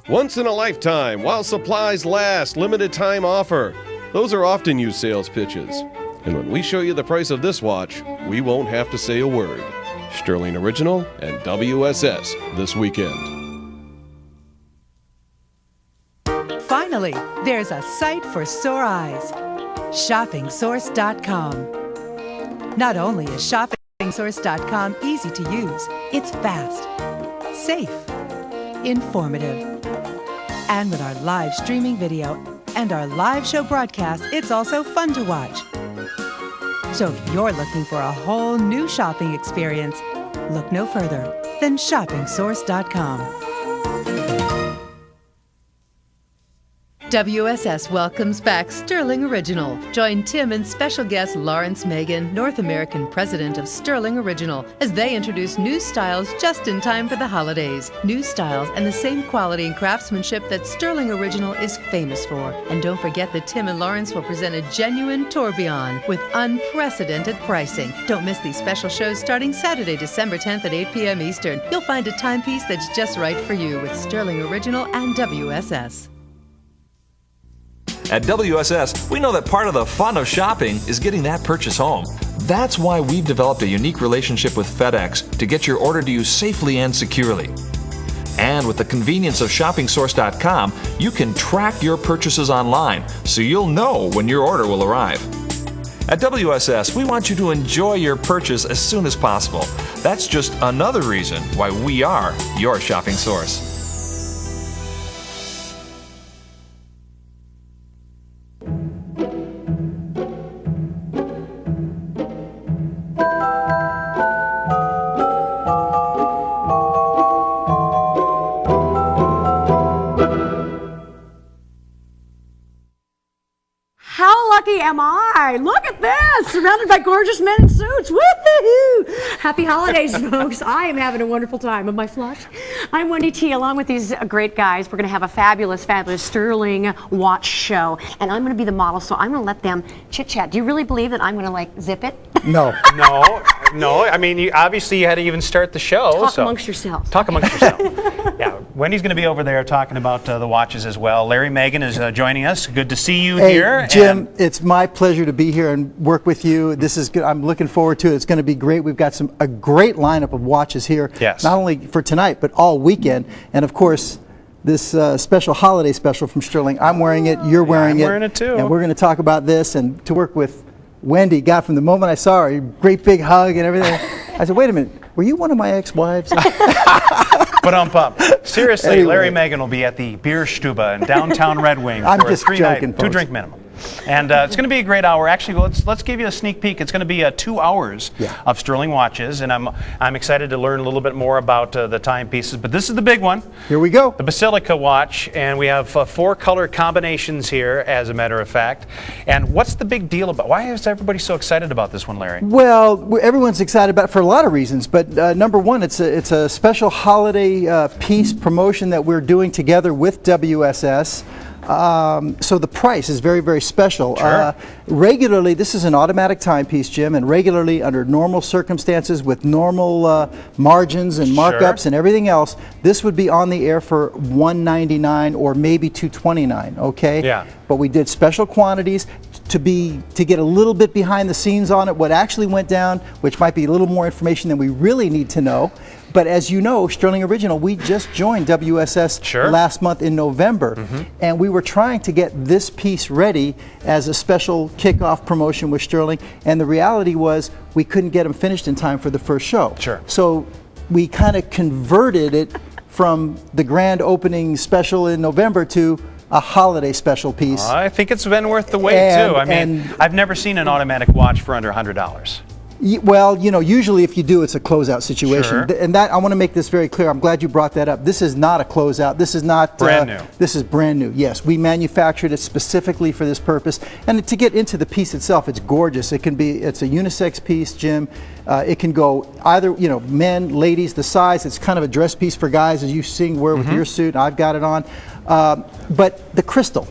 Once in a lifetime, while supplies last, limited time offer. Those are often used sales pitches. And when we show you the price of this watch, we won't have to say a word. Stuhrling Original and WSS this weekend. Finally, there's a site for sore eyes. ShopPingSource.com. Not only is ShopPingSource.com easy to use, it's fast, safe, informative. And with our live streaming video and our live show broadcast, it's also fun to watch. So if you're looking for a whole new shopping experience, look no further than ShopPingSource.com. WSS welcomes back Stuhrling Original. Join Tim and special guest Lawrence Magen, North American president of Stuhrling Original, as they introduce new styles just in time for the holidays. New styles and the same quality and craftsmanship that Stuhrling Original is famous for. And don't forget that Tim and Lawrence will present a genuine tourbillon with unprecedented pricing. Don't miss these special shows starting Saturday, December 10th at 8 p.m. Eastern. You'll find a timepiece that's just right for you with Stuhrling Original and WSS. At WSS, we know that part of the fun of shopping is getting that purchase home. That's why we've developed a unique relationship with FedEx to get your order to you safely and securely. And with the convenience of ShopPingSource.com, you can track your purchases online, so you'll know when your order will arrive. At WSS, we want you to enjoy your purchase as soon as possible. That's just another reason why we are your shopping source. Am I? Look at this! Surrounded by gorgeous men in suits. Woo-hoo-hoo! Happy holidays, folks. I am having a wonderful time. Am I flush? I'm Wendy T. Along with these great guys, we're going to have a fabulous Stuhrling watch show. And I'm going to be the model, so I'm going to let them chit-chat. Do you really believe that I'm going to, like, zip it? No. No. I mean, obviously you had to even start the show. Talk amongst yourselves. Talk amongst yourselves. Yeah, Wendy's going to be over there talking about the watches as well. Larry Magen is joining us. Good to see you here. Jim, it's my pleasure to be here and work with you. This is good. I'm looking forward to it. It's going to be great. We've got a great lineup of watches here. Yes. Not only for tonight, but all weekend. And of course, this special holiday special from Stuhrling. I'm wearing it. You're wearing it. I'm wearing it too. And we're going to talk about this and to work with Wendy. God, from the moment I saw her, great big hug and everything. I said, wait a minute, were you one of my ex-wives? But up. Seriously, Anyway. Larry Magen will be at the Bierstube in downtown Red Wing I'm for a just 3-night, joking, folks. 2-drink minimum. And it's going to be a great hour. Actually, let's give you a sneak peek. It's going to be 2 hours of Stuhrling watches, and I'm excited to learn a little bit more about the timepieces. But this is the big one. Here we go. The Basilica watch, and we have 4 color combinations here, as a matter of fact. And what's the big deal about? Why is everybody so excited about this one, Larry? Well, everyone's excited about it for a lot of reasons, but number one, it's a special holiday piece promotion that we're doing together with WSS. So the price is very, very special. Sure. Regularly, this is an automatic timepiece, Jim, and regularly under normal circumstances with normal margins and markups and everything else, this would be on the air for $199 or maybe $229, okay? Yeah. But we did special quantities to get a little bit behind the scenes on it, what actually went down, which might be a little more information than we really need to know. But as you know, Stuhrling Original, we just joined WSS last month in November, and we were trying to get this piece ready as a special kickoff promotion with Stuhrling, and the reality was we couldn't get them finished in time for the first show. Sure. So we kind of converted it from the grand opening special in November to a holiday special piece. I think it's been worth the wait, too. I mean, I've never seen an automatic watch for under $100. Well, you know, usually if you do, it's a closeout situation. Sure. And that, I want to make this very clear. I'm glad you brought that up. This is not a closeout. This is not brand new. This is brand new. Yes, we manufactured it specifically for this purpose. And to get into the piece itself, it's gorgeous. It's a unisex piece, Jim. It can go either, you know, men, ladies, the size. It's kind of a dress piece for guys, as you wear with your suit. I've got it on. But the crystal.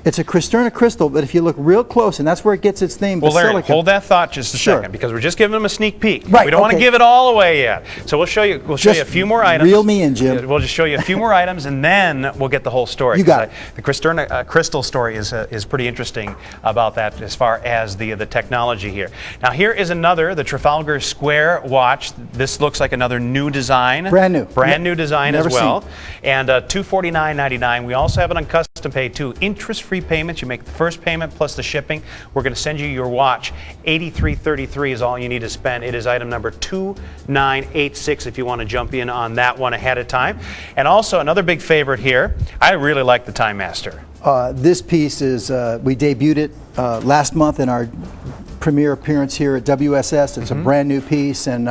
It's a Kristerna crystal, but if you look real close, and that's where it gets its name, Well, Larry, basilica. hold that thought just a Sure. second, because we're just giving them a sneak peek. Right, We don't want to okay. give it all away yet. So we'll show you. We'll show you a Just few more items. reel me in, Jim. We'll just show you a few more items, and then we'll get the whole story. You got it. The Kristerna crystal story is pretty interesting about that as far as the technology here. Now here is another, the Trafalgar Square watch. This looks like another new design. Brand new. Brand new design as Never well. seen. And $249.99. We also have it on custom pay too. Interest-free payments. You make the first payment plus the shipping. We're going to send you your watch. $83.33 is all you need to spend. It is item number 2986 if you want to jump in on that one ahead of time. And also another big favorite here. I really like the Time Master. This piece is, we debuted it last month in our premiere appearance here at WSS. It's a brand new piece, and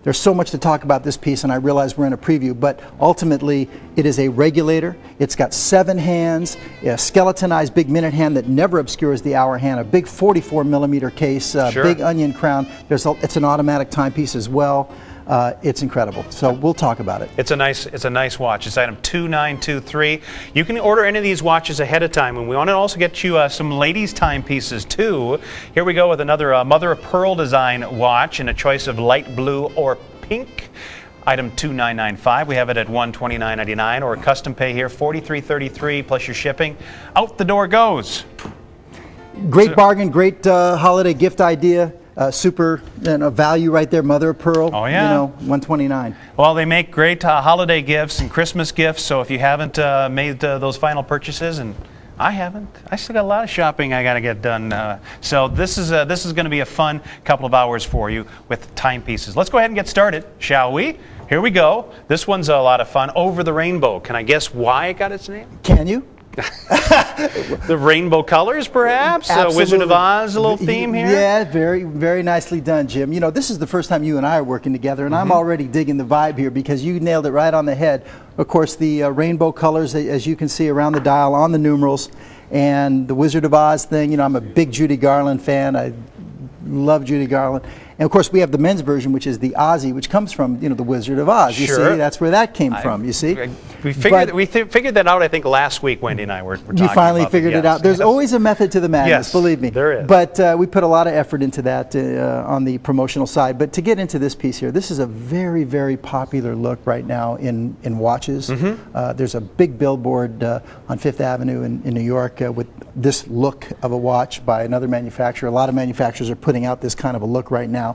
there's so much to talk about this piece, and I realize we're in a preview, but ultimately it is a regulator. It's got 7 hands, a skeletonized big minute hand that never obscures the hour hand, a big 44 millimeter case, Sure. big onion crown. It's an automatic timepiece as well. It's incredible. So we'll talk about it. It's a nice watch. It's item 2923. You can order any of these watches ahead of time, and we want to also get you some ladies' timepieces too. Here we go with another mother of pearl design watch in a choice of light blue or pink. Item 2995. We have it at $129.99, or custom pay here $43.33 plus your shipping. Out the door goes. Great bargain, great holiday gift idea. Super value right there, mother of pearl. Oh, yeah. You know, $129. Well, they make great holiday gifts and Christmas gifts, so if you haven't made those final purchases, and I haven't, I still got a lot of shopping I got to get done. So this is going to be a fun couple of hours for you with timepieces. Let's go ahead and get started, shall we? Here we go. This one's a lot of fun. Over the Rainbow. Can I guess why it got its name? Can you? The rainbow colors, perhaps? Wizard of Oz, a little theme here? Yeah, very, very nicely done, Jim. You know, this is the first time you and I are working together, and I'm already digging the vibe here because you nailed it right on the head. Of course, the rainbow colors, as you can see around the dial on the numerals, and the Wizard of Oz thing. You know, I'm a big Judy Garland fan. I love Judy Garland. And of course, we have the men's version, which is the Ozzy, which comes from, you know, the Wizard of Oz. You Sure. see, that's where that came from. You see, We figured that out. I think last week, Wendy and I were talking you finally about figured it out. There's always a method to the madness, Yes, believe me. there is. But we put a lot of effort into that on the promotional side. But to get into this piece here, this is a very, very popular look right now in watches. There's a big billboard on Fifth Avenue in New York with this look of a watch by another manufacturer. A lot of manufacturers are putting out this kind of a look right now.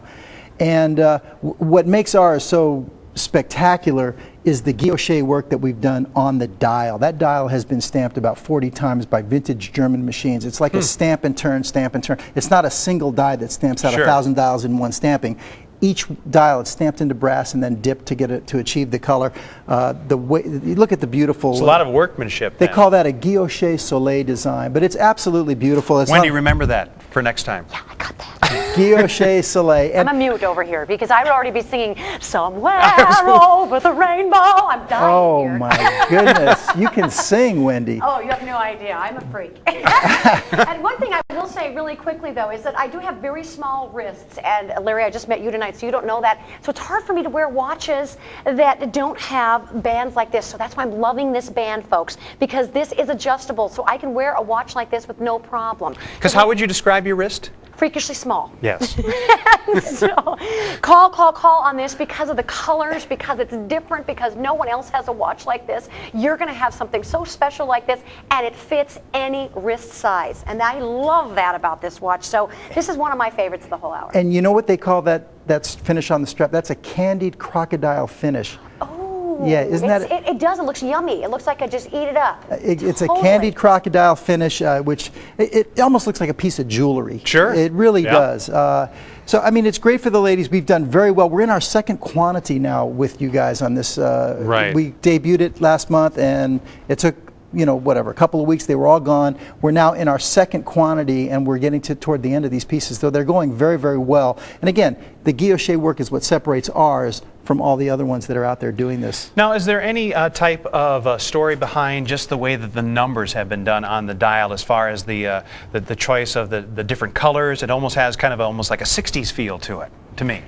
And what makes ours so spectacular is the guilloche work that we've done on the dial. That dial has been stamped about 40 times by vintage German machines. It's like a stamp and turn, stamp and turn. It's not a single die that stamps out 1,000 dials in one stamping. Each dial is stamped into brass and then dipped to get it to achieve the color. The way you look at the beautiful. It's a lot of workmanship. They call that a guilloche soleil design, but it's absolutely beautiful. It's Wendy, not, remember that for next time. I got that. guilloche soleil. I'm a mute over here because I would already be singing somewhere over the rainbow. I'm dying Oh here. my goodness, you can sing, Wendy. Oh, you have no idea. I'm a freak. And one thing I will say really quickly, though, is that I do have very small wrists. And Larry, I just met you tonight, so you don't know that. So it's hard for me to wear watches that don't have bands like this. So that's why I'm loving this band, folks, because this is adjustable. So I can wear a watch like this with no problem. Because how would you describe your wrist? Freakishly small. Yes. So call on this because of the colors, because it's different, because no one else has a watch like this. You're going to have something so special like this, and it fits any wrist size. And I love that about this watch. So this is one of my favorites of the whole hour. And you know what they call that finish on the strap? That's a candied crocodile finish. Yeah, isn't that? It does. It looks yummy. It looks like I just eat it up. It's a Totally. candied crocodile finish, which it almost looks like a piece of jewelry. Sure. It really Yeah. does. So, I mean, it's great for the ladies. We've done very well. We're in our second quantity now with you guys on this. Right. We debuted it last month, and it took, you know, whatever, a couple of weeks. They were all gone. We're now in our second quantity, and we're getting toward the end of these pieces. So they're going very, very well. And again, the guilloche work is what separates ours from all the other ones that are out there doing this. Now, is there any type of story behind just the way that the numbers have been done on the dial, as far as the choice of the different colors? It almost has kind of almost like a 60s feel to it, to me.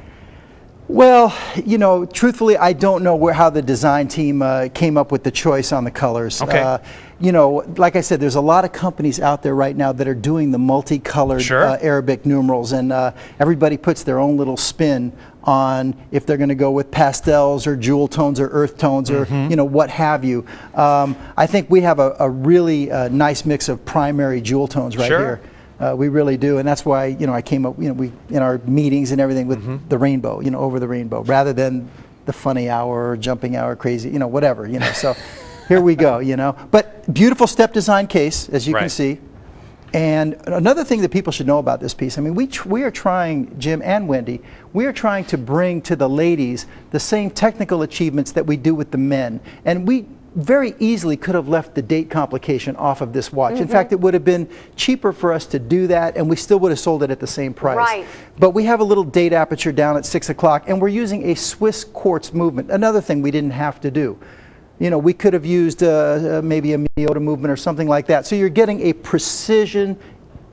Well, you know, truthfully, I don't know how the design team came up with the choice on the colors. Okay. You know, like I said, there's a lot of companies out there right now that are doing the multicolored Arabic numerals, and everybody puts their own little spin on if they're going to go with pastels or jewel tones or earth tones or you know, what have you. I think we have a really nice mix of primary jewel tones right here. We really do, and that's why, you know, I came up, you know, we in our meetings and everything with the rainbow, you know, over the rainbow, rather than the funny hour or jumping hour, crazy, you know, whatever, you know. So here we go, you know. But beautiful step design case, as you can see. And another thing that people should know about this piece, I mean, we are trying, Jim and Wendy, we are trying to bring to the ladies the same technical achievements that we do with the men. And we very easily could have left the date complication off of this watch. In fact, it would have been cheaper for us to do that, and we still would have sold it at the same price. Right. But we have a little date aperture down at 6 o'clock, and we're using a Swiss quartz movement, another thing we didn't have to do. You know, we could have used maybe a Miyota movement or something like that. So you're getting a precision,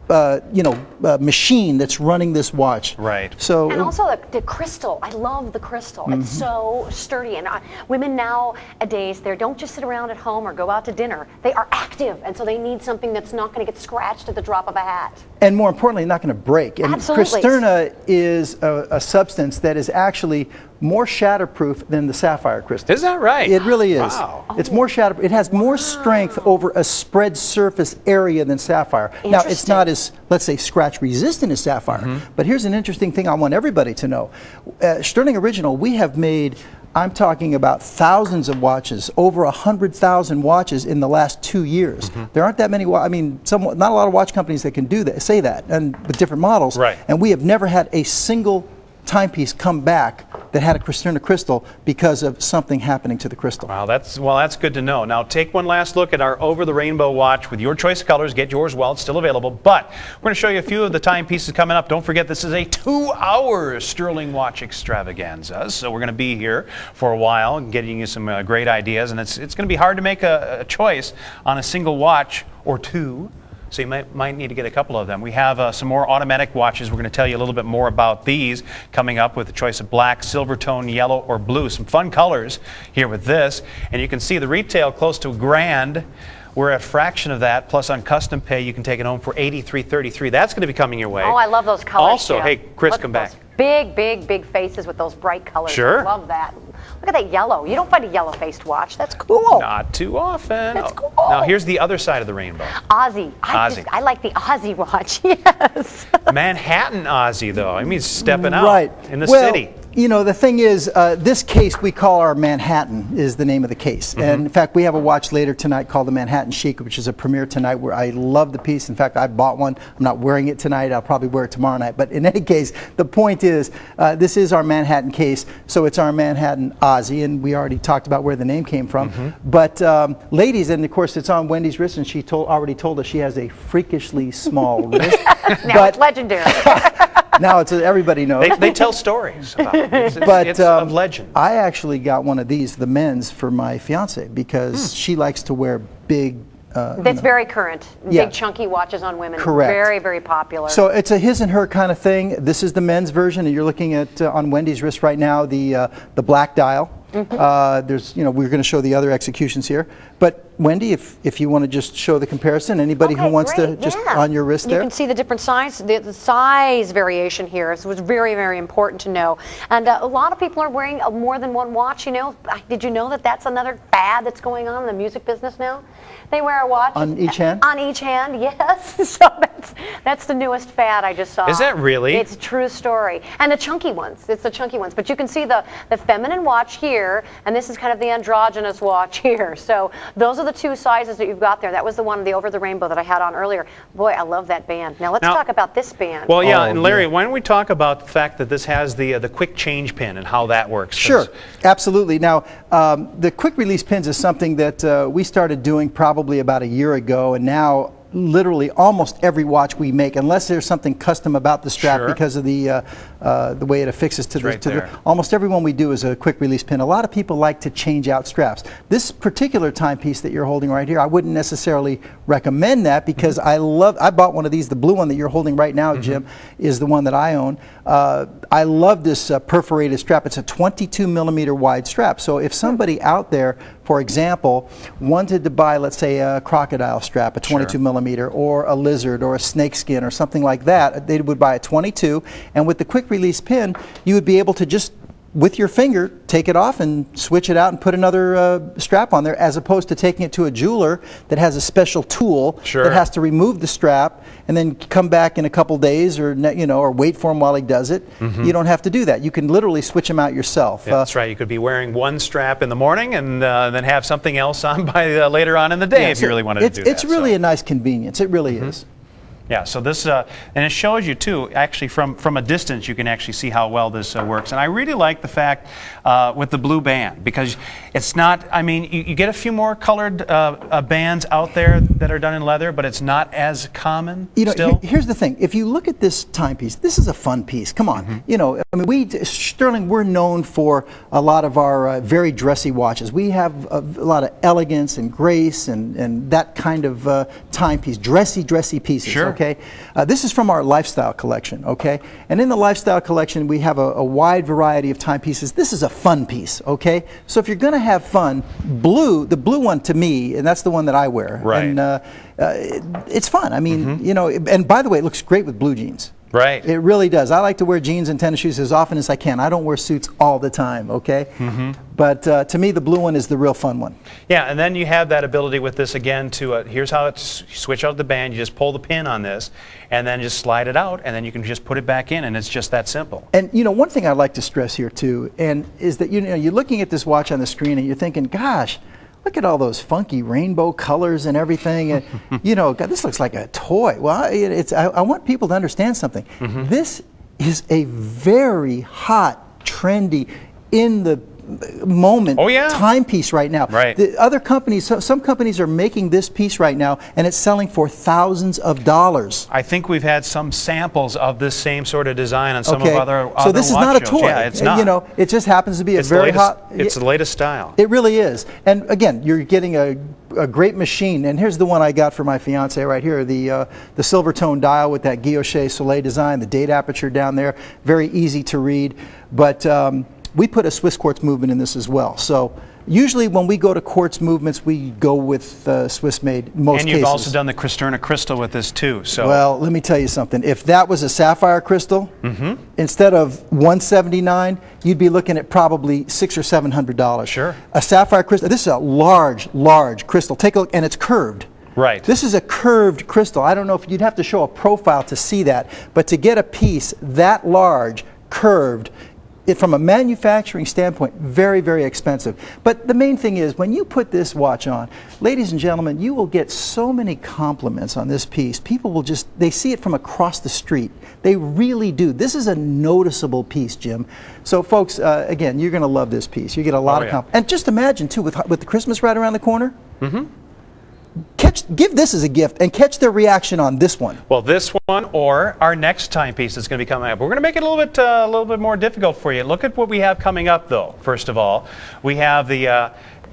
you know, machine that's running this watch. Right. So and also the crystal. I love the crystal. It's so sturdy. And women nowadays, they don't just sit around at home or go out to dinner. They are active, and so they need something that's not going to get scratched at the drop of a hat. And more importantly, not going to break. And Absolutely. Cristerna is a substance that is actually more shatterproof than the sapphire crystal. Is that right? It really is. Wow. It's more shatterproof. It has more strength over a spread surface area than sapphire. Now, it's not as, let's say, scratch resistant as sapphire. But here's an interesting thing I want everybody to know. Stuhrling Original, we have made, I'm talking about thousands of watches, over 100,000 watches in the last 2 years. There aren't that many, I mean, not a lot of watch companies that can do that, say that, and with different models. Right. And we have never had a single timepiece come back that had a Cristerna crystal because of something happening to the crystal. Wow, that's good to know. Now take one last look at our Over the Rainbow watch with your choice of colors. Get yours while it's still available. But we're going to show you a few of the timepieces coming up. Don't forget, this is a 2-hour Stuhrling watch extravaganza. So we're going to be here for a while, getting you some great ideas. And it's going to be hard to make a choice on a single watch or two. So you might need to get a couple of them. We have some more automatic watches. We're going to tell you a little bit more about these coming up with a choice of black, silver tone, yellow, or blue. Some fun colors here with this. And you can see the retail close to $1,000. We're a fraction of that. Plus on custom pay, you can take it home for $83.33. That's going to be coming your way. Oh, I love those colors. Also, hey, Chris, Look come at back. those big faces with those bright colors. Sure. I love that. Look at that yellow. You don't find a yellow-faced watch. That's cool. Not too often. That's cool. Now here's the other side of the rainbow. Aussie. I like the Aussie watch. Yes. Manhattan Aussie, though. I mean, stepping out in the city. You know, the thing is, this case we call our Manhattan is the name of the case. And in fact, we have a watch later tonight called the Manhattan Chic, which is a premiere tonight where I love the piece. In fact, I bought one. I'm not wearing it tonight. I'll probably wear it tomorrow night. But in any case, the point is, this is our Manhattan case. So it's our Manhattan Aussie. And we already talked about where the name came from. But ladies, and of course, it's on Wendy's wrist. And she already told us she has a freakishly small wrist. Now it's legendary. Now it's everybody knows. They tell stories about it. It's of legend. I actually got one of these, the men's, for my fiance because she likes to wear big. That's very current. Big chunky watches on women. Correct. Very, very popular. So it's a his and her kind of thing. This is the men's version, and you're looking at on Wendy's wrist right now the black dial. There's, you know, we're going to show the other executions here. But Wendy, if you want to just show the comparison, anybody who wants to just on your wrist there. You can see the different size, the size variation here. So it's very, very important to know. And a lot of people are wearing more than one watch. You know, did you know that that's another fad that's going on in the music business now? They wear a watch on each hand. On each hand, yes. So that's the newest fad I just saw. Is that really? It's a true story. And the chunky ones. It's the chunky ones. But you can see the feminine watch here, and this is kind of the androgynous watch here. So those are the two sizes that you've got there. That was the one, the Over the Rainbow, that I had on earlier. Boy, I love that band. Now let's talk about this band. Well, yeah, and Larry, why don't we talk about the fact that this has the quick change pin and how that works? Sure, absolutely. Now, the quick release pins is something that we started doing probably about a year ago, and now literally almost every watch we make, unless there's something custom about the strap Sure. because of the way it affixes to right the there. almost every one we do is a quick release pin. A lot of people like to change out straps. This particular timepiece that you're holding right here, I wouldn't necessarily recommend that because I bought one of these. The blue one that you're holding right now, Jim, is the one that I own. I love this perforated strap. It's a 22 millimeter wide strap. So if somebody out there, for example, wanted to buy, let's say, a crocodile strap, a 22 millimeter, or a lizard, or a snake skin, or something like that, they would buy a 22, and with the quick release pin, you would be able to just, with your finger, take it off and switch it out and put another strap on there, as opposed to taking it to a jeweler that has a special tool that has to remove the strap and then come back in a couple days, or or wait for him while he does it. You don't have to do that. You can literally switch them out yourself. Yeah, that's right. You could be wearing one strap in the morning and then have something else on by later on in the day if you really wanted to do that. It's really a nice convenience. It really is. Yeah, so this, and it shows you too, actually from a distance you can actually see how well this works. And I really like the fact with the blue band, because it's not, I mean, you get a few more colored bands out there that are done in leather, but it's not as common still. Here's the thing. If you look at this timepiece, this is a fun piece. Come on. I mean, Stuhrling, we're known for a lot of our very dressy watches. We have a lot of elegance and grace and that kind of timepiece, dressy pieces. Sure. Okay, this is from our lifestyle collection. Okay, and in the lifestyle collection we have a wide variety of timepieces. This is a fun piece. Okay, so if you're going to have fun, the blue one to me, and that's the one that I wear. Right. And it's fun. I mean, and by the way, it looks great with blue jeans. Right. It really does. I like to wear jeans and tennis shoes as often as I can. I don't wear suits all the time, okay? But to me, the blue one is the real fun one. Yeah, and then you have that ability with this again to, here's how it's, you switch out the band, you just pull the pin on this, and then just slide it out, and then you can just put it back in, and it's just that simple. And one thing I'd like to stress here too, and is that you're looking at this watch on the screen and you're thinking, gosh, look at all those funky rainbow colors and everything. And, God, this looks like a toy. Well, I want people to understand something. This is a very hot, trendy, in the moment timepiece right now. Right. The other companies, some companies are making this piece right now, and it's selling for thousands of dollars. I think we've had some samples of this same sort of design on some of other so this is watch not a shows. toy. Yeah, it's not. It just happens to be a very hot. It's the latest style. It really is. And again, you're getting a great machine. And here's the one I got for my fiance right here, the silver tone dial with that guilloche soleil design, the date aperture down there, very easy to read. But we put a Swiss quartz movement in this as well. So usually when we go to quartz movements, we go with Swiss made most cases. And you've also done the Cristerna crystal with this too. So well, let me tell you something. If that was a sapphire crystal, instead of $179, you'd be looking at probably $600 or $700. Sure. A sapphire crystal. This is a large crystal. Take a look, and it's curved. Right. This is a curved crystal. I don't know if you'd have to show a profile to see that, but to get a piece that large, curved, from a manufacturing standpoint, very, very expensive. But the main thing is, when you put this watch on, ladies and gentlemen, you will get so many compliments on this piece. People will they see it from across the street. They really do. This is a noticeable piece, Jim. So folks, again, you're going to love this piece. You get a lot of compliments. And just imagine, too, with the Christmas right around the corner, give this as a gift and catch their reaction on this one. Well, this one or our next timepiece that's going to be coming up. We're going to make it a little bit more difficult for you. Look at what we have coming up, though. First of all, we have the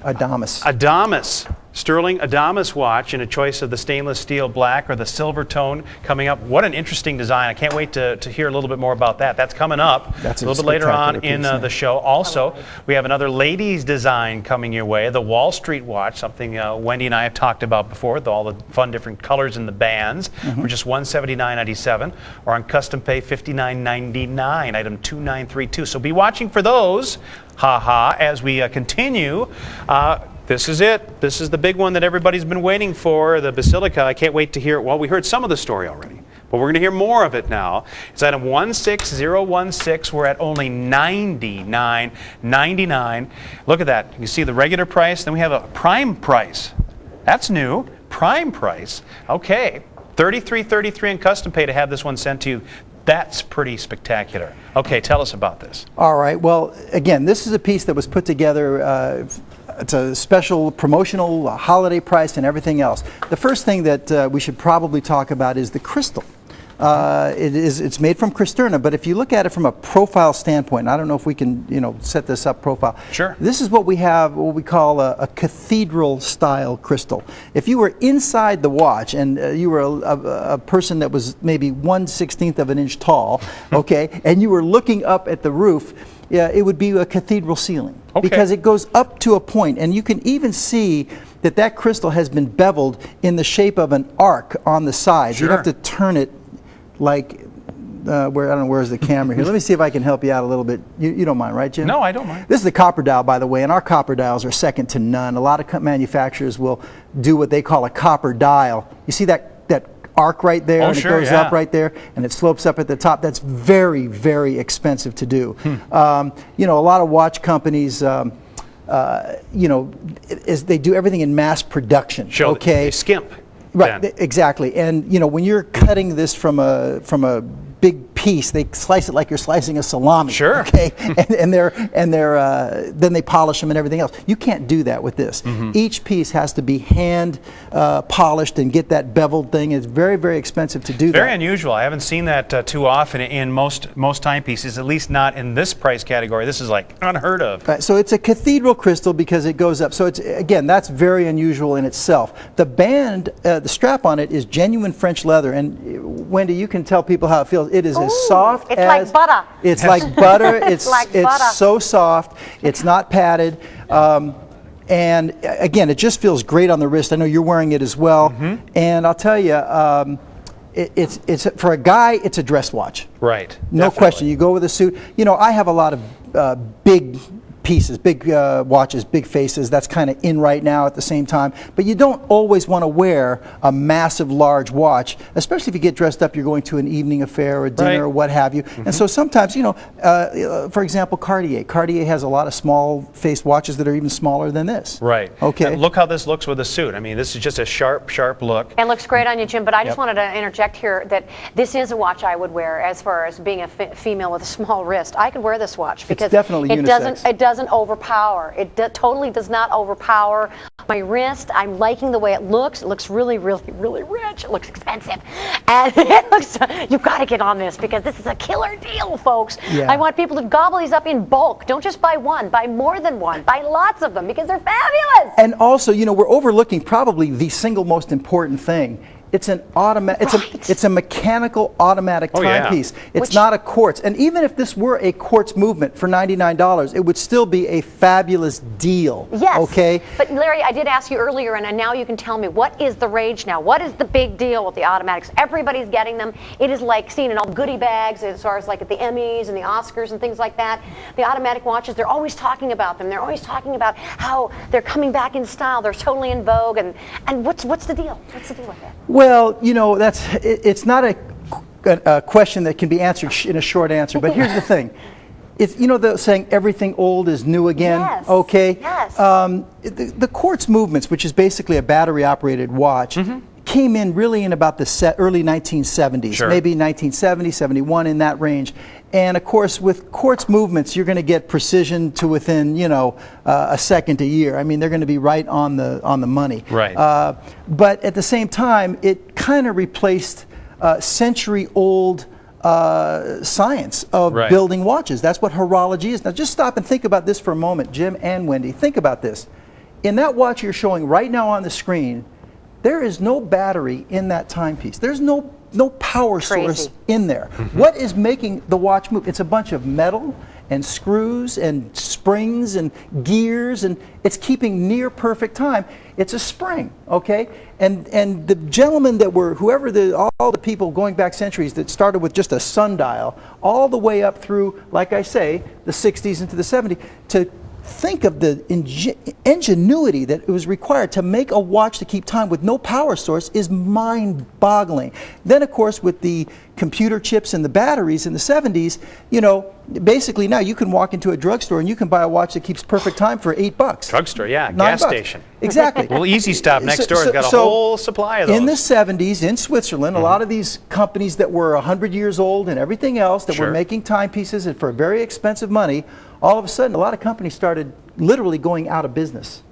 Adamas. Stuhrling Adamas watch in a choice of the stainless steel black or the silver tone coming up. What an interesting design. I can't wait to hear a little bit more about that. That's coming up a little bit later on in the show. Also, we have another ladies design coming your way, the Wall Street watch, something Wendy and I have talked about before, with all the fun different colors in the bands, for just $179.97, or on custom pay $59.99, item 2932. So be watching for those, as we continue. This is it. This is the big one that everybody's been waiting for, the Basilica. I can't wait to hear it. Well, we heard some of the story already, but we're going to hear more of it now. It's item 16016. We're at only $99.99. Look at that. You see the regular price, then we have a prime price. That's new. Prime price. Okay. $33.33 in custom pay to have this one sent to you. That's pretty spectacular. Okay, tell us about this. All right. Well, again, this is a piece that was put together it's a special promotional holiday price and everything else. The first thing that we should probably talk about is the crystal. It's made from Stuhrling, but if you look at it from a profile standpoint, I don't know if we can set this up profile. Sure. This is what we have, what we call a cathedral style crystal. If you were inside the watch and you were a person that was maybe 1/16 of an inch tall, okay, and you were looking up at the roof, it would be a cathedral ceiling. Okay. Because it goes up to a point, and you can even see that crystal has been beveled in the shape of an arc on the sides. Sure. You have to turn it like I don't know, where's the camera here? Let me see if I can help you out a little bit. You don't mind, right, Jim? No, I don't mind. This is the copper dial, by the way, and our copper dials are second to none. A lot of manufacturers will do what they call a copper dial. You see that arc right there, and sure, it goes up right there, and it slopes up at the top. That's very, very expensive to do. A lot of watch companies, they do everything in mass production. Sure, okay, they skimp. Right, then. exactly. And when you're cutting this from a big piece, they slice it like you're slicing a salami. Sure. Okay, and then they polish them and everything else. You can't do that with this. Each piece has to be hand polished and get that beveled thing. It's very, very expensive to do that. Very unusual. I haven't seen that too often in most timepieces, at least not in this price category. This is like unheard of. Right, so it's a cathedral crystal because it goes up. So it's, again, that's very unusual in itself. The band, the strap on it is genuine French leather, and Wendy, you can tell people how it feels. It is as soft it's as like butter. It's like butter. It's like butter. It's so soft. It's not padded. And again, it just feels great on the wrist. I know you're wearing it as well. And I'll tell you, it's for a guy, it's a dress watch. Right. No definitely. question. You go with a suit. I have a lot of big pieces, big watches, big faces. That's kind of in right now at the same time. But you don't always want to wear a massive, large watch, especially if you get dressed up, you're going to an evening affair or a dinner Right. or what have you. And so sometimes, for example, Cartier. Cartier has a lot of small face watches that are even smaller than this. Right. Okay. And look how this looks with a suit. I mean, this is just a sharp, sharp look. It looks great on you, Jim, but I just Yep. wanted to interject here that this is a watch I would wear as far as being a female with a small wrist. I could wear this watch because definitely it unisex. doesn't overpower. It totally does not overpower my wrist. I'm liking the way it looks. It looks really, really, really rich. It looks expensive. And it looks, you've got to get on this because this is a killer deal, folks. Yeah. I want people to gobble these up in bulk. Don't just buy one, buy more than one, buy lots of them because they're fabulous. And also, we're overlooking probably the single most important thing. It's an automatic. Right. It's a mechanical automatic Oh, yeah. timepiece. It's Which- not a quartz. And even if this were a quartz movement for $99, it would still be a fabulous deal. Yes. Okay. But Larry, I did ask you earlier, and now you can tell me, what is the rage now? What is the big deal with the automatics? Everybody's getting them. It is like seen in all the goodie bags as far as like at the Emmys and the Oscars and things like that. The automatic watches, they're always talking about them. They're always talking about how they're coming back in style. They're totally in vogue. And what's the deal? What's the deal with that? Well, it's not a question that can be answered in a short answer. But here's the thing. It's, the saying everything old is new again. Yes. Okay. Yes. The quartz movements, which is basically a battery-operated watch, came in really in about the early 1970s, Sure. maybe 1970, 71, in that range. And of course, with quartz movements, you're going to get precision to within, a second a year. I mean, they're going to be right on the money. Right. But at the same time, it kind of replaced century-old science of Right. building watches. That's what horology is. Now, just stop and think about this for a moment, Jim and Wendy. Think about this. In that watch you're showing right now on the screen, there is no battery in that timepiece. There's no power source Crazy. in there. What is making the watch move? It's a bunch of metal and screws and springs and gears, and it's keeping near perfect time. It's a spring, okay? And the gentlemen all the people going back centuries that started with just a sundial, all the way up through, like I say, the 60s into the 70s, to think of the ingenuity that it was required to make a watch to keep time with no power source is mind-boggling. Then, of course, with the computer chips and the batteries in the 70s, basically now you can walk into a drugstore and you can buy a watch that keeps perfect time for $8. Drugstore, yeah. $9. Gas station. Exactly. Well, Easy Stop next door has got a So, whole supply of those. in the 70s in Switzerland, a lot of these companies that were 100 years old and everything else that Sure. were making timepieces and for very expensive money, all of a sudden a lot of companies started literally going out of business.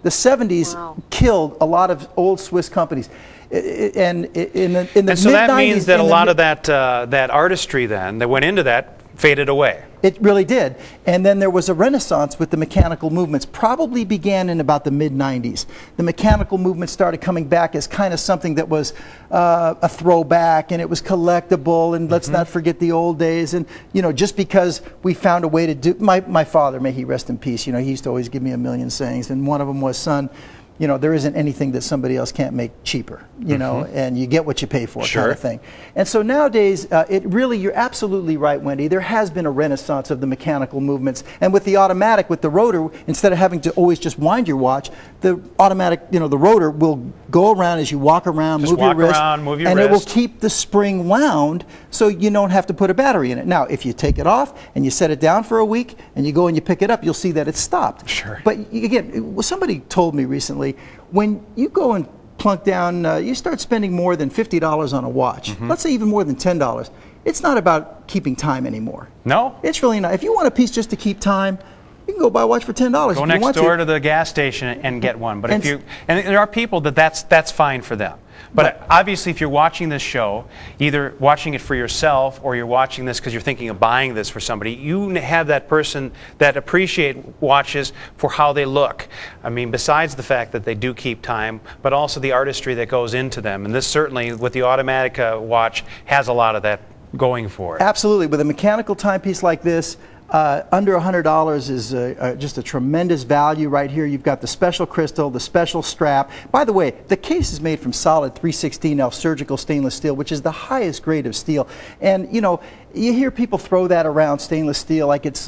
The 70s killed a lot of old Swiss companies. And in the And so mid-90s, that means that a lot of that artistry then that went into that faded away. It really did. And then there was a renaissance with the mechanical movements, probably began in about the mid-90s. The mechanical movement started coming back as kind of something that was a throwback, and it was collectible, and let's not forget the old days. And, you know, just because we found a way to do, my father, may he rest in peace, you know, he used to always give me a million sayings, and one of them was, son, you know, there isn't anything that somebody else can't make cheaper, you know, and you get what you pay for, kind of thing. And so nowadays, it really, you're absolutely right, Wendy, there has been a renaissance of the mechanical movements. And with the automatic, with the rotor, instead of having to always just wind your watch, the automatic, you know, the rotor will go around as you walk around, move your wrist, and it will keep the spring wound so you don't have to put a battery in it. Now, if you take it off and you set it down for a week and you go and you pick it up, you'll see that it's stopped. But again, somebody told me recently, when you go and plunk down, you start spending more than $50 on a watch, let's say even more than $10, it's not about keeping time anymore. No? It's really not. If you want a piece just to keep time, you can go buy a watch for $10. Go next door to the gas station and get one. But if you, and there are people that's fine for them. But obviously, if you're watching this show, either watching it for yourself or you're watching this because you're thinking of buying this for somebody, you have that person that appreciate watches for how they look. I mean, besides the fact that they do keep time, but also the artistry that goes into them. And this certainly, with the automatic watch, has a lot of that going for it. Absolutely. With a mechanical timepiece like this, under $100 is just a tremendous value right here. You've got the special crystal, the special strap. By the way, the case is made from solid 316L surgical stainless steel, which is the highest grade of steel. And, you know, you hear people throw that around, stainless steel, like it's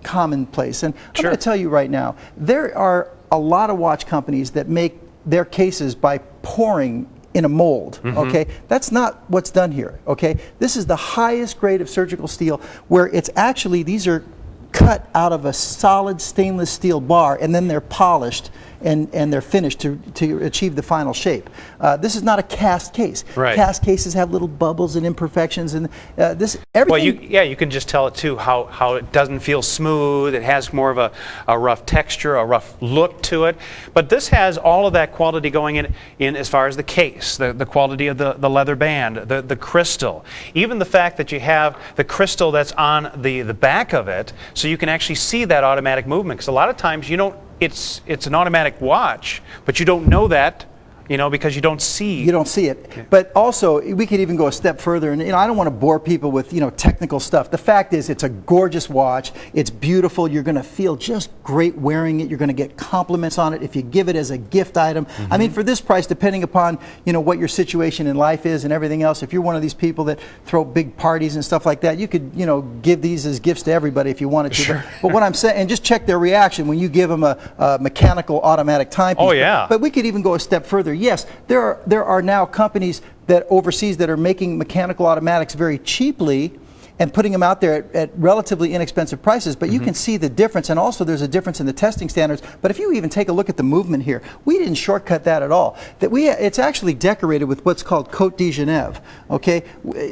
commonplace. And I'm going to tell you right now, there are a lot of watch companies that make their cases by pouring in a mold, okay? That's not what's done here, okay? This is the highest grade of surgical steel, where it's actually, these are cut out of a solid stainless steel bar, and then they're polished and they're finished to achieve the final shape. This is not a cast case. Cast cases have little bubbles and imperfections, and everything. Well, you can just tell it too, how it doesn't feel smooth. It has more of a rough texture, a rough look to it. But this has all of that quality going in as far as the case, the quality of the leather band, the crystal, even the fact that you have the crystal that's on the back of it, so you can actually see that automatic movement. Because a lot of times you don't. It's an automatic watch, but you don't know that, you know, because you don't see. You don't see it. But also, we could even go a step further, and, you know, I don't want to bore people with, you know, technical stuff. The fact is, it's a gorgeous watch. It's beautiful. You're going to feel just great wearing it. You're going to get compliments on it if you give it as a gift item. I mean, for this price, depending upon, you know, what your situation in life is and everything else, if you're one of these people that throw big parties and stuff like that, you could, you know, give these as gifts to everybody if you wanted to. But what I'm saying, and just check their reaction when you give them a mechanical automatic timepiece. Oh, yeah. But we could even go a step further. Yes, there are now companies that overseas that are making mechanical automatics very cheaply and putting them out there at relatively inexpensive prices, but you can see the difference, and also there's a difference in the testing standards. But if you even take a look at the movement here, we didn't shortcut that at all. It's actually decorated with what's called Côte de Genève, okay?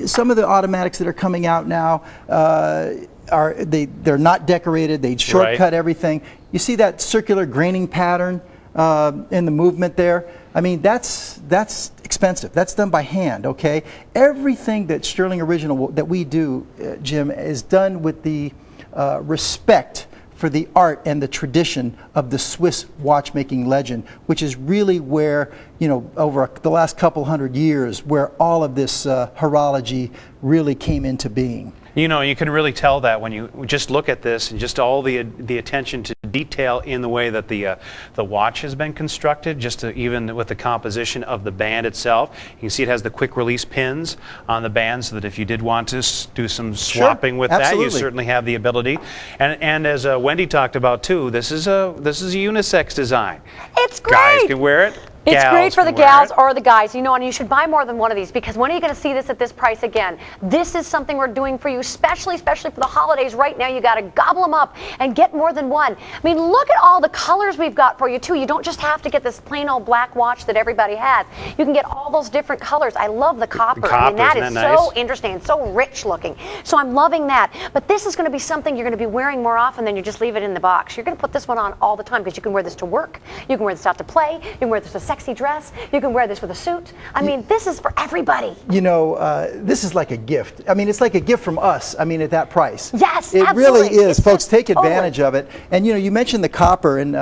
Some of the automatics that are coming out now, they're not decorated, they shortcut everything. You see that circular graining pattern in the movement there? I mean, that's expensive. That's done by hand, okay? Everything that Stuhrling Original that we do, Jim, is done with the respect for the art and the tradition of the Swiss watchmaking legend, which is really where, you know, over the last couple hundred years, where all of this horology really came into being. You know, you can really tell that when you just look at this, and just all the attention to detail in the way that the watch has been constructed, just even with the composition of the band itself. You can see it has the quick release pins on the band, so that if you did want to do some swapping with that, you certainly have the ability. And as Wendy talked about too, this is a unisex design. It's great. Guys can wear it. It's great for the can wear gals it. or the guys, you know, and you should buy more than one of these, because when are you going to see this at this price again? This is something we're doing for you, especially for the holidays. Right now, you got to gobble them up and get more than one. I mean, look at all the colors we've got for you too. You don't just have to get this plain old black watch that everybody has. You can get all those different colors. I love the copper. I mean, that is isn't that so nice? interesting and so rich looking. So I'm loving that. But this is going to be something you're going to be wearing more often than you just leave it in the box. You're going to put this one on all the time, because you can wear this to work. You can wear this out to play. You can wear this with a sexy dress. You can wear this with a suit. I mean, this is for everybody. You know, this is like a gift. I mean, it's like a gift from us. I mean, at that price. Yes, it absolutely. really is. It's Folks, just take advantage of it. And you know, you mentioned the copper, and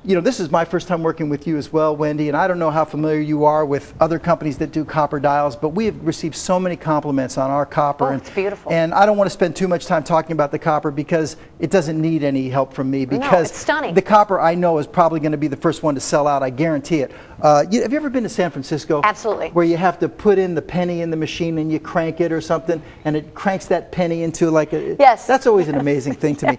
you know, this is my first time working with you as well, Wendy, and I don't know how familiar you are with other companies that do copper dials, but we have received so many compliments on our copper. Oh, it's beautiful. And I don't want to spend too much time talking about the copper, because it doesn't need any help from me, because it's stunning. the copper, I know, is probably going to be the first one to sell out. I guarantee it. Have you ever been to San Francisco? Absolutely. Where you have to put in the penny in the machine and you crank it or something, and it cranks that penny into like a... Yes. That's always an amazing thing to me.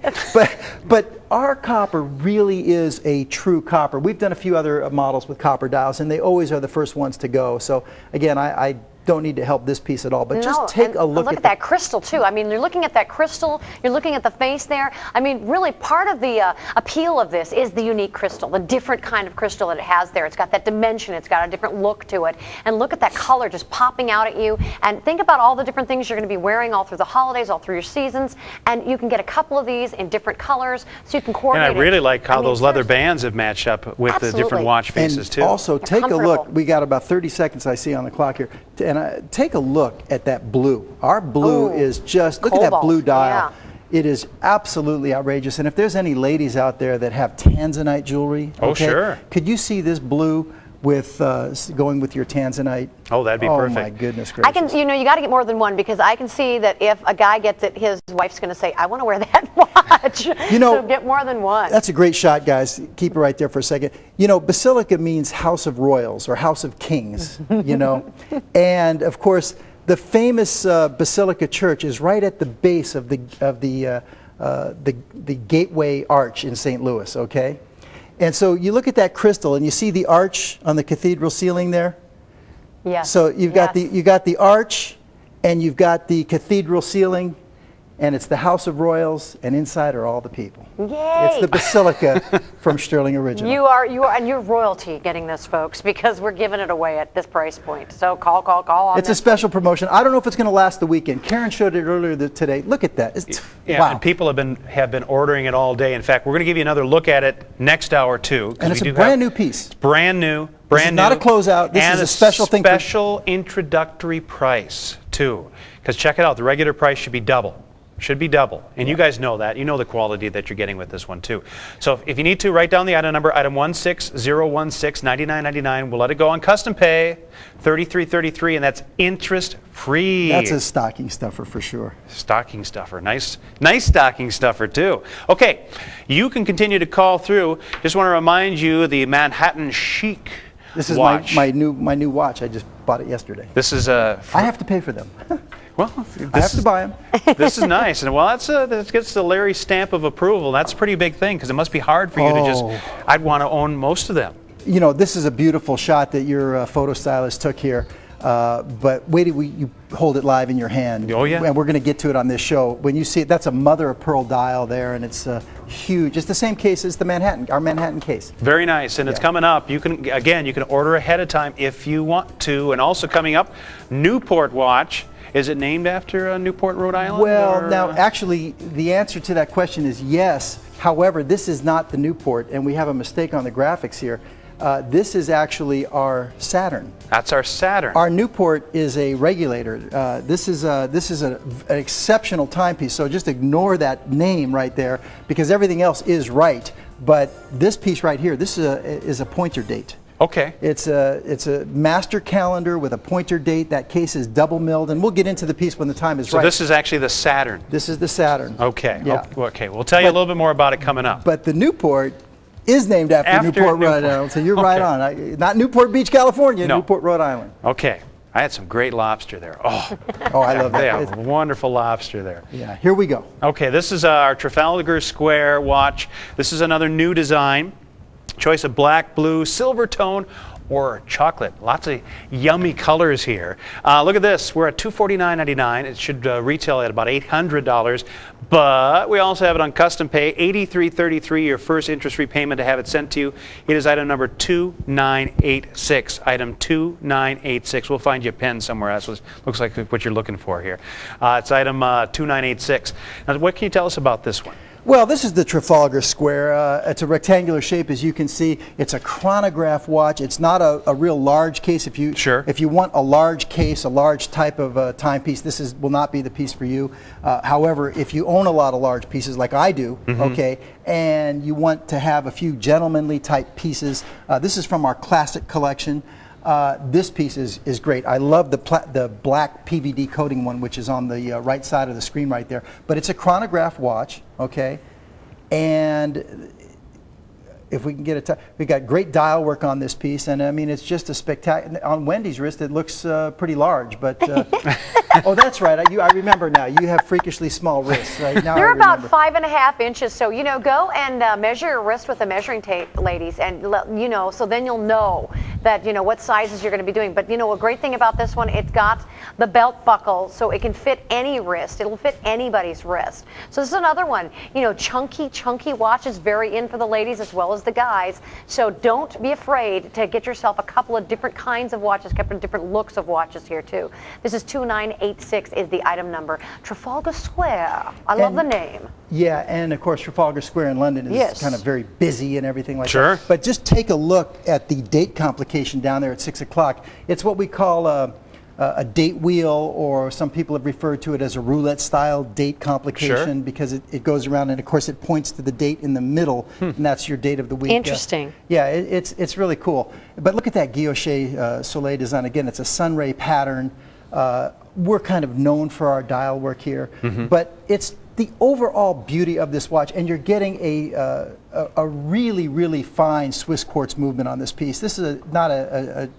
But our copper really is a true copper. We've done a few other models with copper dials, and they always are the first ones to go. So again, I don't need to help this piece at all, but just take a look at that crystal too. I mean, you're looking at that crystal, you're looking at the face there. I mean, really part of the appeal of this is the unique crystal, the different kind of crystal that it has there. It's got that dimension, it's got a different look to it. And look at that color just popping out at you. And think about all the different things you're going to be wearing all through the holidays, all through your seasons. And you can get a couple of these in different colors, so you can coordinate. And I really like how those leather seriously. bands have matched up with the different Absolutely. watch faces And too. also, take a look. comfortable. We got about 30 seconds I see on the clock here. And take a look at that blue. Our blue is just, look at that Cobalt, blue dial. yeah. It is absolutely outrageous. And if there's any ladies out there that have tanzanite jewelry, Oh, sure. could you see this blue with going with your tanzanite? Oh, that'd be perfect. Oh my goodness gracious. I can, you know, you got to get more than one, because I can see that if a guy gets it, his wife's going to say, I want to wear that watch. You know, so get more than one. That's a great shot, guys. Keep it right there for a second. You know, Basilica means house of royals or house of kings, you know. And of course, the famous Basilica Church is right at the base of the Gateway Arch in St. Louis, okay? And so you look at that crystal and you see the arch on the cathedral ceiling there. Yes. So you've got the arch, and you've got the cathedral ceiling, and it's the House of Royals, and inside are all the people. Yay! It's the Basilica from Stuhrling Original. You are, and you're royalty getting this, folks, because we're giving it away at this price point. So call on It's a this. special promotion. I don't know if it's going to last the weekend. Karen showed it earlier today. Look at that. It's, Yeah, wow. and people have been ordering it all day. In fact, we're going to give you another look at it next hour too. 'cause And it's we a do brand have- new piece. It's brand new. This is Brand not new. a closeout. This and is a special thing for- Special introductory price too. Because check it out, the regular price should be double. Should be double. And you guys know that. You know the quality that you're getting with this one too. So if you need to, write down the item number, item 16016, $99.99. We'll let it go on custom pay, $33.33, and that's interest free. That's a stocking stuffer for sure. Stocking stuffer. Nice stocking stuffer too. Okay, you can continue to call through. Just want to remind you the Manhattan Chic This is watch. my new watch. I just bought it yesterday. This is I have to pay for them. well, I have to buy them. This is nice, and well, that gets the Larry stamp of approval. That's a pretty big thing, because it must be hard for you to just. Oh. I'd want to own most of them. You know, this is a beautiful shot that your photo stylist took here. But wait till you hold it live in your hand. Oh, yeah. And we're going to get to it on this show. When you see it, that's a mother of pearl dial there, and it's huge. It's the same case as the our Manhattan case. Very nice, and it's Yeah. coming up. You can order ahead of time if you want to, and also coming up, Newport watch. Is it named after Newport, Rhode Island? Well, or, now, actually, the answer to that question is yes. However, this is not the Newport, and we have a mistake on the graphics here. This is actually our Saturn. That's our Saturn. Our Newport is a regulator. This is an exceptional timepiece, so just ignore that name right there, because everything else is right. But this piece right here, this is a pointer date. Okay. It's a master calendar with a pointer date. That case is double milled, and we'll get into the piece when the time is So right. this is actually the Saturn. This is the Saturn. Okay. Yeah. Okay. We'll tell you a little bit more about it coming up. But the Newport is named after Newport, Rhode Island. So you're right on. Not Newport Beach, California, No. Newport, Rhode Island. Okay. I had some great lobster there. Oh, Oh, I love they that. have wonderful lobster there. Yeah, here we go. Okay, this is our Trafalgar Square watch. This is another new design. Choice of black, blue, silver tone, or chocolate. Lots of yummy colors here. Look at this. We're at $249.99. It should retail at about $800, but we also have it on custom pay, $83.33, your first interest repayment to have it sent to you. It is item number 2986. Item 2986. We'll find you a pen somewhere. That's what looks like what you're looking for here. It's item 2986. Now, what can you tell us about this one? Well, this is the Trafalgar Square. It's a rectangular shape, as you can see. It's a chronograph watch. It's not a real large case. If you want a large case, a large type of timepiece, this will not be the piece for you. However, if you own a lot of large pieces, like I do, okay, and you want to have a few gentlemanly type pieces, this is from our classic collection. This piece is great. I love the black PVD coating one, which is on the right side of the screen right there. But it's a chronograph watch, okay? And if we can get it, we got great dial work on this piece, and I mean it's just a spectacular. On Wendy's wrist, it looks pretty large, but oh, that's right. I remember now. You have freakishly small wrists, right? Now They're about 5.5 inches. So go and measure your wrist with a measuring tape, ladies, and so then you'll know that what sizes you're going to be doing. But a great thing about this one, it's got the belt buckle, so it can fit any wrist. It'll fit anybody's wrist. So this is another one. Chunky watches, very in for the ladies as well as the guys. So don't be afraid to get yourself a couple of different kinds of watches, a couple of different looks of watches here too. This is 2986 is the item number. Trafalgar Square. I love the name. Yeah, and of course Trafalgar Square in London is kind of very busy and everything like that. But just take a look at the date complication down there at 6 o'clock. It's what we call a date wheel, or some people have referred to it as a roulette style date complication, because it goes around and of course it points to the date in the middle, and that's your date of the week. Interesting. Yeah, it's really cool. But look at that guilloche Soleil design. Again, it's a sunray pattern. We're kind of known for our dial work here, but it's the overall beauty of this watch, and you're getting a really, really fine Swiss quartz movement on this piece. This is not a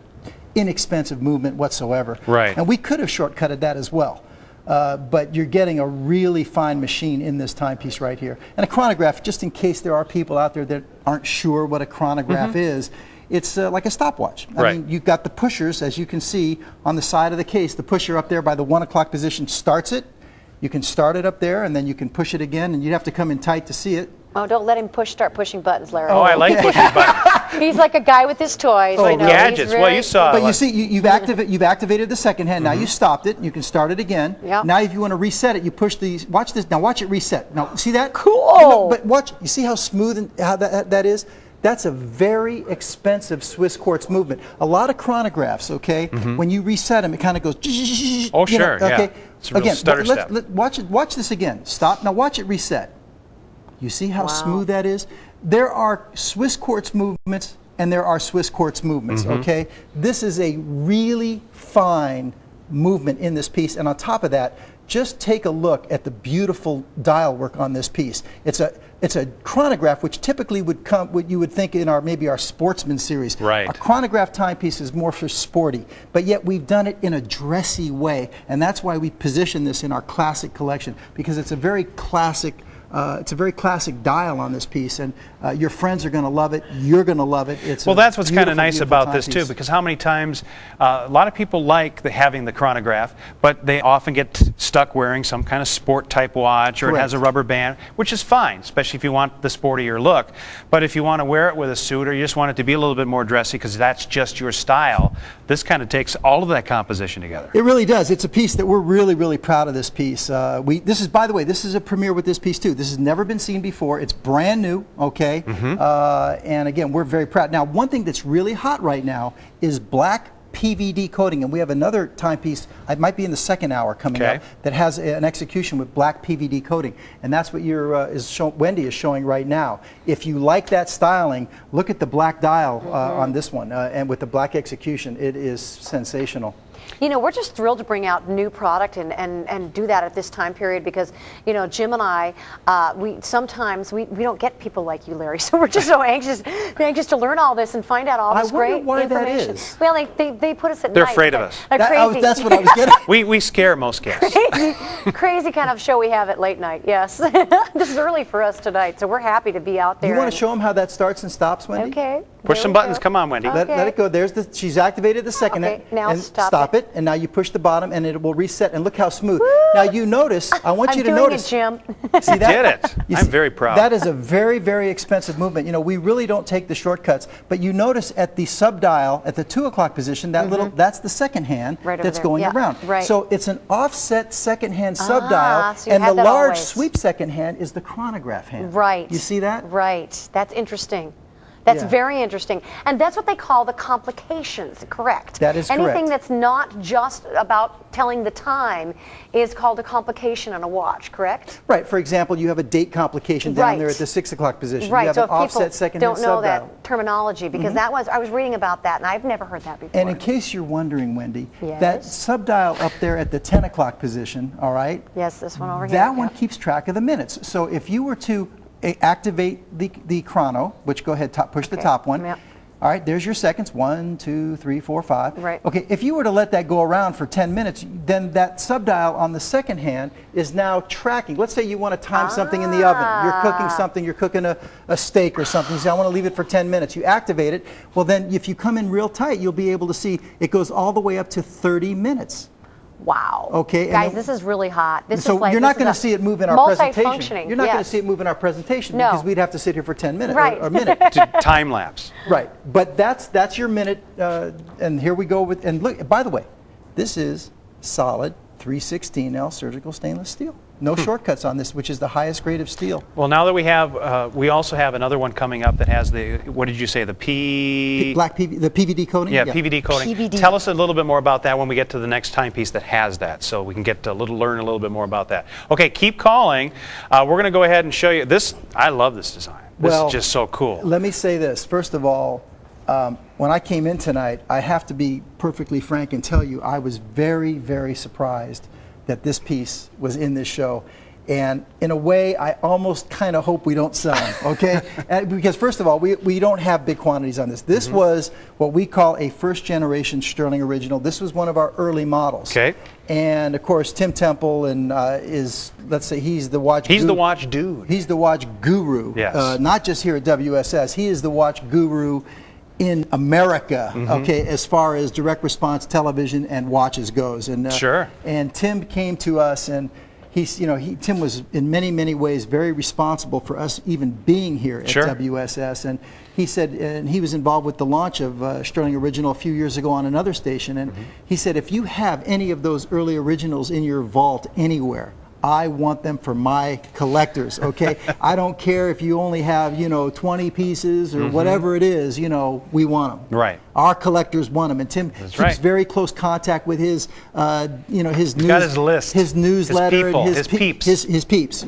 inexpensive movement whatsoever. Right. And we could have shortcutted that as well. But you're getting a really fine machine in this timepiece right here. And a chronograph, just in case there are people out there that aren't sure what a chronograph is, it's like a stopwatch. I mean, you've got the pushers, as you can see on the side of the case. The pusher up there by the 1 o'clock position starts it. You can start it up there, and then you can push it again, and you'd have to come in tight to see it. Oh, don't let him start pushing buttons, Larry. Oh, I like pushing buttons. He's like a guy with his toys. Oh, gadgets. Well, you saw. But you see, you've activated the second hand. Now you stopped it. You can start it again. Yep. Now, if you want to reset it, you push these. Watch this. Now, watch it reset. Now, see that? Cool. But watch. You see how smooth and how that is? That's a very expensive Swiss quartz movement. A lot of chronographs, okay, when you reset them, it kind of goes. Oh, sure. Okay. Yeah. It's a real stutter step. Watch this again. Stop. Now watch it reset. You see how smooth that is? There are Swiss quartz movements and there are Swiss quartz movements, okay? This is a really fine movement in this piece, and on top of that, just take a look at the beautiful dial work on this piece. It's a chronograph, which typically would come, what you would think in maybe our Sportsman series. Right. A chronograph timepiece is more for sporty, but yet we've done it in a dressy way, and that's why we position this in our classic collection, because it's a very classic dial on this piece, and your friends are going to love it. You're going to love it. That's what's kind of nice about this too, because how many times a lot of people like having the chronograph, but they often get stuck wearing some kind of sport type watch, or it has a rubber band, which is fine, especially if you want the sportier look. But if you want to wear it with a suit, or you just want it to be a little bit more dressy because that's just your style, this kind of takes all of that composition together. It really does. It's a piece that we're really, really proud of. This piece. This is, by the way, this is a premiere with this piece too. This has never been seen before. It's brand new, okay? And again, we're very proud. Now, one thing that's really hot right now is black PVD coating, and we have another timepiece, it might be in the second hour coming up, that has an execution with black PVD coating, and that's what Wendy is showing right now. If you like that styling, look at the black dial on this one, and with the black execution, it is sensational. We're just thrilled to bring out new product and do that at this time period, because, Jim and I, we don't get people like you, Larry, so we're just so anxious to learn all this and find out all this great why information. That is. Well, they put us at They're night. afraid of us. Crazy. That's what I was getting. We scare most guests. Crazy kind of show we have at late night, yes. This is early for us tonight, so we're happy to be out there. You want to show them how that starts and stops, Wendy? Okay. Push some buttons. Come on, Wendy. Let it go. She's activated the second. Okay, now and stop it. And now you push the bottom, and it will reset. And look how smooth. Woo! Now you notice. I want you to notice. I'm doing it, Jim. See that? Did it? I'm very proud. That is a very, very expensive movement. You know, we really don't take the shortcuts. But you notice at the subdial at the 2 o'clock position, that that's the second hand that's going around. Right. So it's an offset second hand subdial, so you and have the that large always. sweep second hand is the chronograph hand. Right. You see that? Right. That's interesting. That's very interesting. And that's what they call the complications, correct? That is correct. Anything that's not just about telling the time is called a complication on a watch, correct? Right. For example, you have a date complication down there at the 6 o'clock position. Right. You have So an offset if second people hand don't know subdial. that terminology, because I was reading about that, and I've never heard that before. And in case you're wondering, Wendy, Yes. that subdial up there at the 10 o'clock position, all right? Yes, this one over here. That one keeps track of the minutes. So if you were to activate the chrono, which go ahead, push the top one. Yep. All right, there's your seconds, 1, 2, 3, 4, 5. Right. Okay, if you were to let that go around for 10 minutes, then that subdial on the second hand is now tracking. Let's say you want to time something in the oven. You're cooking something, you're cooking a steak or something. You say, I want to leave it for 10 minutes. You activate it. Well, then if you come in real tight, you'll be able to see it goes all the way up to 30 minutes. Wow. Okay. Guys, this is really hot. This so is like, you're not going to see it move in our presentation. Multifunctioning. You're not going to see it move in our presentation No. because we'd have to sit here for 10 minutes Right. or a minute. Time lapse. Right. But that's your minute. And here we go with, and look, by the way, this is solid 316L surgical stainless steel. No shortcuts on this, which is the highest grade of steel. Well, now that we also have another one coming up that has the, what did you say, the The PVD coating? Yeah, PVD coating. PVD. Tell us a little bit more about that when we get to the next timepiece that has that, so we can get to learn a little bit more about that. Okay, keep calling. We're going to go ahead and show you this. I love this design. This is just so cool. Let me say this. First of all, when I came in tonight, I have to be perfectly frank and tell you I was very, very surprised that this piece was in this show. And in a way, I almost kind of hope we don't sell them, okay? Because first of all, we don't have big quantities on this. This was what we call a first generation Stuhrling original. This was one of our early models. Okay. And of course, Tim Temple is, let's say, he's the watch He's the watch dude. He's the watch guru. Yes. Not just here at WSS. He is the watch guru in America, okay, as far as direct response television and watches goes. And Sure. And Tim came to us, and Tim was in many, many ways very responsible for us even being here at WSS. And he said, and he was involved with the launch of Stuhrling Original a few years ago on another station. And he said, if you have any of those early originals in your vault anywhere, I want them for my collectors, okay? I don't care if you only have, 20 pieces or whatever it is, we want them. Right. Our collectors want them. And Tim keeps very close contact with his, his news, got his list, his newsletter, his people, and his peeps. his peeps,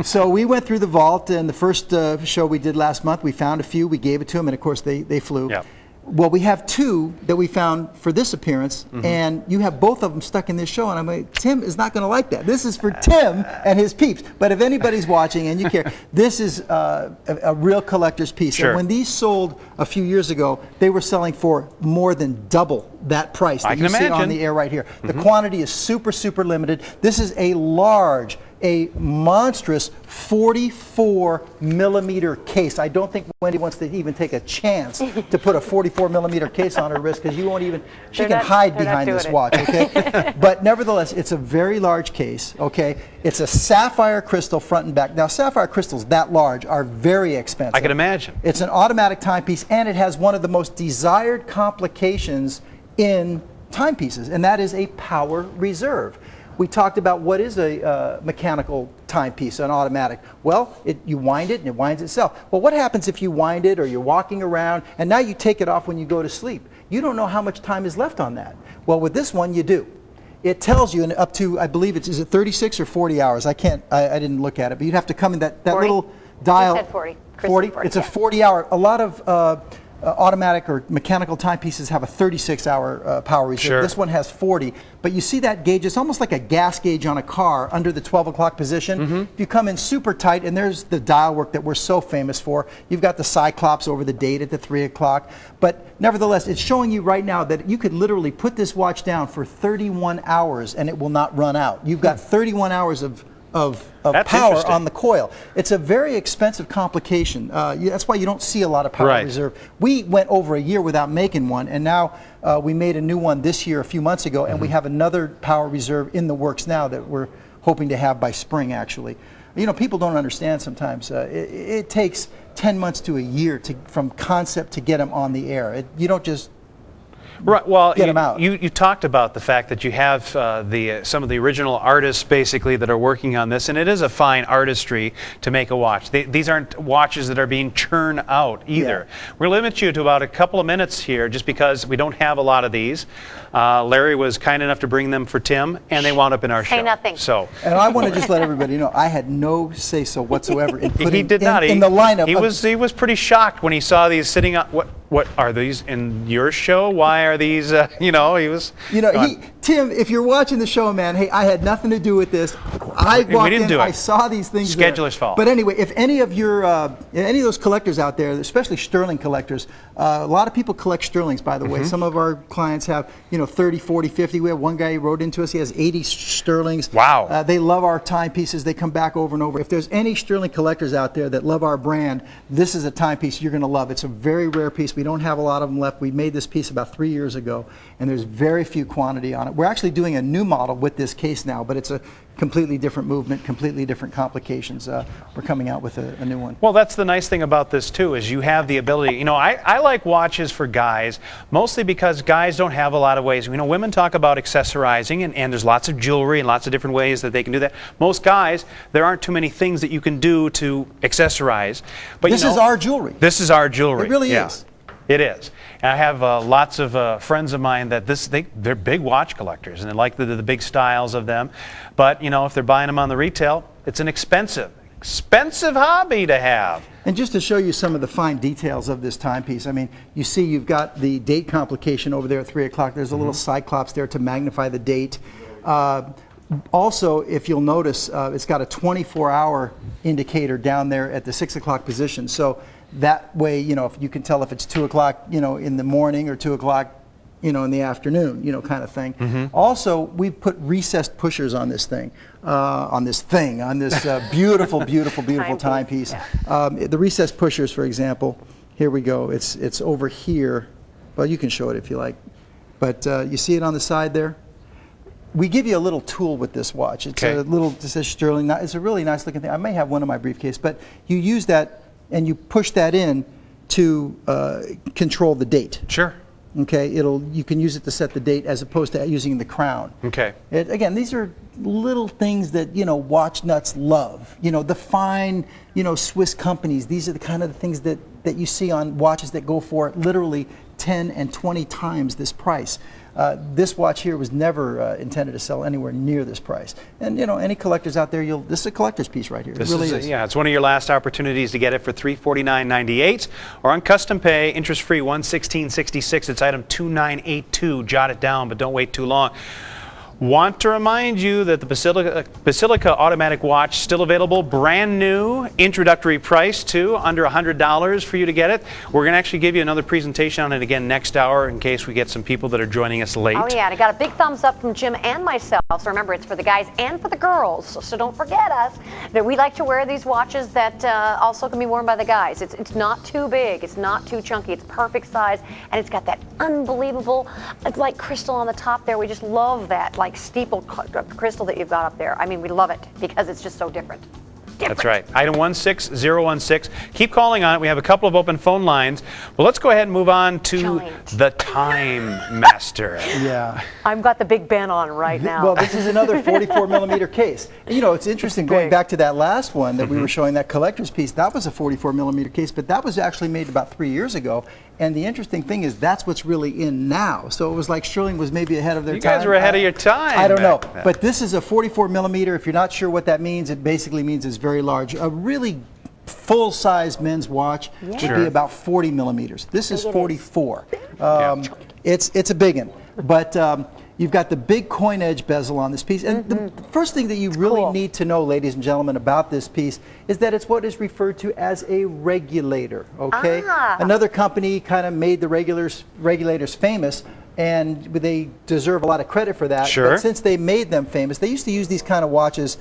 So we went through the vault, and the first show we did last month, we found a few, we gave it to them, and of course they flew. Yep. Well, we have two that we found for this appearance, and you have both of them stuck in this show, and I'm like, Tim is not going to like that. This is for Tim and his peeps. But if anybody's watching and you care, this is a real collector's piece. Sure. And when these sold a few years ago, they were selling for more than double that price that you see on the air right here. The quantity is super, super limited. This is a large, a monstrous 44 millimeter case. I don't think Wendy wants to even take a chance to put a 44 millimeter case on her wrist, because you won't even, she can hide behind this watch, okay? But nevertheless, it's a very large case, okay? It's a sapphire crystal front and back. Now, sapphire crystals that large are very expensive. I can imagine. It's an automatic timepiece, and it has one of the most desired complications in timepieces, and that is a power reserve. We talked about what is a mechanical timepiece, an automatic. Well, you wind it and it winds itself. Well, what happens if you wind it or you're walking around and now you take it off when you go to sleep? You don't know how much time is left on that. Well, with this one, you do. It tells you up to, I believe is it 36 or 40 hours? I didn't look at it, but you'd have to come in that little dial. You said 40. 40? It's a 40-hour. A lot of automatic or mechanical timepieces have a 36-hour power reserve. Sure. This one has 40. But you see that gauge, it's almost like a gas gauge on a car under the 12 o'clock position. If you come in super tight, and there's the dial work that we're so famous for. You've got the Cyclops over the date at the 3 o'clock. But nevertheless, it's showing you right now that you could literally put this watch down for 31 hours and it will not run out. You've got 31 hours of of That's power interesting. on the coil. It's a very expensive complication. That's why you don't see a lot of power Right. reserve. We went over a year without making one, and now we made a new one this year a few months ago, and we have another power reserve in the works now that we're hoping to have by spring, actually. You know, people don't understand sometimes. It takes 10 months to a year from concept to get them on the air. You don't just Right. Well, get 'em out. You talked about the fact that you have some of the original artists basically that are working on this, and it is a fine artistry to make a watch. These aren't watches that are being churned out either. Yeah. We're going to limit you to about a couple of minutes here, just because we don't have a lot of these. Larry was kind enough to bring them for Tim, and they wound up in our show. Say nothing. So. And I want to just let everybody know I had no say-so whatsoever in putting He did not. in the lineup. He was pretty shocked when he saw these sitting on. What are these in your show? Why are these? He was. Tim, if you're watching the show, man, hey, I had nothing to do with this. I We walked didn't in, do it. I saw these things. there. Scheduler's fault. But anyway, if any of your, any of those collectors out there, especially Stuhrling collectors, a lot of people collect Stuhrlings, by the way. Some of our clients have, 30, 40, 50. We have one guy who wrote into us. He has 80 Stuhrlings. Wow. They love our timepieces. They come back over and over. If there's any Stuhrling collectors out there that love our brand, this is a timepiece you're going to love. It's a very rare piece. We don't have a lot of them left. We made this piece about 3 years ago, and there's very few quantity on it. We're actually doing a new model with this case now, but it's a completely different movement, completely different complications. We're coming out with a new one. Well, that's the nice thing about this too, is you have the ability. I like watches for guys, mostly because guys don't have a lot of ways. Women talk about accessorizing, and there's lots of jewelry and lots of different ways that they can do that. Most guys, there aren't too many things that you can do to accessorize. But This is our jewelry. This is our jewelry. It really Yeah. is. It is. And I have lots of friends of mine that they're big watch collectors, and they like the big styles of them. But if they're buying them on the retail, it's an expensive hobby to have. And just to show you some of the fine details of this timepiece, I mean, you see you've got the date complication over there at 3 o'clock. There's a little cyclops there to magnify the date. Also, if you'll notice, it's got a 24-hour indicator down there at the 6 o'clock position. So that way, if you can tell if it's 2 o'clock, in the morning, or 2 o'clock, in the afternoon, kind of thing. Also, we've put recessed pushers on this thing, on this beautiful, beautiful, beautiful timepiece. The recessed pushers, for example, here we go. It's over here. Well, you can show it if you like. But you see it on the side there? We give you a little tool with this watch. It's a little, it says Stuhrling. It's a really nice looking thing. I may have one in my briefcase, but you use that and you push that in to control the date. Sure. Okay, you can use it to set the date as opposed to using the crown. Okay. Again, these are little things that watch nuts love. The fine Swiss companies. These are the kind of things that you see on watches that go for literally 10 and 20 times this price. This watch here was never intended to sell anywhere near this price. And any collectors out there, this is a collector's piece right here. It really is. Yeah, it's one of your last opportunities to get it for $349.98 or on custom pay, interest-free $116.66. It's item 2982. Jot it down, but don't wait too long. Want to remind you that the Basilica automatic watch still available, brand new, introductory price too, under $100 for you to get it. We're going to actually give you another presentation on it again next hour in case we get some people that are joining us late. Oh yeah, and I got a big thumbs up from Jim and myself. So remember, it's for the guys and for the girls. So don't forget us. That we like to wear these watches that also can be worn by the guys. It's not too big, it's not too chunky, it's perfect size, and it's got that unbelievable, like crystal on the top there. We just love that, like steeple crystal that you've got up there. I mean, we love it because it's just so different. That's right. Item 16016. Keep calling on it. We have a couple of open phone lines. Well, let's go ahead and move on to the Time Master. Yeah. I've got the Big Ben on right now. Well, this is another 44 millimeter case. It's interesting going back to that last one that we were showing, that collector's piece. That was a 44 millimeter case, but that was actually made about 3 years ago. And the interesting thing is that's what's really in now. So it was like Stuhrling was maybe ahead of their time. You guys were ahead of your time. I don't know. But this is a 44 millimeter. If you're not sure what that means, it basically means it's very large. A really full-size men's watch would be about 40 millimeters. This is 44. It's a big one. But you've got the big coin edge bezel on this piece. And the first thing that you really need to know, ladies and gentlemen, about this piece is that it's what is referred to as a regulator, okay? Another company kind of made the regulators famous and they deserve a lot of credit for that. Sure. But since they made them famous, they used to use these kind of watches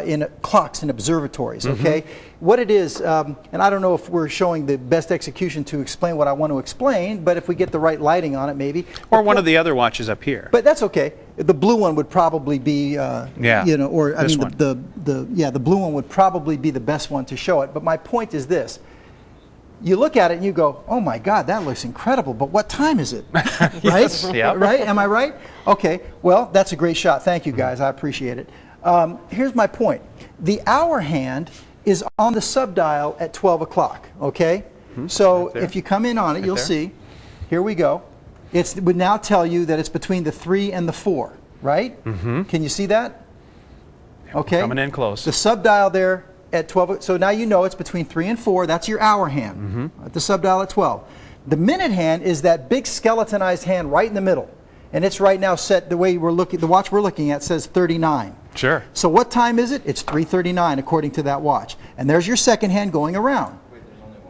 in clocks in observatories, okay? What it is, and I don't know if we're showing the best execution to explain what I want to explain, but if we get the right lighting on it, maybe. Or one of the other watches up here. But that's okay. The blue one would probably be, you know, or I This mean, one. the blue one would probably be the best one to show it. But my point is this. You look at it and you go, oh my God, that looks incredible, but what time is it? Right? Yep. Right? Am I right? Okay, well, that's a great shot. Thank you, guys. I appreciate it. Here's my point. The hour hand is on the subdial at 12 o'clock, okay? So Right there. if you come in on it, you'll there. see, here we go. It would now tell you that it's between the 3 and the 4, right? Can you see that? Okay. Coming in close. The subdial there at 12, so now you know it's between 3 and 4. That's your hour hand at the subdial at 12. The minute hand is that big skeletonized hand right in the middle, and it's right now set the way we're looking. The watch we're looking at says 39. Sure. So what time is it? It's 3:39 according to that watch. And there's your second hand going around.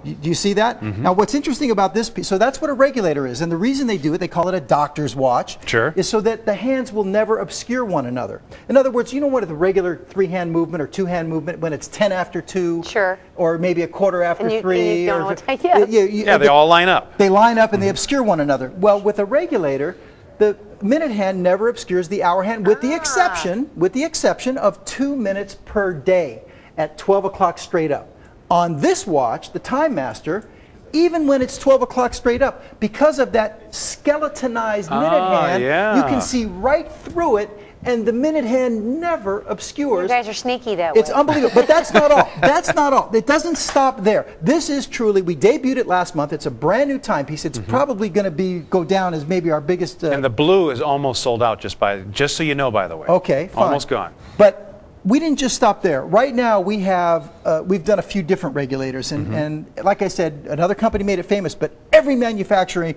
Do you see that? Now what's interesting about this piece, so that's what a regulator is, and the reason they do it, they call it a doctor's watch, Sure. is so that the hands will never obscure one another. In other words, you know what the regular 3-hand movement or 2-hand movement, when it's 10 after 2, Sure. or maybe a quarter after And you 3. don't or know what time- yes. Yeah, they all line up. They line up and they obscure one another. Well, with a regulator, the minute hand never obscures the hour hand, with the exception of 2 minutes per day at 12 o'clock straight up. On this watch, the Time Master, even when it's 12 o'clock straight up, because of that skeletonized minute hand, yeah. you can see right through it, and the minute hand never obscures. You guys are sneaky that way. It's unbelievable, but that's not all. That's not all. It doesn't stop there. This is truly, we debuted it last month. It's a brand new timepiece. It's probably going to go down as maybe our biggest. And the blue is almost sold out, just so you know, by the way. Okay, fine. Almost gone. But we didn't just stop there. Right now we have, we've done a few different regulators, and like I said, another company made it famous, but every manufacturer in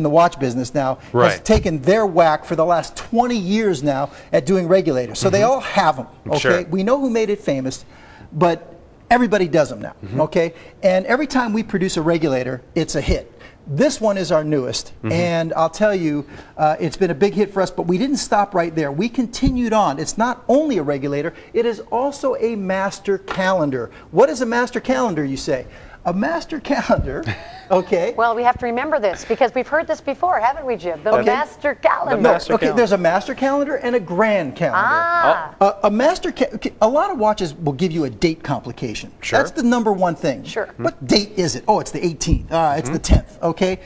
the watch business now has Right. taken their whack for the last 20 years now at doing regulators. So they all have them, okay? Sure. We know who made it famous, but everybody does them now, okay? And every time we produce a regulator, it's a hit. This one is our newest, and I'll tell you, it's been a big hit for us, but we didn't stop right there. We continued on. It's not only a regulator, it is also a master calendar. What is a master calendar, you say? A master calendar, okay? Well, we have to remember this because we've heard this before, haven't we, Jim? The Okay. master calendar. The master Okay, calendar. there's a master calendar and a grand calendar. Ah. A master, a lot of watches will give you a date complication. Sure. That's the number one thing. Sure. What date is it? Oh, it's the 18th. It's the 10th. Okay,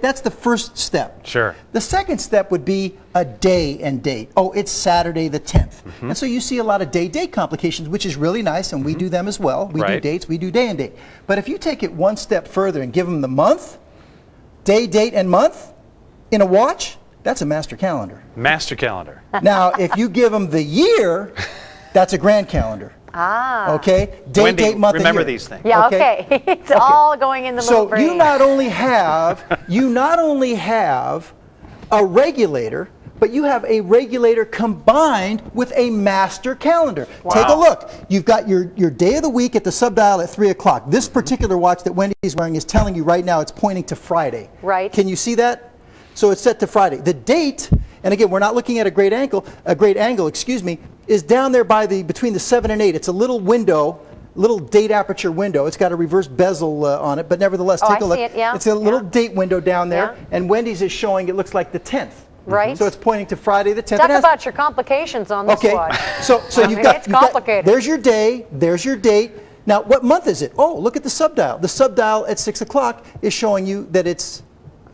that's the first step. Sure. The second step would be a day and date. Oh, it's Saturday the 10th. And so you see a lot of day-date complications, which is really nice, and we do them as well. We do Right. dates, we do day and date. But if you take it one step further and give them the month, day, date, and month in a watch, that's a master calendar. Master calendar. Now, if you give them the year, that's a grand calendar. Ah. Okay? Day, Wendy, date, month, remember and year. these things. Yeah, okay. It's all going in the little So brain. you not only have a regulator, but you have a regulator combined with a master calendar. Take a look. You've got your day of the week at the subdial at 3 o'clock. This particular watch that Wendy's wearing is telling you right now it's pointing to Friday. Right. Can you see that? So it's set to Friday. The date, and again, we're not looking at a great angle, is down there between the 7 and 8. It's a little window, little date aperture window. It's got a reverse bezel on it, but nevertheless, Oh, take I a look. see it, yeah, It's a little yeah. date window down there, Yeah. and Wendy's is showing it looks like the 10th. Right. So it's pointing to Friday the 10th. Talk It has- about your complications on this Okay, watch. so I mean, it's complicated. there's your day, there's your date. Now, what month is it? Oh, look at the subdial. The subdial at 6 o'clock is showing you that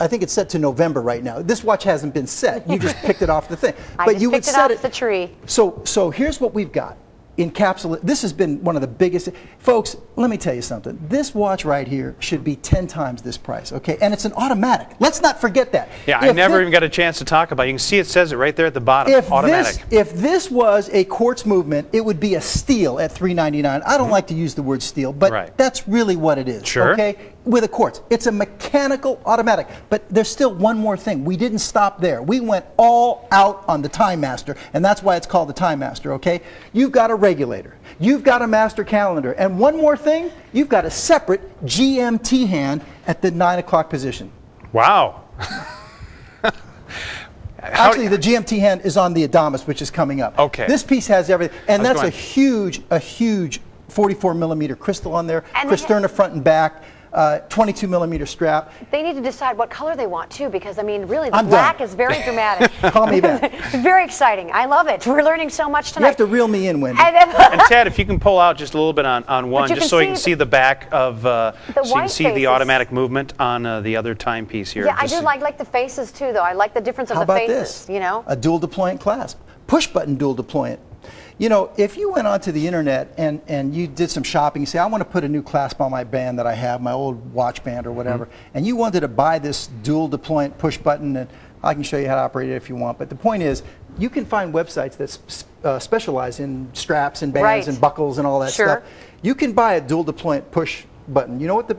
I think it's set to November right now. This watch hasn't been set. You just picked it off the thing. I But just you would picked it set off the tree. So here's what we've got. This has been one of the biggest. Folks, let me tell you something. This watch right here should be 10 times this price, okay? And it's an automatic. Let's not forget that. Yeah, I never even got a chance to talk about it. You can see it says it right there at the bottom. Automatic. If this was a quartz movement, it would be a steal at $399. I don't like to use the word steal, but Right. that's really what it is. Sure. Okay? With a quartz. It's a mechanical automatic. But there's still one more thing. We didn't stop there. We went all out on the Time Master, and that's why it's called the Time Master, okay? You've got a regulator. You've got a master calendar. And one more thing, you've got a separate GMT hand at the 9 o'clock position. Wow. Actually, the GMT hand is on the Adamas, which is coming up. Okay. This piece has everything, and that's going. a huge 44 millimeter crystal on there, And Cristerna front and back. 22 millimeter strap. They need to decide what color they want too, because I mean, really, the I'm black done. is very dramatic. Call me back. Very exciting. I love it. We're learning so much tonight. You have to reel me in, Wendy. And Ted, if you can pull out just a little bit on one, you just can so you see can see the back of, so you can white see the faces. automatic movement on the other timepiece here. Yeah, I Just do so- like the faces too, though. I like the difference of How the about faces. this? You know, A dual deployant clasp. Push button dual deployant. You know, if you went onto the internet and you did some shopping, you say, I want to put a new clasp on my band that I have, my old watch band or whatever, and you wanted to buy this dual deployant push button, and I can show you how to operate it if you want, but the point is, you can find websites that specialize in straps and bands Right. and buckles and all that Sure. stuff. You can buy a dual deployant push button. You know what the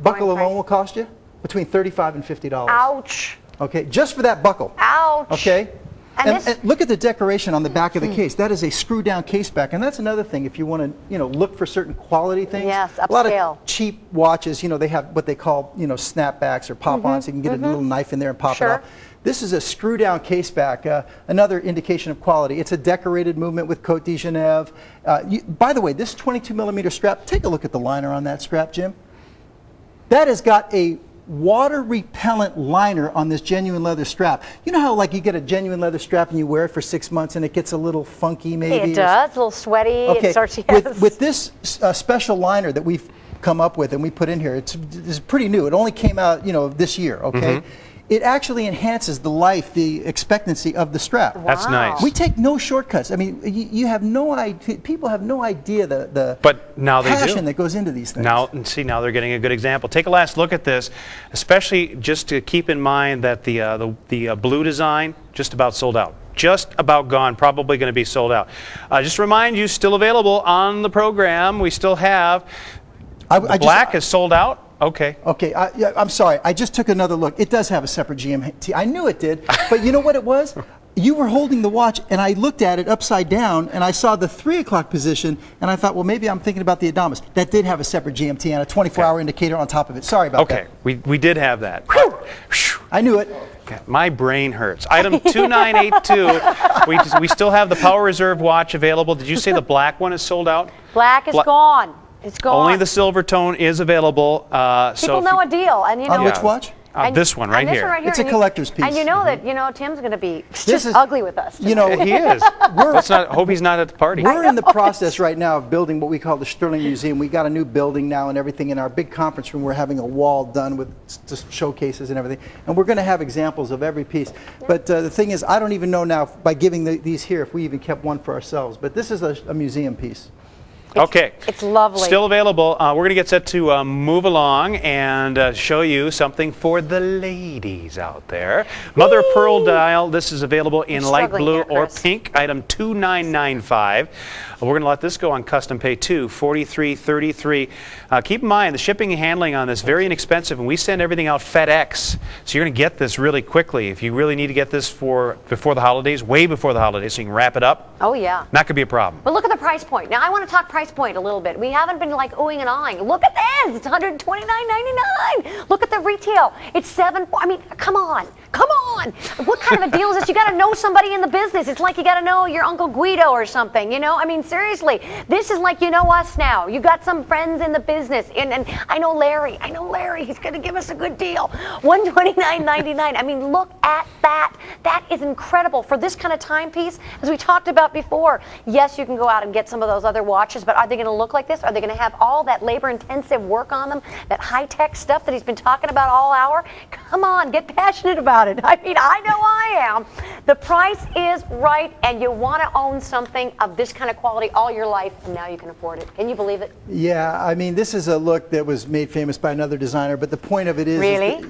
buckle price? alone will cost you? Between $35 and $50. ouch, Okay, just for that buckle. ouch. Okay? And And, this- and look at the decoration on the back of the case. That is a screw down case back, and that's another thing. If you want to, look for certain quality things. Yes, A lot upscale. of cheap watches, they have what they call, snapbacks or pop-ons. You can get a little knife in there and pop it Sure. off. This is a screw down case back. Another indication of quality. It's a decorated movement with Côte de Genève. By the way, this 22 millimeter strap. Take a look at the liner on that strap, Jim. That has got a water repellent liner on this genuine leather strap. You know how like you get a genuine leather strap and you wear it for 6 months and it gets a little funky maybe? It does. A little sweaty. Okay, It starts. Yes. with this special liner that we've come up with and we put in here, it's pretty new. It only came out, this year, okay? It actually enhances the life, the expectancy of the strap. That's Wow. nice. We take no shortcuts. I mean, you have no idea, people have no idea the But now they do. passion that goes into these things. Now they're getting a good example. Take a last look at this, especially just to keep in mind that the blue design just about sold out. Just about gone, probably going to be sold out. Just to remind you, still available on the program. We still have black is sold out. Okay. Okay, I'm sorry. I just took another look. It does have a separate GMT. I knew it did, but you know what it was? You were holding the watch, and I looked at it upside down, and I saw the 3 o'clock position, and I thought, well, maybe I'm thinking about the Adamas. That did have a separate GMT and a 24-hour indicator on top of it. Sorry about that. Okay, we did have that. I knew it. Okay, my brain hurts. Item 2982. We still have the Power Reserve watch available. Did you say the black one is sold out? Black is gone. It's gone. Only the silver tone is available. People know a deal, and you know On which watch? this one right and this here. one right here. It's a and collector's piece. And you know that Tim's going to be This just is- ugly with us. You know, He is. Hope he's not at the party. we're in the process right now of building what we call the Stuhrling Museum. We got a new building now and everything. In our big conference room, we're having a wall done with just showcases and everything. And we're going to have examples of every piece. But the thing is, I don't even know now, by giving these here, if we even kept one for ourselves. But this is a museum piece. Okay. It's lovely. Still available. We're going to get set to move along and show you something for the ladies out there. Mother of pearl dial. This is available in light struggling blue here, or Chris. pink. Item 2995. We're going to let this go on custom pay too. $43.33. Keep in mind the shipping and handling on this very inexpensive, and we send everything out FedEx. So you're going to get this really quickly. If you really need to get this before the holidays, way before the holidays, so you can wrap it up. Oh, yeah. Not going to be a problem. But look at the price point. Now, I want to talk price point a little bit. We haven't been like oohing and ahhing. Look at this. It's $129.99. Look at the retail. It's I mean, come on. Come on. What kind of a deal is this? You got to know somebody in the business. It's like you got to know your Uncle Guido or something, I mean, seriously. This is like you know us now. You got some friends in the business. And I know Larry. He's going to give us a good deal. $129.99. I mean, look at that. That is incredible for this kind of timepiece. As we talked about before, yes, you can go out and get some of those other watches, but are they going to look like this? Are they going to have all that labor-intensive work on them, that high-tech stuff that he's been talking about all hour? Come on, get passionate about it. I mean, I know I am. The price is right, and you want to own something of this kind of quality all your life, and now you can afford it. Can you believe it? Yeah, I mean, this is a look that was made famous by another designer, but the point of it is... Really?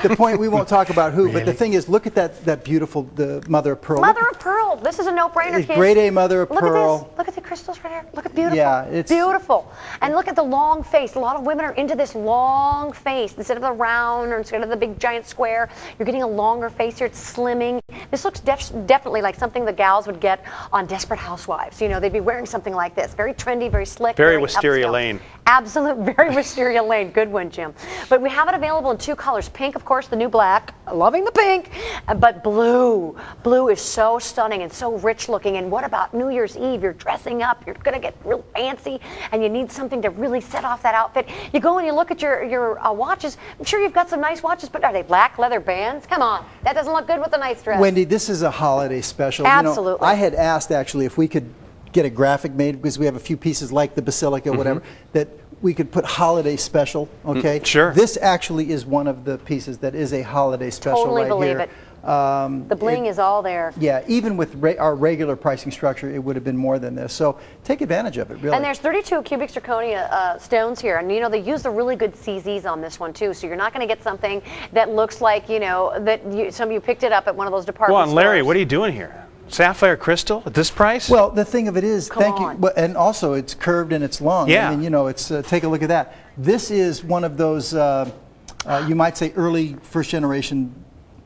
The point, we won't talk about who, but the thing is, look at that beautiful, the mother of pearl. Mother of pearl. pearl. This is a no-brainer, It's kids. grade A mother of Look pearl. at this. Look at the crystals right here. Look at beautiful. Yeah, it's beautiful. And look at the long face. A lot of women are into this long face instead of the round or instead of the big giant square. You're getting a longer face here. It's slimming. This looks definitely like something the gals would get on Desperate Housewives. You know, they'd be wearing something like this. Very trendy, very slick. Very Wisteria upscale. Lane. Absolute, very Wisteria Lane. Good one, Jim. But we have it available in 2 colors. Pink, of course, the new black. Loving the pink. But blue. Blue is so stunning and so rich looking. And what about New Year's Eve? You're dressing up. You're going to get real fancy and you need something to really set off that outfit. You go and you look at your watches. I'm sure you've got some nice watches, but are they black leather bands? Come on. That doesn't look good with a nice dress. Wendy, this is a holiday special. Absolutely. You know, I had asked actually if we could get a graphic made because we have a few pieces like the Basilica, whatever, that we could put holiday special, okay? Sure. This actually is one of the pieces that is a holiday special Totally right believe here. it. The bling is all there. Yeah, even with our regular pricing structure, it would have been more than this. So take advantage of it, really. And there's 32 cubic zirconia stones here. And, you know, they use the really good CZs on this one, too. So you're not going to get something that looks like, you know, that some of you picked it up at one of those department Well, and Larry, stores. what are you doing here? Sapphire crystal at this price? Well, the thing of it is, Come thank on. you. And also, it's curved and it's long. Yeah. I mean, you know, it's take a look at that. This is one of those, you might say, early first generation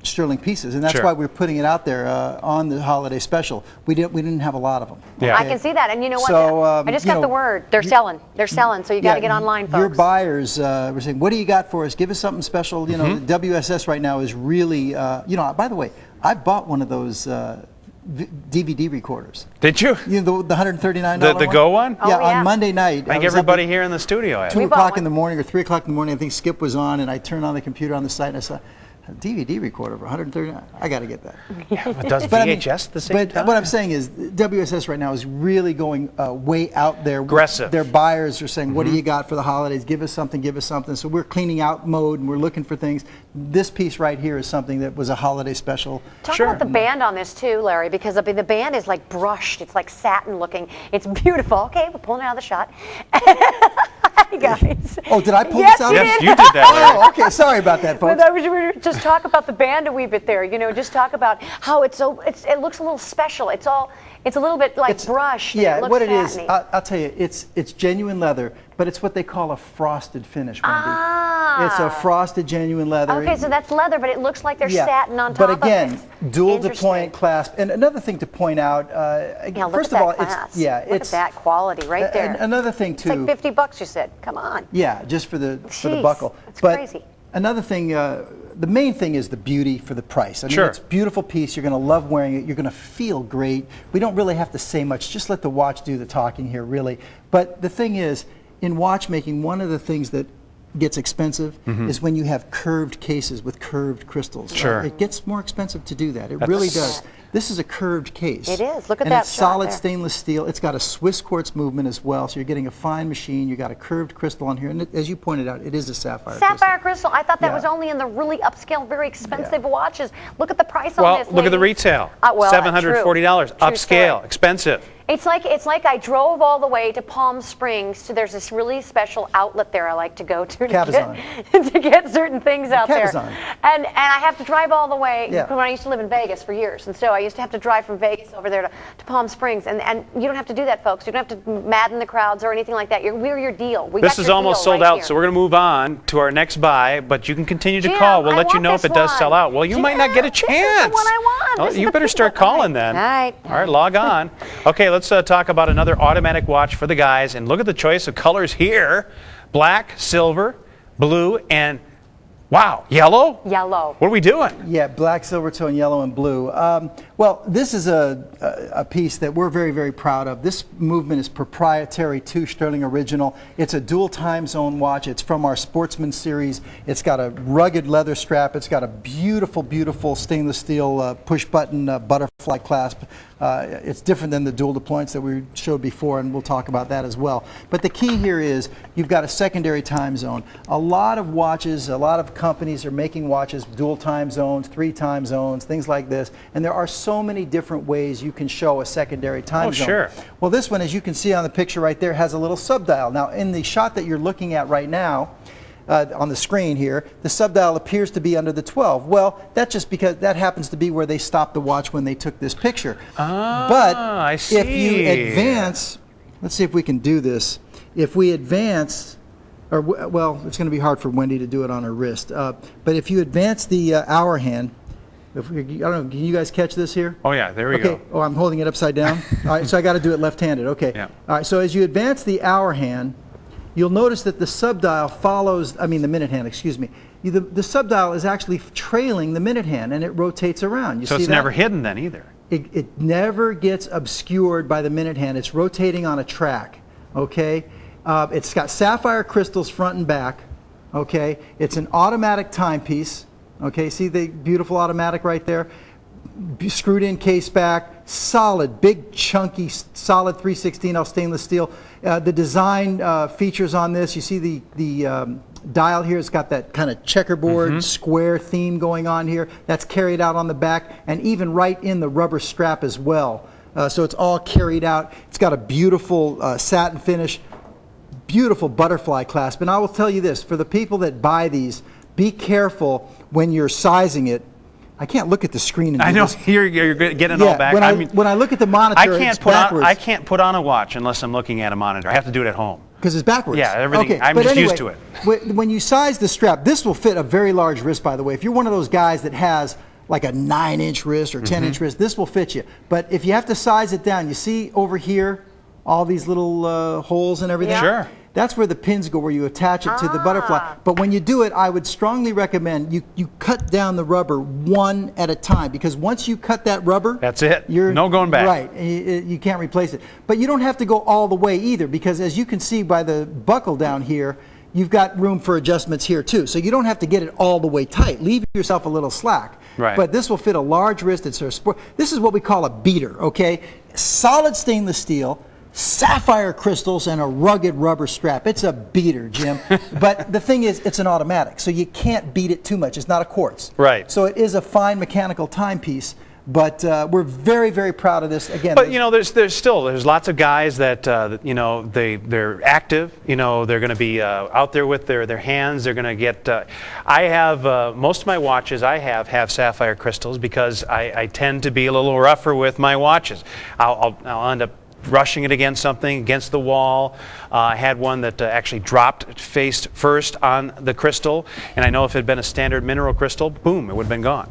Stuhrling pieces, and that's Sure. why we're putting it out there on the holiday special. We didn't have a lot of them. Yeah. I can see that. And you know what? So, I just you got know, the word. They're selling. They're selling. So you got to get online, folks. Your buyers were saying, "What do you got for us? Give us something special." You know, the WSS right now is really, you know. By the way, I bought one of those DVD recorders. Did you? You know, the $139 The one? Go one? Yeah, Oh, yeah. on Monday night. I think everybody here in the studio has. 2 We bought o'clock one. in the morning or 3 o'clock in the morning, I think Skip was on, and I turned on the computer on the site and I saw a DVD recorder for $139. I got to get that. It does But I mean, VHS at the same but time? what I'm saying is WSS right now is really going way out there. Aggressive. Their buyers are saying, what do you got for the holidays? Give us something, give us something. So we're cleaning out mode and we're looking for things. This piece right here is something that was a holiday special. Talk Sure. about the band on this too, Larry, because the band is like brushed. It's like satin looking. It's beautiful. Okay, we're pulling it out of the shot. Hi, guys. Oh, did I pull Yes, this out? you Yes, did. you did that, Larry. Oh, okay. Sorry about that, But folks. I was just talk about the band a wee bit there. You know, just talk about how it looks a little special. It's a little bit like brushed. and Yeah, it looks what it is, satiny. I'll tell you, it's genuine leather, but it's what they call a frosted finish, Wendy. Ah. It's a frosted genuine leather. Okay, so that's leather, but it looks like there's Yeah, satin on top but of it. again, dual Interesting. deployant clasp. And another thing to point out, Yeah, look first at of all, that class. it's yeah, look it's at that quality right there. and another thing It's too. like $50, you said. Come on. Yeah, just for the Jeez, buckle. that's but crazy. another thing, the main thing is the beauty for the price. I mean, Sure. it's a beautiful piece. You're going to love wearing it. You're going to feel great. We don't really have to say much. Just let the watch do the talking here, really. But the thing is, in watchmaking, one of the things that gets expensive is when you have curved cases with curved crystals. Sure. It gets more expensive to do that. It really does. This is a curved case. It is. Look at and that it's shot solid there. stainless steel. It's got a Swiss quartz movement as well, so you're getting a fine machine. You got a curved crystal on here, and as you pointed out, it is a sapphire. Sapphire crystal. I thought that Yeah. was only in the really upscale, very expensive watches. Look at the price on Well, this. look at the ladies. retail. Well, $740. true Upscale. story. Expensive. It's like I drove all the way to Palm Springs to there's this really special outlet there I like to go to Cabazon. to get certain things out there. Cabazon. And I have to drive all the way Yeah. when I used to live in Vegas for years. And so I used to have to drive from Vegas over there to Palm Springs. And you don't have to do that, folks. You don't have to madden the crowds or anything like that. We're your deal. We This got is your almost deal sold right out, here. so we're going to move on to our next buy, but you can continue to Jim, call. We'll I let you want know if this it does one. sell out. Well, you might not get a Jim, chance. This is the one I want. Oh, This is you the better start people. calling then. All right. All right, log on. Okay, let's talk about another automatic watch for the guys, and look at the choice of colors here. Black, silver, blue, and wow, yellow? Yellow. What are we doing? Yeah, black, silver tone, yellow, and blue. Well, this is a piece that we're very, very proud of. This movement is proprietary to Stuhrling Original. It's a dual time zone watch. It's from our Sportsman series. It's got a rugged leather strap. It's got a beautiful, beautiful stainless steel push button butterfly clasp. It's different than the dual deployments that we showed before, and we'll talk about that as well. But the key here is you've got a secondary time zone. A lot of watches, a lot of companies are making watches dual time zones, 3 time zones, things like this, and there are so many different ways you can show a secondary time zone. Sure. Well, this one, as you can see on the picture right there, has a little subdial. Now, in the shot that you're looking at right now, on the screen here, the subdial appears to be under the 12. Well, that's just because that happens to be where they stopped the watch when they took this picture. But I see. if you advance, let's see if we can do this. If we advance, or well, it's going to be hard for Wendy to do it on her wrist. But if you advance the hour hand, I don't know, can you guys catch this here? Oh yeah, there we go. Oh, I'm holding it upside down. All right, so I got to do it left-handed. Okay. Yeah. All right, so as you advance the hour hand, you'll notice that the subdial follows, the minute hand, excuse me. The subdial is actually trailing the minute hand, and it rotates around. You so see it's that? never hidden then either. It never gets obscured by the minute hand. It's rotating on a track, okay? It's got sapphire crystals front and back, okay? It's an automatic timepiece, okay? See the beautiful automatic right there? Screwed in case back, solid, big, chunky, solid 3/16 stainless steel. The design features on this, you see the dial here, it's got that kind of checkerboard square theme going on here. That's carried out on the back and even right in the rubber strap as well. So it's all carried out. It's got a beautiful satin finish, beautiful butterfly clasp. And I will tell you this, for the people that buy these, be careful when you're sizing it. I can't look at the screen and do I know, this. you're getting it all back. When I look at the monitor, it's backwards. I can't put on a watch unless I'm looking at a monitor. I have to do it at home. Because it's backwards. Yeah, everything. Okay, I'm but just anyway, used to it. When you size the strap, this will fit a very large wrist, by the way. If you're one of those guys that has like a 9-inch wrist or 10-inch wrist, this will fit you. But if you have to size it down, you see over here all these little holes and everything? Sure. That's where the pins go, where you attach it to the butterfly. But when you do it, I would strongly recommend you cut down the rubber one at a time, because once you cut that rubber, that's it. You're no going back. Right, you can't replace it. But you don't have to go all the way either, because as you can see by the buckle down here, you've got room for adjustments here too. So you don't have to get it all the way tight. Leave yourself a little slack. Right. But this will fit a large wrist. It's a sport. This is what we call a beater, okay? Solid stainless steel, sapphire crystals, and a rugged rubber strap. It's a beater, Jim. But the thing is, it's an automatic, so you can't beat it too much. It's not a quartz. Right. So it is a fine mechanical timepiece. But we're very, very proud of this. Again, but you know, there's lots of guys that you know, they're active. You know, they're going to be out there with their hands. They're going to get. I have most of my watches. I have sapphire crystals because I tend to be a little rougher with my watches. I'll end up rushing it against something, against the wall. I had one that actually dropped face first on the crystal, and I know if it had been a standard mineral crystal, boom, it would have been gone.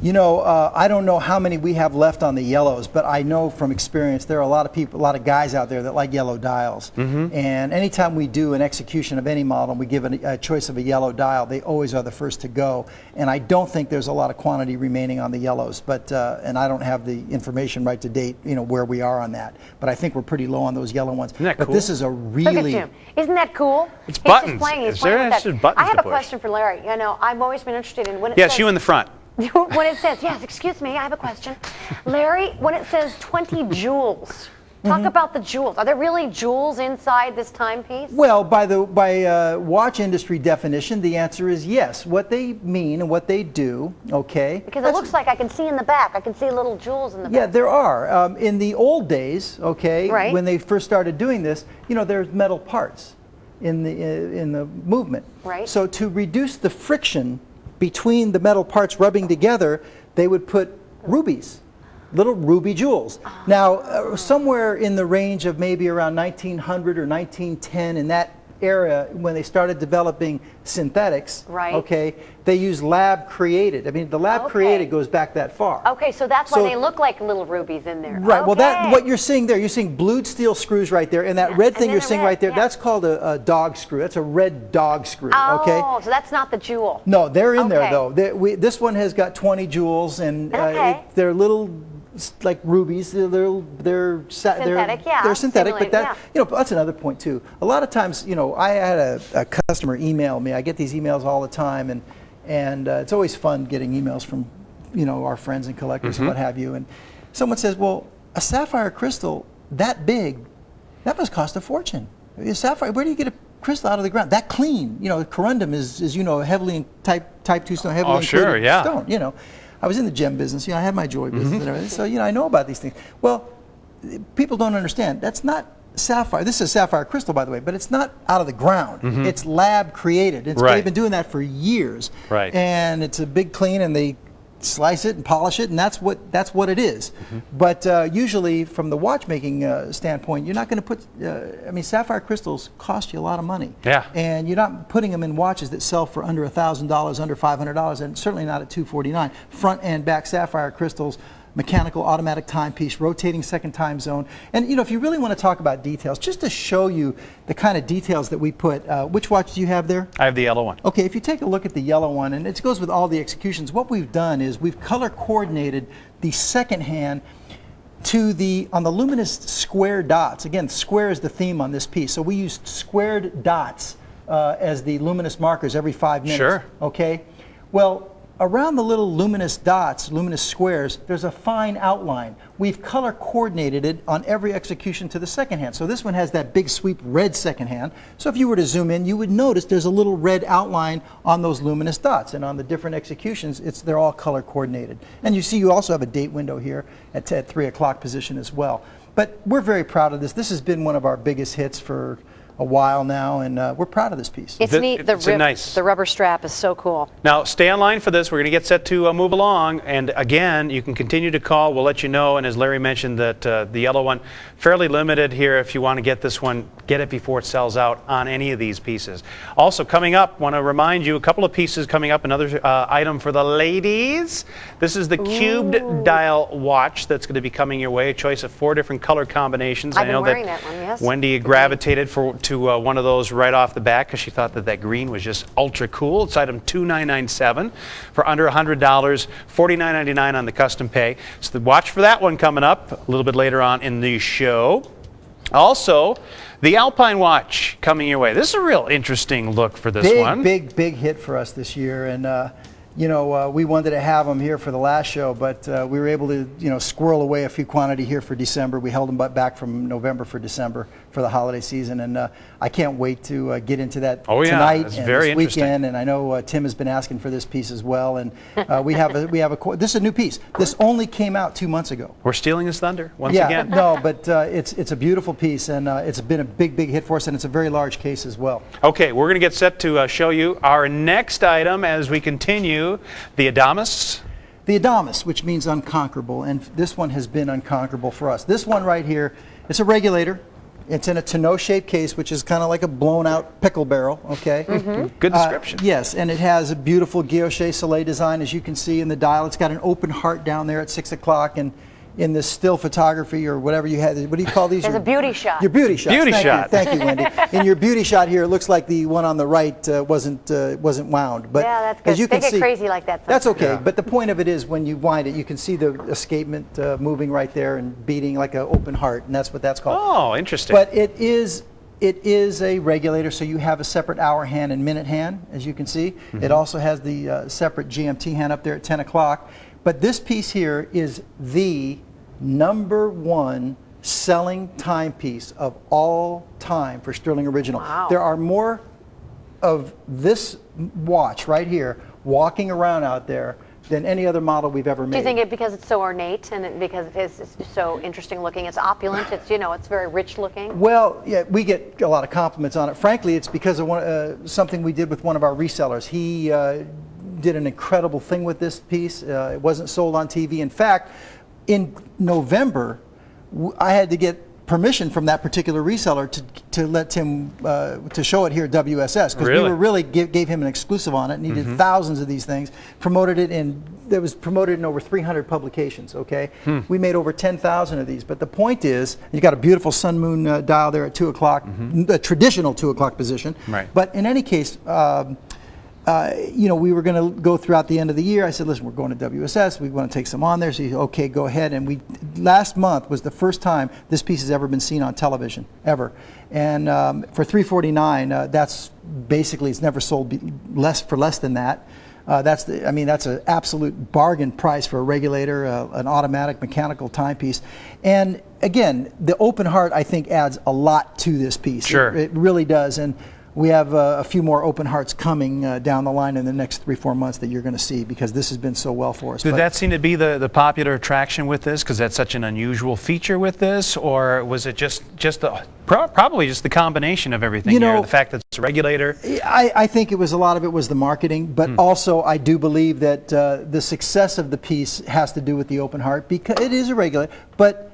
You know, I don't know how many we have left on the yellows, but I know from experience there are a lot of people, a lot of guys out there that like yellow dials. And anytime we do an execution of any model and we give a choice of a yellow dial, they always are the first to go. And I don't think there's a lot of quantity remaining on the yellows, but and I don't have the information right to date, you know, where we are on that. But I think we're pretty low on those yellow ones. Isn't that but cool? this is a really... Look at Jim. Isn't that cool? It's He's buttons. Just playing. He's Is playing there with that. just buttons I have to a push? question for Larry. You know, I've always been interested in when it Yes, says, you in the front. when it says, yes, excuse me, I have a question. Larry, when it says 20 jewels, talk about the jewels. Are there really jewels inside this timepiece? Well, by watch industry definition, the answer is yes. What they mean and what they do, okay? Because it looks like I can see in the back. I can see little jewels in the back. Yeah, there are. In the old days, okay, Right. when they first started doing this, you know, there's metal parts in the movement. Right. So to reduce the friction between the metal parts rubbing together, they would put rubies, little ruby jewels. Now, somewhere in the range of maybe around 1900 or 1910, in that era, when they started developing synthetics, Right. okay, they used lab created. I mean, the lab Okay. created goes back that far. Okay, so that's why So- they look like little rubies in there. Right. Well, Okay. what you're seeing there, you're seeing blued steel screws right there, and that red and thing then you're the seeing red, right there, yeah. that's called a dog screw. That's a red dog screw. Okay. Oh, so that's not the jewel. No, they're in there Okay. though. This one has got 20 jewels, and Okay. they're little like rubies. They're Synthetic, yeah, They're synthetic, but simulated, you know, that's another point too. A lot of times, you know, I had a customer email me. I get these emails all the time, and it's always fun getting emails from, you know, our friends and collectors and what have you. And someone says, well, a sapphire crystal that big, that must cost a fortune. A sapphire, where do you get a crystal out of the ground that clean? You know, corundum is you know, heavily in type 2 stone, heavily sure, included yeah. stone. You know, I was in the gem business. You know, I had my jewelry business and everything, so you know, I know about these things. Well, people don't understand. That's not sapphire. This is sapphire crystal, by the way, but it's not out of the ground. It's lab created. Right. They've been doing that for years. Right. And it's a big clean, and they slice it and polish it, and that's what it is. But usually, from the watchmaking standpoint, you're not going to put. I mean, sapphire crystals cost you a lot of money. Yeah. And you're not putting them in watches that sell for under $1,000, under $500, and certainly not at $249. Front and back sapphire crystals. Mechanical automatic timepiece, rotating second time zone. And you know, if you really want to talk about details, just to show you the kind of details that we put, which watch do you have there? I have the yellow one. Okay, if you take a look at the yellow one, and it goes with all the executions, what we've done is we've color coordinated the second hand to on the luminous square dots. Again, square is the theme on this piece. So we used squared dots as the luminous markers every 5 minutes. Sure. Okay. Well, around the little luminous dots, luminous squares, there's a fine outline. We've color coordinated it on every execution to the second hand. So this one has that big sweep red second hand. So if you were to zoom in, you would notice there's a little red outline on those luminous dots. And on the different executions, they're all color coordinated. And you see you also have a date window here at 3 o'clock position as well. But we're very proud of this. This has been one of our biggest hits for a while now, and we're proud of this piece. It's neat. The rubber strap is so cool. Now, stay online for this. We're going to get set to move along. And again, you can continue to call. We'll let you know. And as Larry mentioned, that the yellow one, fairly limited here. If you want to get this one, get it before it sells out on any of these pieces. Also, coming up, want to remind you a couple of pieces coming up. Another item for the ladies. This is the cubed dial watch that's going to be coming your way. A choice of 4 different color combinations. I've been wearing that one, yes. Wendy gravitated to one of those right off the bat because she thought that green was just ultra cool. It's item 2997 for under $100, $49.99 on the custom pay. So watch for that one coming up a little bit later on in the show. Also, the Alpine watch coming your way. This is a real interesting look for this one. Big hit for us this year, and you know, we wanted to have them here for the last show, but we were able to, you know, squirrel away a few quantity here for December. We held them back from November for December for the holiday season, and I can't wait to get into that tonight it's and very this weekend. And I know Tim has been asking for this piece as well, and this is a new piece. This only came out 2 months ago. We're stealing his thunder once again. No, but it's a beautiful piece, and it's been a big hit for us, and it's a very large case as well. Okay, we're going to get set to show you our next item as we continue. The Adamus. The Adamus, which means unconquerable, and this one has been unconquerable for us. This one right here, it's a regulator. It's in a tonneau-shaped case, which is kind of like a blown-out pickle barrel, okay? Good description. Yes, and it has a beautiful guilloche soleil design, as you can see in the dial. It's got an open heart down there at 6 o'clock, and in this still photography or whatever you had, what do you call these? There's a beauty shot. Your beauty shot. Thank you, Wendy. In your beauty shot here, it looks like the one on the right wasn't wound. But yeah, that's good. as you can see, crazy like that. That's okay. Yeah. But the point of it is, when you wind it, you can see the escapement moving right there and beating like an open heart, and that's what that's called. Oh, interesting. But it is a regulator, so you have a separate hour hand and minute hand, as you can see. It also has the separate GMT hand up there at 10 o'clock. But this piece here is the #1 selling timepiece of all time for Stuhrling Original. Wow. There are more of this watch right here walking around out there than any other model we've ever made. Do you think it because it's so ornate and because it's so interesting looking? It's opulent. It's, you know, it's very rich looking. Well, yeah, we get a lot of compliments on it. Frankly, it's because of something we did with one of our resellers. He did an incredible thing with this piece. It wasn't sold on TV. In fact, in November, I had to get permission from that particular reseller to let him to show it here at WSS, because we were really gave him an exclusive on it, and he did thousands of these things, promoted it, and it was promoted in over 300 publications. Okay, we made over 10,000 of these. But the point is, you got a beautiful sun moon dial there at 2 o'clock, a traditional 2 o'clock position. Right. But in any case. You know, we were going to go throughout the end of the year. I said, listen, we're going to WSS. We want to take some on there. So he said, okay, go ahead. And last month was the first time this piece has ever been seen on television, ever. And for $349, that's basically, it's never sold for less than that. That's an absolute bargain price for a regulator, an automatic mechanical timepiece. And again, the open heart, I think, adds a lot to this piece. Sure. It really does. And we have a few more open hearts coming down the line in the next 3-4 months that you're going to see, because this has been so well for us. Did that seem to be the popular attraction with this, because that's such an unusual feature with this, or was it just probably just the combination of everything here, the fact that it's a regulator? I think a lot of it was the marketing, but also I do believe that the success of the piece has to do with the open heart, because it is a regulator, but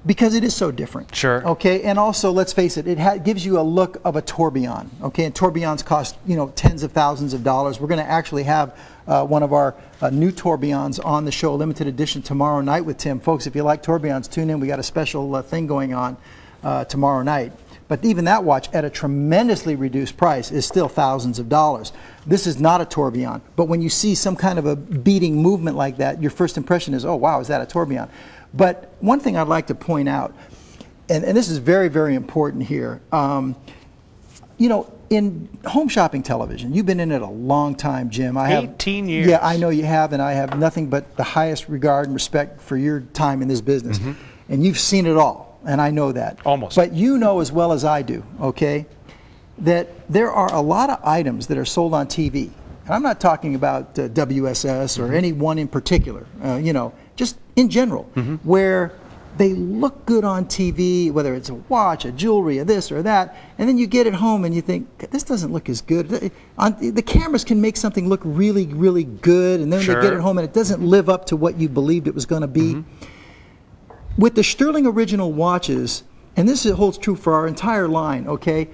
because it is so different. Sure. Okay, and also, let's face it, it gives you a look of a tourbillon. Okay, and tourbillons cost, tens of thousands of dollars. We're going to actually have one of our new tourbillons on the show, limited edition, tomorrow night with Tim. Folks, if you like tourbillons, tune in. We got a special thing going on tomorrow night. But even that watch at a tremendously reduced price is still thousands of dollars. This is not a tourbillon, but when you see some kind of a beating movement like that, your first impression is, oh wow, is that a tourbillon? But one thing I'd like to point out, and this is very, very important here, in home shopping television, you've been in it a long time, Jim. 18 years. Yeah, I know you have, and I have nothing but the highest regard and respect for your time in this business. And you've seen it all, and I know that. Almost. But you know as well as I do, okay, that there are a lot of items that are sold on TV. And I'm not talking about WSS or any one in particular, just in general, where they look good on TV, whether it's a watch, a jewelry, a this or that, and then you get it home and you think, this doesn't look as good. The cameras can make something look really, really good, and then they get it home and it doesn't live up to what you believed it was going to be. With the Stuhrling Original watches, and this holds true for our entire line, okay,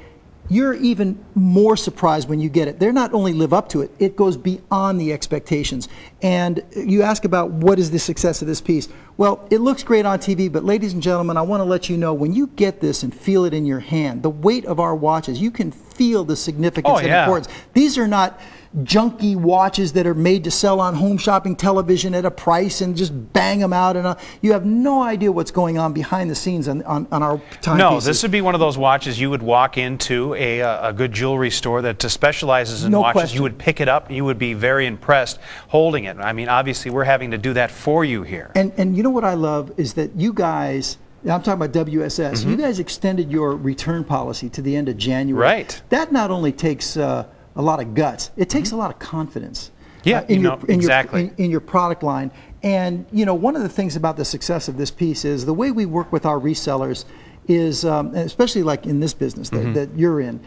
you're even more surprised when you get it. They not only live up to it, it goes beyond the expectations. And you ask about what is the success of this piece. Well, it looks great on TV, but ladies and gentlemen, I want to let you know, when you get this and feel it in your hand, the weight of our watches, you can feel the significance and importance. These are not junky watches that are made to sell on home shopping television at a price and just bang them out. And you have no idea what's going on behind the scenes on our timepieces. No, this would be one of those watches you would walk into a good jewelry store that specializes in watches. Question. You would pick it up and you would be very impressed holding it. I mean, obviously, we're having to do that for you here. And you know what I love is that you guys, I'm talking about WSS, you guys extended your return policy to the end of January. Right. That not only takes a lot of guts, it takes a lot of confidence. Yeah, in your product line. And one of the things about the success of this piece is the way we work with our resellers is, especially like in this business that you're in,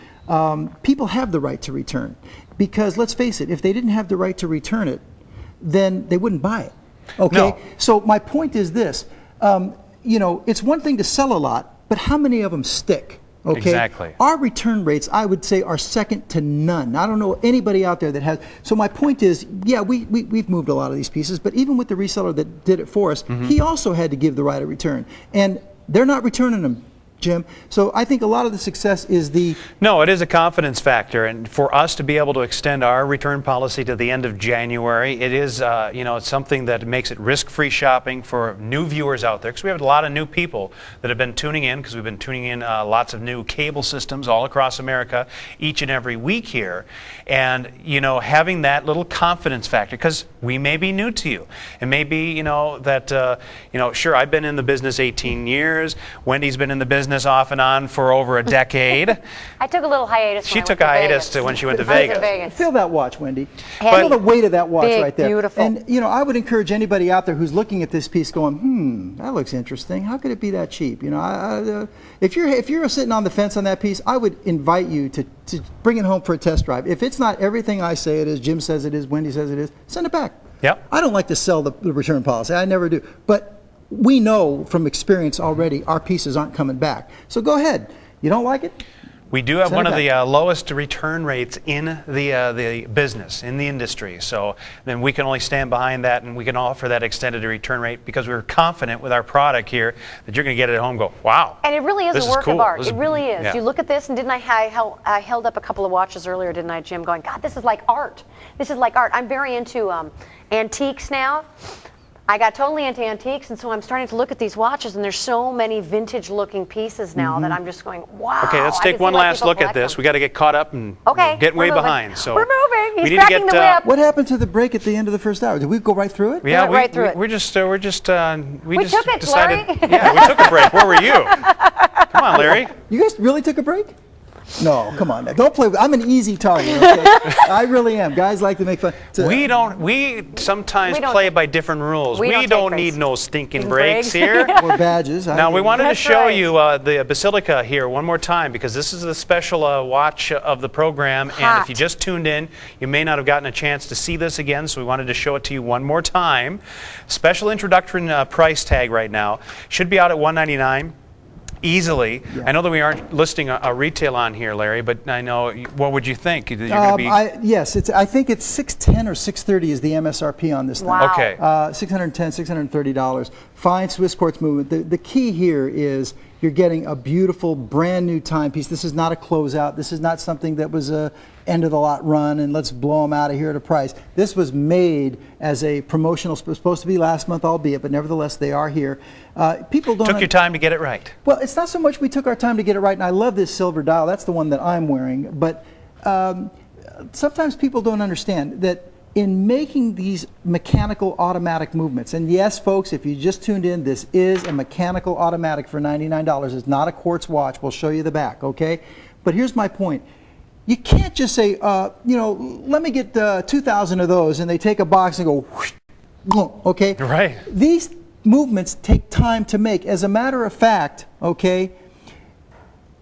people have the right to return. Because let's face it, if they didn't have the right to return it, then they wouldn't buy it. Okay? No. So my point is this, it's one thing to sell a lot, but how many of them stick? Okay? Exactly. Our return rates, I would say, are second to none. I don't know anybody out there that has. So my point is, yeah, we've moved a lot of these pieces, but even with the reseller that did it for us, he also had to give the right of return. And they're not returning them, Jim. So I think a lot of the success is No, it is a confidence factor, and for us to be able to extend our return policy to the end of January, it is, it's something that makes it risk-free shopping for new viewers out there, because we have a lot of new people that have been tuning in, because we've been tuning in lots of new cable systems all across America each and every week here, and having that little confidence factor, because we may be new to you, and maybe sure, I've been in the business 18 years, Wendy's been in the business off and on for over a decade. I took a little hiatus. She took a hiatus when she went to Vegas. Feel that watch, Wendy. Feel the weight of that watch big, right there. Beautiful. And I would encourage anybody out there who's looking at this piece going, that looks interesting. How could it be that cheap? If you're sitting on the fence on that piece, I would invite you to bring it home for a test drive. If it's not everything I say it is, Jim says it is, Wendy says it is, send it back. Yep. I don't like to sell the return policy. I never do. But we know from experience already our pieces aren't coming back. So go ahead. You don't like it? We do have one of the lowest return rates in the business, in the industry. So then we can only stand behind that, and we can offer that extended return rate because we're confident with our product here that you're going to get it at home and go, wow. And it really is this a work cool. of art. This It really is. Yeah. You look at this, and didn't I held up a couple of watches earlier, didn't I, Jim, going, God, this is like art. This is like art. I'm very into antiques now. I got totally into antiques, and so I'm starting to look at these watches, and there's so many vintage-looking pieces now that I'm just going, wow. Okay, let's take one last look at this. We got to get caught up and getting way behind. So we're moving. He's we need cracking to get, the whip. What happened to the break at the end of the first hour? Did we go right through it? Yeah, went right through it. We just took it, Larry. Yeah, we took a break. Where were you? Come on, Larry. You guys really took a break? No, come on. Now. Don't play with I'm an easy target. Okay? I really am. Guys like to make fun. We sometimes play by different rules. We don't need no stinking breaks here. Or badges. Now, we wanted to show you the Basilica here one more time because this is a special watch of the program. And if you just tuned in, you may not have gotten a chance to see this again, so we wanted to show it to you one more time. Special introductory price tag right now. Should be out at $199. Easily. Yeah. I know that we aren't listing a retail on here, Larry, but I know, what would you think? You're gonna be... Yes, I think it's $610 or $630 is the MSRP on this thing. Wow. Okay. $610, $630. Fine Swiss quartz movement. The key here is you're getting a beautiful brand new timepiece. This is not a closeout. This is not something that was a end of the lot run and let's blow them out of here at a price. This was made as a promotional, supposed to be last month, albeit, but nevertheless they are here. People don't took your time to get it right. Well, it's not so much we took our time to get it right, and I love this silver dial. That's the one that I'm wearing. But sometimes people don't understand that in making these mechanical automatic movements, and yes, folks, if you just tuned in, this is a mechanical automatic for $99. It's not a quartz watch. We'll show you the back, okay? But here's my point. You can't just say, you know, let me get 2,000 of those, and they take a box and go, whoosh, okay? Right. These movements take time to make. As a matter of fact, okay,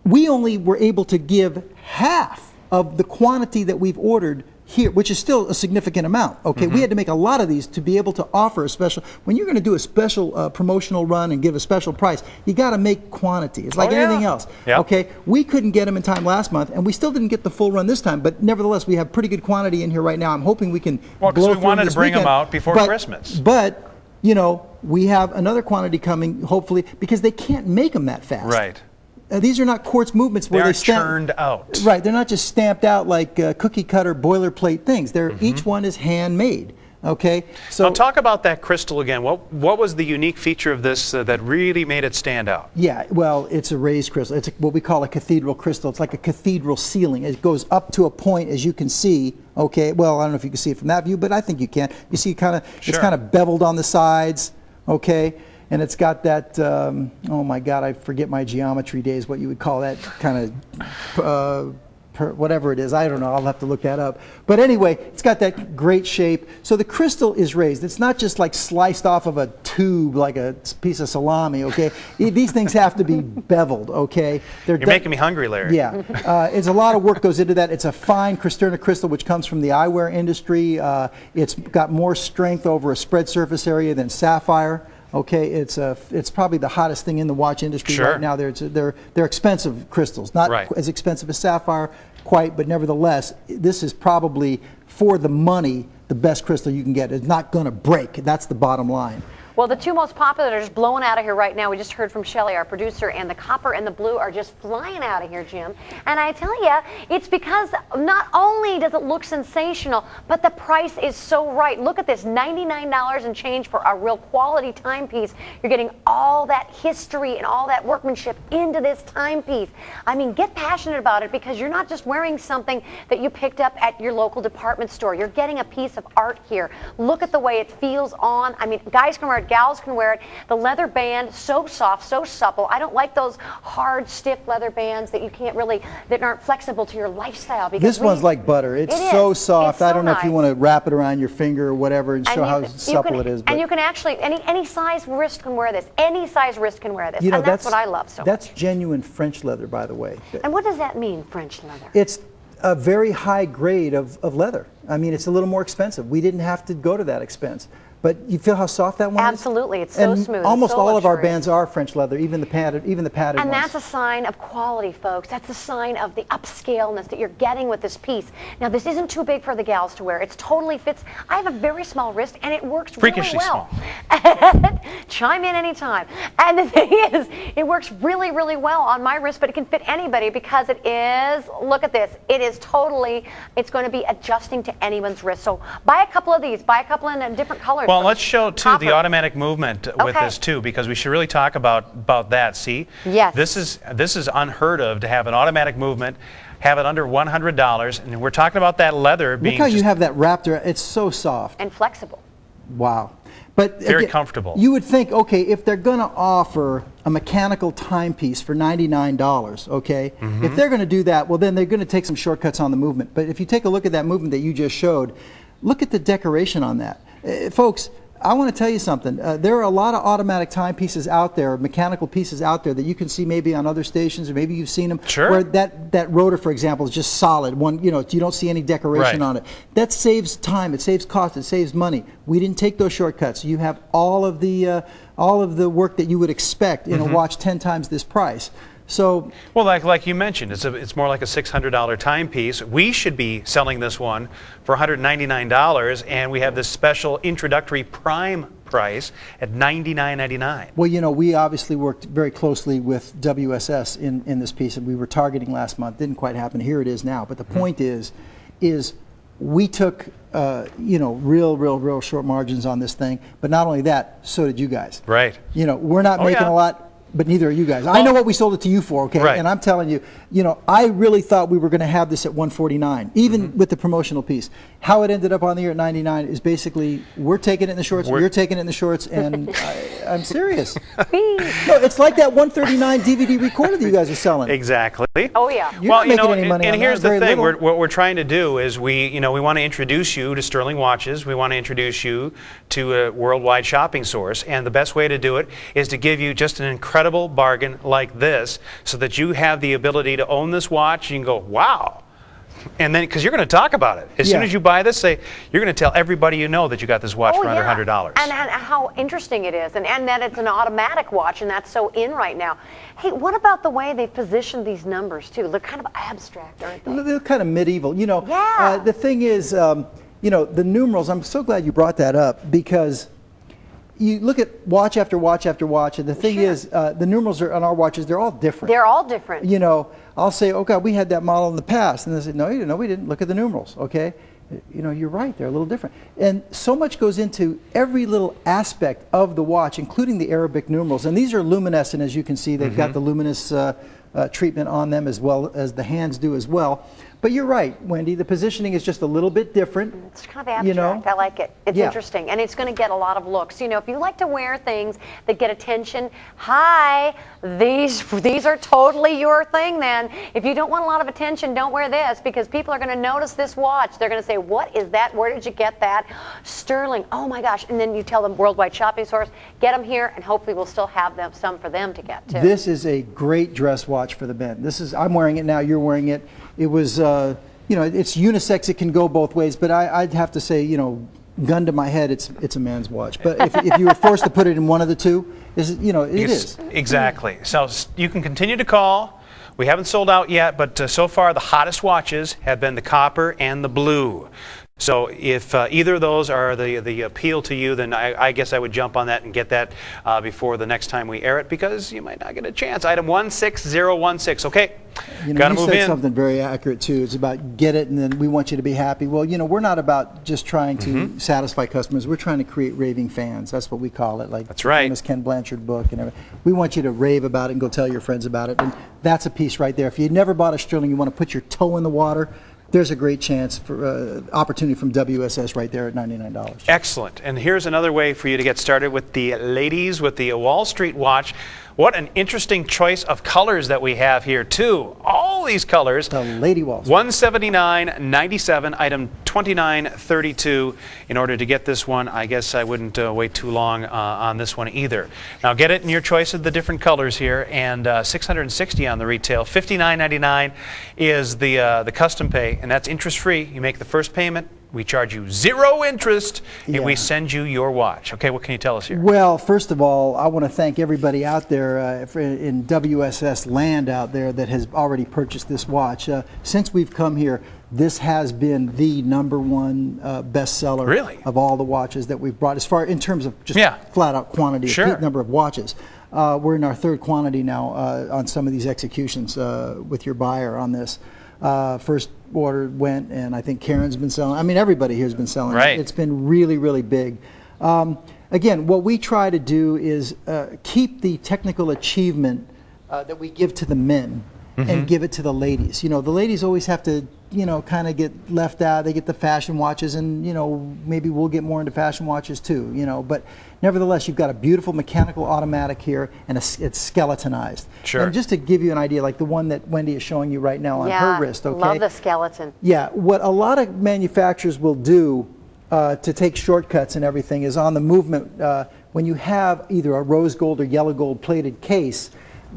we only were able to give half of the quantity that we've ordered here, which is still a significant amount. Okay, we had to make a lot of these to be able to offer a special. When you're going to do a special promotional run and give a special price, you got to make quantity. It's like anything else. Yep. Okay, we couldn't get them in time last month, and we still didn't get the full run this time. But nevertheless, we have pretty good quantity in here right now. I'm hoping we can. Well, because we blow wanted through to bring weekend. them out before Christmas. But you know, we have another quantity coming, hopefully, because they can't make them that fast. Right. These are not quartz movements where They they are stamp, churned out. Right, they're not just stamped out like cookie cutter boilerplate things. They're each one is handmade. Okay, so now talk about that crystal again. What was the unique feature of this that really made it stand out? yeah, well, it's a raised crystal. It's what we call a cathedral crystal. It's like a cathedral ceiling. It goes up to a point, as you can see. Okay, well, I don't know if you can see it from that view, but I think you can. You see, it's kind of beveled on the sides. Okay. And it's got that, oh my God, I forget my geometry days, what you would call that kind of, whatever it is. I don't know. I'll have to look that up. But anyway, it's got that great shape. So the crystal is raised. It's not just like sliced off of a tube like a piece of salami, okay? These things have to be beveled, okay? You're making me hungry, Larry. Yeah. It's a lot of work goes into that. It's a fine Cristerna crystal, which comes from the eyewear industry. It's got more strength over a spread surface area than sapphire. Okay, it's probably the hottest thing in the watch industry right now. They're expensive crystals, not as expensive as sapphire, quite, but nevertheless, this is probably for the money the best crystal you can get. It's not going to break. That's the bottom line. Well, the two most popular are just blowing out of here right now. We just heard from Shelley, our producer, and the copper and the blue are just flying out of here, Jim. And I tell you, it's because not only does it look sensational, but the price is so right. Look at this, $99 and change for a real quality timepiece. You're getting all that history and all that workmanship into this timepiece. I mean, get passionate about it because you're not just wearing something that you picked up at your local department store. You're getting a piece of art here. Look at the way it feels on. I mean, guys can wear it. Gals can wear it. The leather band, so soft, so supple. I don't like those hard, stiff leather bands that you can't really, that aren't flexible to your lifestyle. Because this one's like butter. It's so soft. I don't know if you want to wrap it around your finger or whatever and show how supple it is. And you can actually, any size wrist can wear this. Any size wrist can wear this. You know, and that's what I love so much. That's genuine French leather, by the way. And what does that mean, French leather? It's a very high grade of leather. I mean, it's a little more expensive. We didn't have to go to that expense. But you feel how soft that one is? Absolutely, it's so smooth. Almost so all of our luxurious. bands are French leather, even the padded ones. And that's a sign of quality, folks. That's a sign of the upscaleness that you're getting with this piece. Now, this isn't too big for the gals to wear. It totally fits. I have a very small wrist, and it works freakishly really well. Small. Chime in anytime. And the thing is, it works really, really well on my wrist, but it can fit anybody because it is, look at this, it is totally, it's going to be adjusting to anyone's wrist. So buy a couple of these, buy a couple in different colors. Well, let's show, too, the automatic movement with this, too, because we should really talk about that. See? Yes. This is unheard of to have an automatic movement, have it under $100, and we're talking about that leather being Look how you have that wrapped around. It's so soft. And flexible. Wow. But Very again, comfortable. You would think, okay, if they're going to offer a mechanical timepiece for $99, okay, if they're going to do that, well, then they're going to take some shortcuts on the movement. But if you take a look at that movement that you just showed, look at the decoration on that. Folks, I want to tell you something. There are a lot of automatic timepieces out there, mechanical pieces out there that you can see maybe on other stations, or maybe you've seen them. Sure. Where that rotor, for example, is just solid. One, you don't see any decoration on it. That saves time. It saves cost. It saves money. We didn't take those shortcuts. You have all of the work that you would expect in a watch 10 times this price. So, well, like you mentioned, it's more like a $600 timepiece. We should be selling this one for $199, and we have this special introductory prime price at $99.99. Well, we obviously worked very closely with WSS in this piece, and we were targeting last month. Didn't quite happen. Here it is now. But the point is we took real short margins on this thing. But not only that, so did you guys. Right. We're not making a lot. But neither are you guys. I know what we sold it to you for, okay? Right. And I'm telling you, I really thought we were going to have this at $149, even with the promotional piece. How it ended up on the air at $99 is basically we're taking it in the shorts, you're taking it in the shorts, and I'm serious. No, it's like that $139 DVD recorder that you guys are selling. Exactly. Oh yeah. You're not making any money and on here's that, the very thing: little. what we're trying to do is we want to introduce you to Stuhrling watches. We want to introduce you to a worldwide shopping source, and the best way to do it is to give you just an incredible bargain like this, so that you have the ability to own this watch. You can go, wow. And then, because you're going to talk about it. As soon as you buy this, you're going to tell everybody you know that you got this watch for under $100. And how interesting it is, and that it's an automatic watch, and that's so in right now. Hey, what about the way they position these numbers, too? They're kind of abstract, aren't they? They're kind of medieval. The thing is, the numerals, I'm so glad you brought that up, because you look at watch after watch after watch, and the thing is, the numerals on our watches, they're all different. They're all different. I'll say, oh God, we had that model in the past. And they say, no, we didn't. Look at the numerals, okay? You're right, they're a little different. And so much goes into every little aspect of the watch, including the Arabic numerals. And these are luminescent, as you can see. They've got the luminous treatment on them, as well as the hands do as well. But you're right, Wendy, the positioning is just a little bit different. It's kind of abstract. I like it. It's interesting, and it's going to get a lot of looks. If you like to wear things that get attention, these are totally your thing then. If you don't want a lot of attention, don't wear this, because people are going to notice this watch. They're going to say, what is that? Where did you get that? Stuhrling, oh my gosh. And then you tell them worldwide shopping source, get them here, and hopefully we'll still have some for them to get too. This is a great dress watch for the men. I'm wearing it now, you're wearing it. It was, it's unisex. It can go both ways. But I'd have to say, gun to my head, it's a man's watch. But if you were forced to put it in one of the two, it is. Exactly. So you can continue to call. We haven't sold out yet, but so far the hottest watches have been the copper and the blue. So if either of those are the appeal to you, then I guess I would jump on that and get that before the next time we air it, because you might not get a chance. Item 16016. Okay, got to move in. You said something very accurate too. It's about get it, and then we want you to be happy. Well, we're not about just trying to satisfy customers. We're trying to create raving fans. That's what we call it. Like that's right. The famous Ken Blanchard book and everything. We want you to rave about it and go tell your friends about it. And that's a piece right there. If you never bought a Stuhrling, you want to put your toe in the water, there's a great chance for opportunity from WSS right there at $99. Excellent. And here's another way for you to get started with the ladies with the Wall Street watch. What an interesting choice of colors that we have here too. All these colors. The Lady Wall Street. $179.97, item 2932. In order to get this one, I guess I wouldn't wait too long on this one either. Now get it in your choice of the different colors here, and $660 on the retail. $59.99 is the custom pay, and that's interest free. You make the first payment. We charge you 0 interest, and we send you your watch. Okay, what can you tell us here? Well, first of all, I want to thank everybody out there in WSS land out there that has already purchased this watch. Since we've come here, this has been the #1 bestseller of all the watches that we've brought, as far in terms of just flat out quantity, number of watches. We're in our 3rd quantity now on some of these executions with your buyer on this. First order went, and I think Karen's been selling. I mean, everybody here has been selling. Right. It's been really, really big. Again, what we try to do is keep the technical achievement that we give to the men and give it to the ladies. The ladies always have to kind of get left out. They get the fashion watches, and maybe we'll get more into fashion watches too. But nevertheless, you've got a beautiful mechanical automatic here, and it's skeletonized. Sure. And just to give you an idea, like the one that Wendy is showing you right now on her wrist. Okay. Love the skeleton. Yeah. What a lot of manufacturers will do to take shortcuts and everything is on the movement. When you have either a rose gold or yellow gold plated case,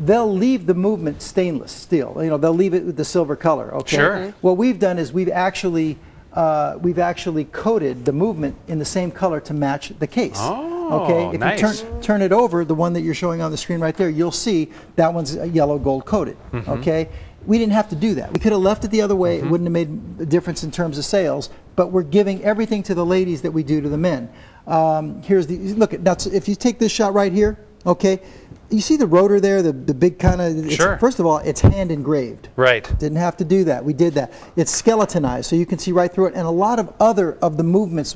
they'll leave the movement stainless steel. They'll leave it with the silver color. Okay. Sure. What we've done is we've actually coated the movement in the same color to match the case. Oh, okay. If nice. you turn it over, the one that you're showing on the screen right there, you'll see that one's yellow gold coated. Okay. We didn't have to do that. We could have left it the other way. It wouldn't have made a difference in terms of sales. But we're giving everything to the ladies that we do to the men. Here's look at that's if you take this shot right here. Okay. You see the rotor there, the big kind of. Sure. First of all, it's hand engraved. Right. Didn't have to do that. We did that. It's skeletonized, so you can see right through it. And a lot of the movements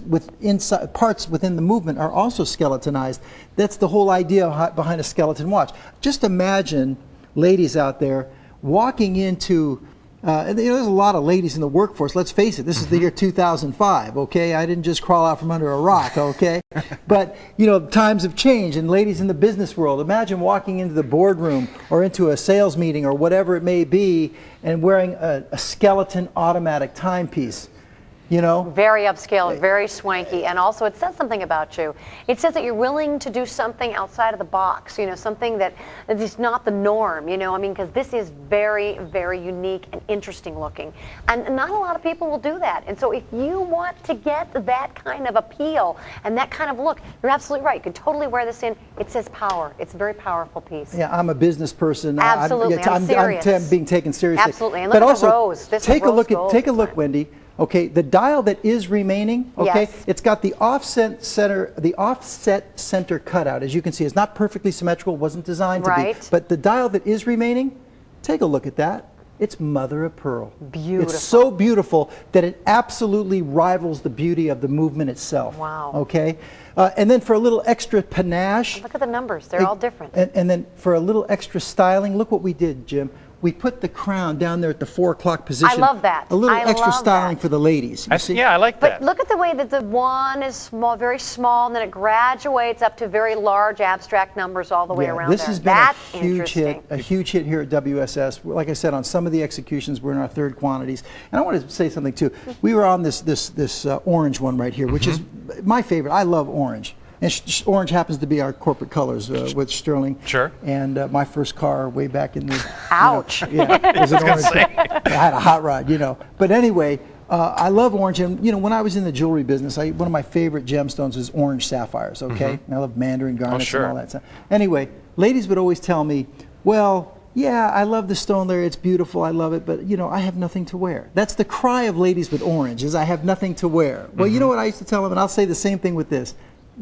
parts within the movement are also skeletonized. That's the whole idea behind a skeleton watch. Just imagine, ladies out there, walking into. There's a lot of ladies in the workforce. Let's face it, this is the year 2005, okay? I didn't just crawl out from under a rock, okay? But, times have changed, and ladies in the business world, imagine walking into the boardroom or into a sales meeting or whatever it may be and wearing a skeleton automatic timepiece. Very upscale, very swanky, and also it says something about you. It says that you're willing to do something outside of the box, something that is not the norm, because this is very, very unique and interesting looking. And not a lot of people will do that. And so if you want to get that kind of appeal and that kind of look, you're absolutely right. You can totally wear this in. It says power. It's a very powerful piece. Yeah, I'm a business person. Absolutely, I'm serious. I'm being taken seriously. Absolutely, and look at the rose. Take a look, Wendy. Okay, the dial that is remaining, okay, yes. It's got the offset center cutout. As you can see, it's not perfectly symmetrical, wasn't designed to be. But the dial that is remaining, take a look at that. It's mother of pearl. Beautiful. It's so beautiful that it absolutely rivals the beauty of the movement itself. Wow. Okay, and then for a little extra panache. Look at the numbers; they're all different. And then for a little extra styling, look what we did, Jim. We put the crown down there at the 4 o'clock position. I love that. A little extra styling for the ladies. Yeah, I like that. But look at the way that the one is small, very small, and then it graduates up to very large abstract numbers all the way around this there. has been That's a huge interesting. hit, a huge hit here at WSS. Like I said, on some of the executions, we're in our third quantities. And I want to say something too. We were on this orange one right here, which is my favorite. I love orange. And orange happens to be our corporate colors with Stuhrling. Sure. And my first car way back in the... Ouch. It was an orange. I had a hot rod, But anyway, I love orange. And, when I was in the jewelry business, one of my favorite gemstones is orange sapphires, okay? I love mandarin garnets and all that stuff. Anyway, ladies would always tell me, well, yeah, I love the stone there. It's beautiful. I love it. But, I have nothing to wear. That's the cry of ladies with orange is I have nothing to wear. Well, you know what I used to tell them? And I'll say the same thing with this.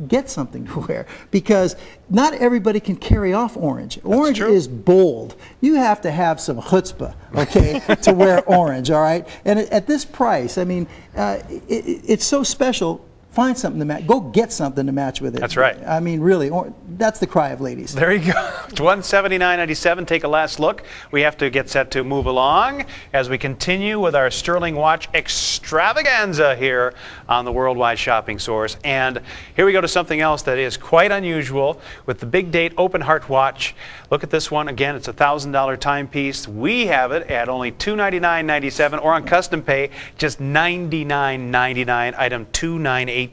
Get something to wear, because not everybody can carry off orange. Orange is bold. You have to have some chutzpah, okay, to wear orange, all right? And at this price, I mean, it's so special. Find something to match. Go get something to match with it. That's right. I mean, really, that's the cry of ladies. There you go. It's $179.97. Take a last look. We have to get set to move along as we continue with our Stuhrling watch extravaganza here on the Worldwide Shopping Source. And here we go to something else that is quite unusual with the Big Date Open Heart watch. Look at this one. Again, it's a $1,000 timepiece. We have it at only $299.97 or on custom pay, just $99.99. Item 298.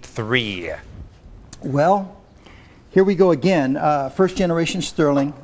Well, here we go again. First generation Stuhrling,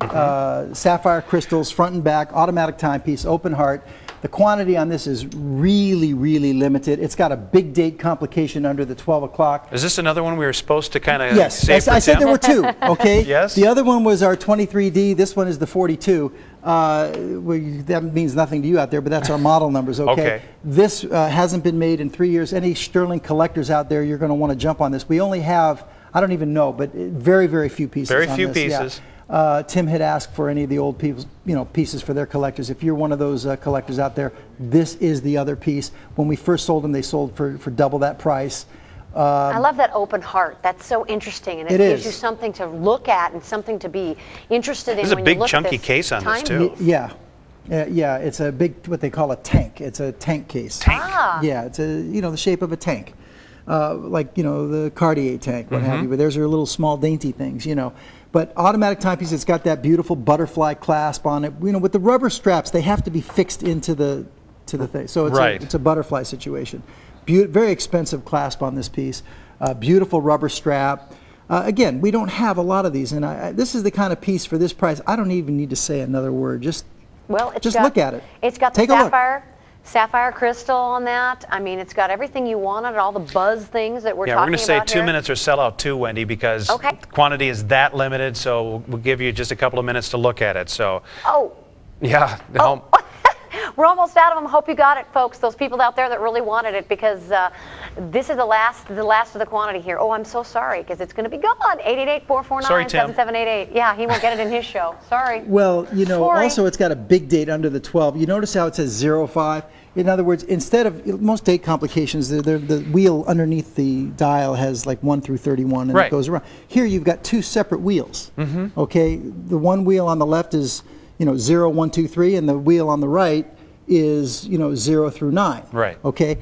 sapphire crystals, front and back, automatic timepiece, open heart. The quantity on this is really, really limited. It's got a big date complication under the 12 o'clock. Is this another one we were supposed to kind of save for I said there were two, okay? Yes. The other one was our 23D. This one is the 42. That means nothing to you out there, but that's our model numbers, okay? This hasn't been made in 3 years. Any Stuhrling collectors out there, you're going to want to jump on this. We only have, I don't even know, but very, very few pieces Very on few this. pieces. Yeah. Tim had asked for any of the old people, pieces for their collectors. If you're one of those collectors out there, this is the other piece. When we first sold them, they sold for double that price. I love that open heart. That's so interesting, and it gives you something to look at and something to be interested in. There's a big chunky case on this too. Yeah. Yeah, it's a big, what they call a tank. It's a tank case. Tank? Ah. Yeah, it's the shape of a tank. Like, the Cartier tank, what have you. But those are little small dainty things, But automatic timepiece, it's got that beautiful butterfly clasp on it. With the rubber straps, they have to be fixed into the thing. So it's a butterfly situation. Very expensive clasp on this piece. Beautiful rubber strap. Again, we don't have a lot of these, and this is the kind of piece for this price. I don't even need to say another word. Just look at it. It's got the Take a look. sapphire crystal on that. I mean, it's got everything you wanted, all the buzz things that we're talking about. Yeah, we're going to say 2 here. minutes or sell out too, Wendy, because Okay. the quantity is that limited. So we'll give you just a couple of minutes to look at it. So Oh. yeah. We're almost out of them. Hope you got it, folks. Those people out there that really wanted it, because this is the last of the quantity here. Oh, I'm so sorry, because it's going to be gone. 888-449-7788. Yeah, he won't get it in his show. Sorry. Well, Sorry. also it's got a big date under the 12. You notice how it says 05? In other words, instead of most date complications, the wheel underneath the dial has like 1 through 31, and it goes around. Here you've got two separate wheels. Okay, the one wheel on the left is 0, 1, 2, 3, and the wheel on the right is 0 through 9. Right. Okay.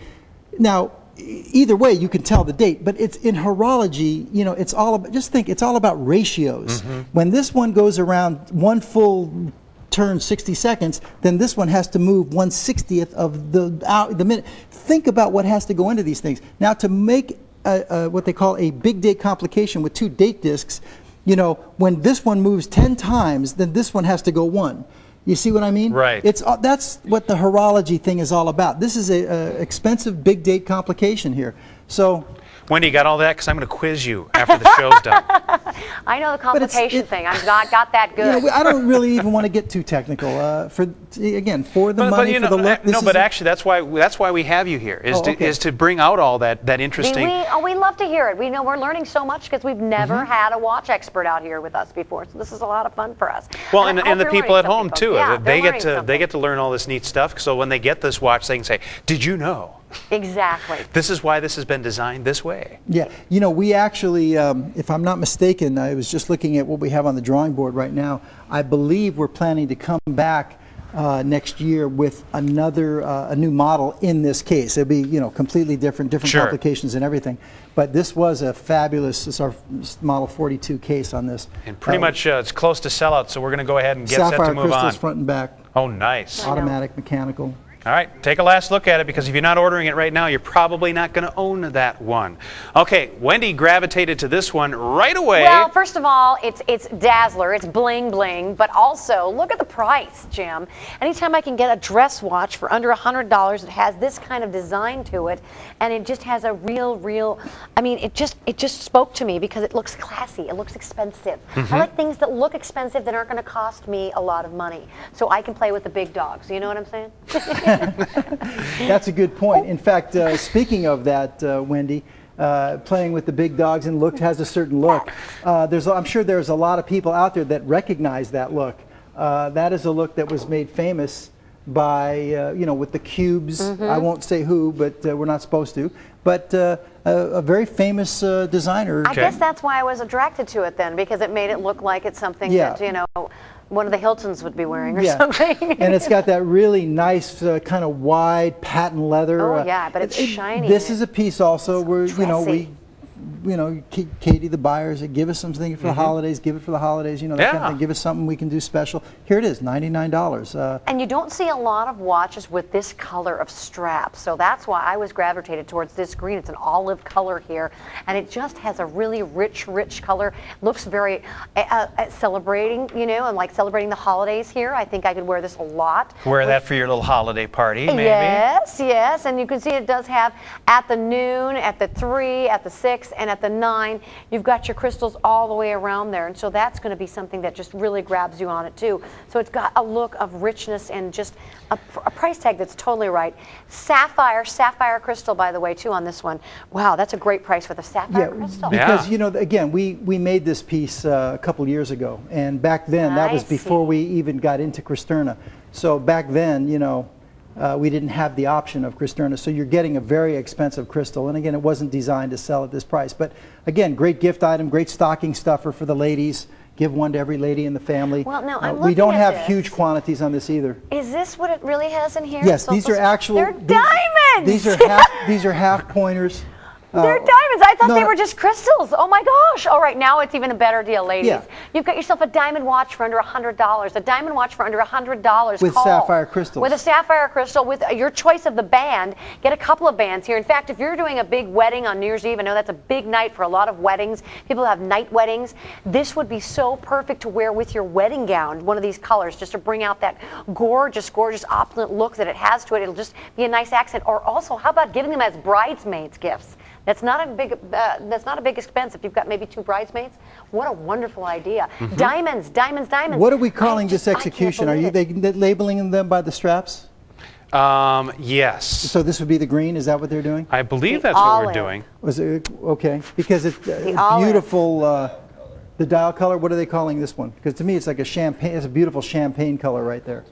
Now, either way, you can tell the date, but it's in horology. It's all about, just think, it's all about ratios. When this one goes around one full turn 60 seconds, then this one has to move 1/60th of the minute. Think about what has to go into these things. Now, to make what they call a big date complication with 2 date discs, when this one moves 10 times, then this one has to go 1. You see what I mean? Right. That's what the horology thing is all about. This is a expensive big date complication here. So, Wendy, you got all that? Because I'm going to quiz you after the show's done. I know the complication thing. I've not got that good. I don't really even want to get too technical. For the money, for the look. But actually, that's why we have you here, is to bring out all that interesting. We love to hear it. We're learning so much because we've never had a watch expert out here with us before. So this is a lot of fun for us. Well, and the people at home too. Yeah, they get to learn all this neat stuff. So when they get this watch, they can say, "Did you know?" Exactly. This is why this has been designed this way. Yeah, we actually, if I'm not mistaken, I was just looking at what we have on the drawing board right now. I believe we're planning to come back next year with a new model in this case. It'll be, completely different complications and everything. But this was a fabulous. It's our model 42 case on this. And pretty much it's close to sellout, so we're going to go ahead and get set to move on. Sapphire crystals front and back. Oh, nice. Automatic, mechanical. All right, take a last look at it, because if you're not ordering it right now, you're probably not going to own that one. Okay, Wendy gravitated to this one right away. Well, first of all, it's dazzler, it's bling bling, but also look at the price, Jim. Anytime I can get a dress watch for under $100 that has this kind of design to it, and it just has a real, I mean, it just spoke to me because it looks classy, it looks expensive. I like things that look expensive that aren't going to cost me a lot of money, so I can play with the big dogs. You know what I'm saying? That's a good point. In fact, speaking of that, Wendy, playing with the big dogs and has a certain look. I'm sure there's a lot of people out there that recognize that look. That is a look that was made famous by, with the cubes. I won't say who, but we're not supposed to. But a very famous designer. I guess that's why I was attracted to it then, because it made it look like it's something that, one of the Hiltons would be wearing or something. And it's got that really nice kind of wide patent leather. Oh yeah, but it's shiny. This is a piece also where Katie, the buyers, give us something for the holidays. Give it for the holidays. That kind of thing. Give us something we can do special. Here it is, $99. And you don't see a lot of watches with this color of strap, so that's why I was gravitated towards this green. It's an olive color here, and it just has a really rich color. Looks very celebrating, and like celebrating the holidays here. I think I could wear this a lot. Wear that for your little holiday party, maybe. Yes, and you can see it does have at the noon, at the 3, at the 6, and at the 9, you've got your crystals all the way around there, and so that's going to be something that just really grabs you on it too. So it's got a look of richness and just a price tag that's totally right. Sapphire crystal, by the way, too, on this one. Wow, that's a great price for the sapphire crystal. Because again, we made this piece a couple years ago, and back then that was before we even got into Cristerna. So back then, we didn't have the option of Cristerna, so you're getting a very expensive crystal. And again, it wasn't designed to sell at this price. But again, great gift item, great stocking stuffer for the ladies. give one to every lady in the family. Well, now, I'm we looking don't at have this. huge quantities on this either. Is this what it really has in here? Yes, So these are actual. They're diamonds! These are half pointers. They're diamonds. I thought no, they no. were just crystals. Oh my gosh. All right, now it's even a better deal, ladies. Yeah. You've got yourself a diamond watch for under $100. A diamond watch for under $100. With sapphire crystals. With a sapphire crystal, with your choice of the band. Get a couple of bands here. In fact, if you're doing a big wedding on New Year's Eve, I know that's a big night for a lot of weddings. People have night weddings. This would be so perfect to wear with your wedding gown, one of these colors, just to bring out that gorgeous, gorgeous, opulent look that it has to it. It'll just be a nice accent. Or also, how about giving them as bridesmaids gifts? That's not a big expense if you've got maybe 2 bridesmaids. What a wonderful idea. Diamonds, diamonds, diamonds. What are we calling this execution? Are you labeling them by the straps? Yes. So this would be the green. Is that what they're doing? I believe The that's what we're olive. doing. Was it okay? Because it's olive. beautiful. The dial color. What are they calling this one? Because to me, it's like a champagne. It's a beautiful champagne color right there.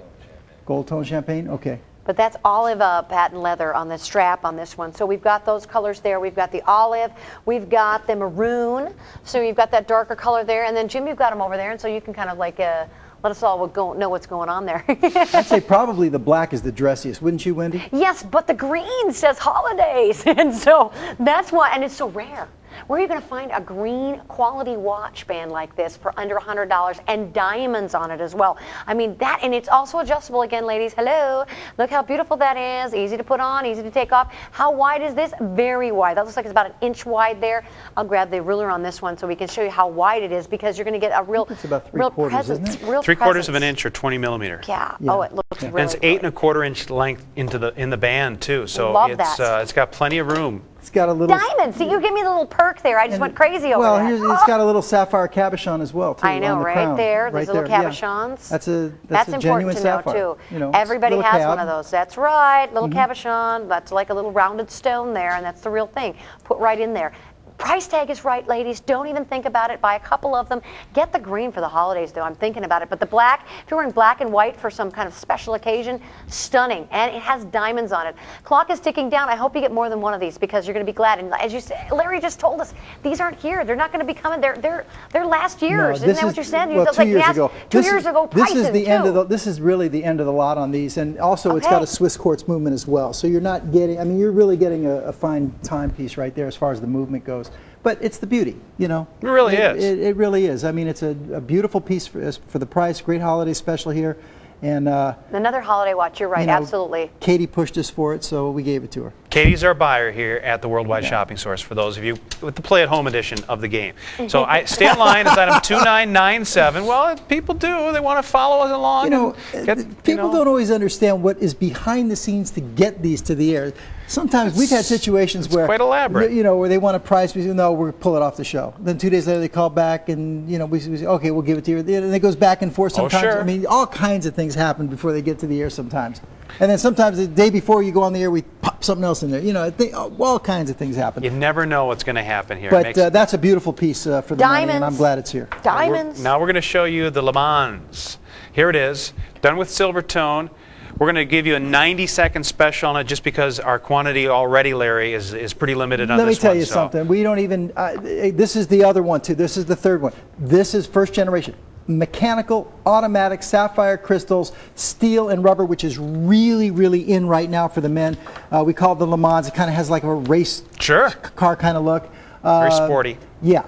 Gold tone champagne. Okay. But that's olive patent leather on the strap on this one. So we've got those colors there. We've got the olive. We've got the maroon. So you've got that darker color there. And then, Jim, you've got them over there. And so you can kind of like let us all know what's going on there. I'd say probably the black is the dressiest, wouldn't you, Wendy? Yes, but the green says holidays. And so that's why, and it's so rare. Where are you going to find a green quality watch band like this for under $100 and diamonds on it as well? I mean, that, and it's also adjustable again, ladies. Hello. Look how beautiful that is. Easy to put on, easy to take off. How wide is this? Very wide. That looks like it's about 1 inch wide there. I'll grab the ruler on this one so we can show you how wide it is, because you're going to get a real, It's about real 3/4, presence. isn't it? Real 3/4 of an presence. inch or 20 millimeter. Yeah. Yeah. Oh, it looks Yeah. really And it's good. 8 1/4 inch length in the band too. So Love it's that. it's got plenty of room. It's got a little. Diamonds. See, you give me the little perk there. I just went crazy over well, that. it's got a little sapphire cabochon as well, too. I know, on the right crown. there. Right There's little there, yeah. cabochons. That's a That's genuine important to know sapphire. too. You know, it's Everybody a little has cab. one of those. That's right. Little cabochon. That's like a little rounded stone there, and that's the real thing. Put right in there. Price tag is right, ladies. Don't even think about it. Buy a couple of them. Get the green for the holidays, though. I'm thinking about it. But the black, if you're wearing black and white for some kind of special occasion, stunning. And it has diamonds on it. Clock is ticking down. I hope you get more than one of these, because you're going to be glad. And as you said, Larry just told us, these aren't here. They're not going to be coming. They're last year's. No, Isn't that what you said? Well, That's 2 like years last- ago. 2 years ago, This prices, is the end of too. this is really the end of the lot on these, and also it's got Okay. a Swiss quartz movement as well. So you're not getting. I mean, you're really getting a fine timepiece right there as far as the movement goes. But it's the beauty, you know. It really is. It really is. I mean, it's a beautiful piece for the price. Great holiday special here, and Another holiday watch. You're right. you know, Absolutely. Katie pushed us for it, so we gave it to her. Katie's our buyer here at the Worldwide Shopping Source, for those of you with the play-at-home edition of the game. So stay in line. It's item 2997. Well, people do. They want to follow us along. You know, and get, people don't always understand what is behind the scenes to get these to the air. Sometimes we've had situations where quite elaborate. You know, where they want a price, we say, no, we'll pull it off the show. Then 2 days later they call back, and you know, we say, okay, we'll give it to you. And it goes back and forth sometimes. sure. I mean, all kinds of things happen before they get to the air sometimes. And then sometimes the day before you go on the air, we pop something else in there. You know, all kinds of things happen. You never know what's going to happen here. But that's a beautiful piece for the money, and I'm Diamonds. glad it's here. Diamonds. Now we're going to show you the Le Mans. Here it is, done with silver tone. We're going to give you a 90-second special on it, just because our quantity already, Larry, is pretty limited on Let me this tell one. you so- something. We don't even. This is the other one too. This is the third one. This is first generation mechanical, automatic, sapphire crystals, steel and rubber, which is really, really in right now for the men. We call it the Le Mans. It kind of has like a race Sure. car kind of look. Very sporty. Yeah.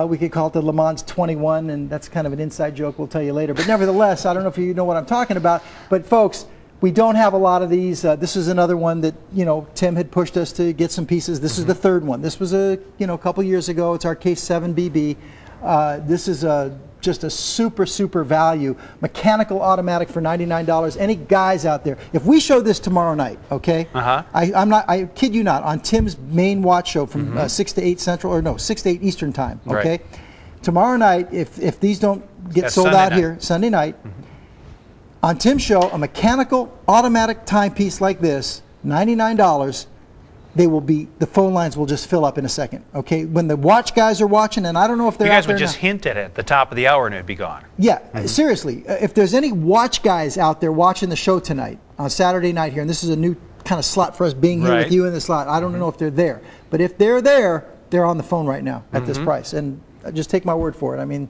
We could call it the Le Mans 21, and that's kind of an inside joke we'll tell you later. But nevertheless, I don't know if you know what I'm talking about. But folks, we don't have a lot of these. This is another one that, you know, Tim had pushed us to get some pieces. This is the third one. This was a couple years ago. It's our Case 7BB. This is just a super value. Mechanical automatic for $99. Any guys out there, if we show this tomorrow night, okay? I kid you not, on Tim's main watch show from 6 to 8 Central, or no, 6 to 8 Eastern time, okay? Right. Tomorrow night, if these don't get That's sold Sunday out night. here, Sunday night, on Tim's show, a mechanical automatic timepiece like this, $99, the phone lines will just fill up in a second, okay? When the watch guys are watching, and I don't know if they're You guys out there would just now. hint at it at the top of the hour and it'd be gone. Yeah, seriously, if there's any watch guys out there watching the show tonight, on Saturday night here, and this is a new kind of slot for us being here Right. with you in the slot, I don't know if they're there. But if they're there, they're on the phone right now at this price. And just take my word for it. I mean,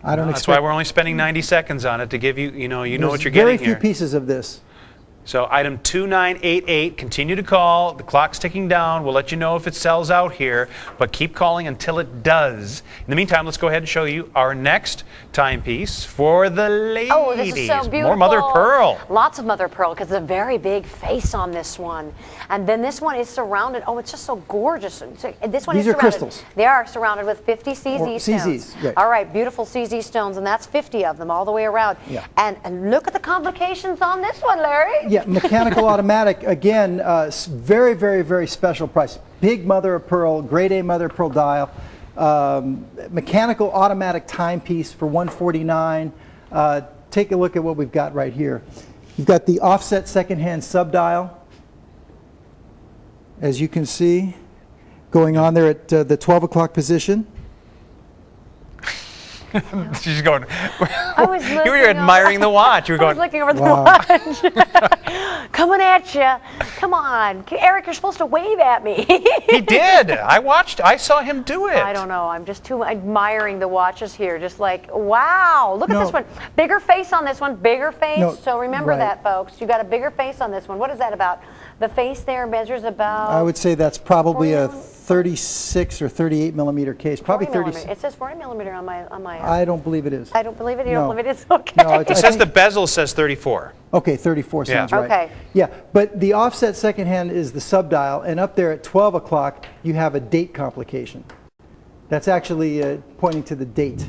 I don't That's expect. why we're only spending 90 seconds on it to give you, you know what you're There's getting very here. few pieces of this. So item 2988, continue to call. The clock's ticking down. We'll let you know if it sells out here, but keep calling until it does. In the meantime, let's go ahead and show you our next timepiece for the ladies. Oh, this is so beautiful. More mother of pearl. Lots of mother of pearl because it's a very big face on this one. And then this one is surrounded. Oh, it's just so gorgeous. So this one These is are surrounded. crystals. They are surrounded with 50 Or CZ stones. CZs, right. All right, beautiful CZ stones, and that's 50 of them all the way around. Yeah. And look at the complications on this one, Larry. Yeah, mechanical automatic, again, very, very, very special price. Big mother of pearl, grade A mother of pearl dial. Mechanical automatic timepiece for $149. Take a look at what we've got right here. You've got the offset second-hand subdial, as you can see, going on there at the 12 o'clock position. She's going. I was You were looking admiring the watch. You were I was going. looking over the Wow. watch. Coming at you. Come on. Eric, you're supposed to wave at me. He did. I saw him do it. I don't know. I'm just too admiring the watches here. Just like, wow. Look at No. this one. Bigger face on this one. Bigger face. No, So remember right. that, folks. You got a bigger face on this one. What is that about? The face there measures about. I would say that's probably a 40 36 or 38 millimeter case. Probably 40 36. millimeter. It says 40 millimeter on my. I don't believe it is. I don't believe it. You No. don't believe it is? Okay. No, It I says think- the bezel says 34. Okay, 34 sounds Yeah. right. Okay. Yeah, but the offset second hand is the subdial, and up there at 12 o'clock, you have a date complication. That's actually pointing to the date.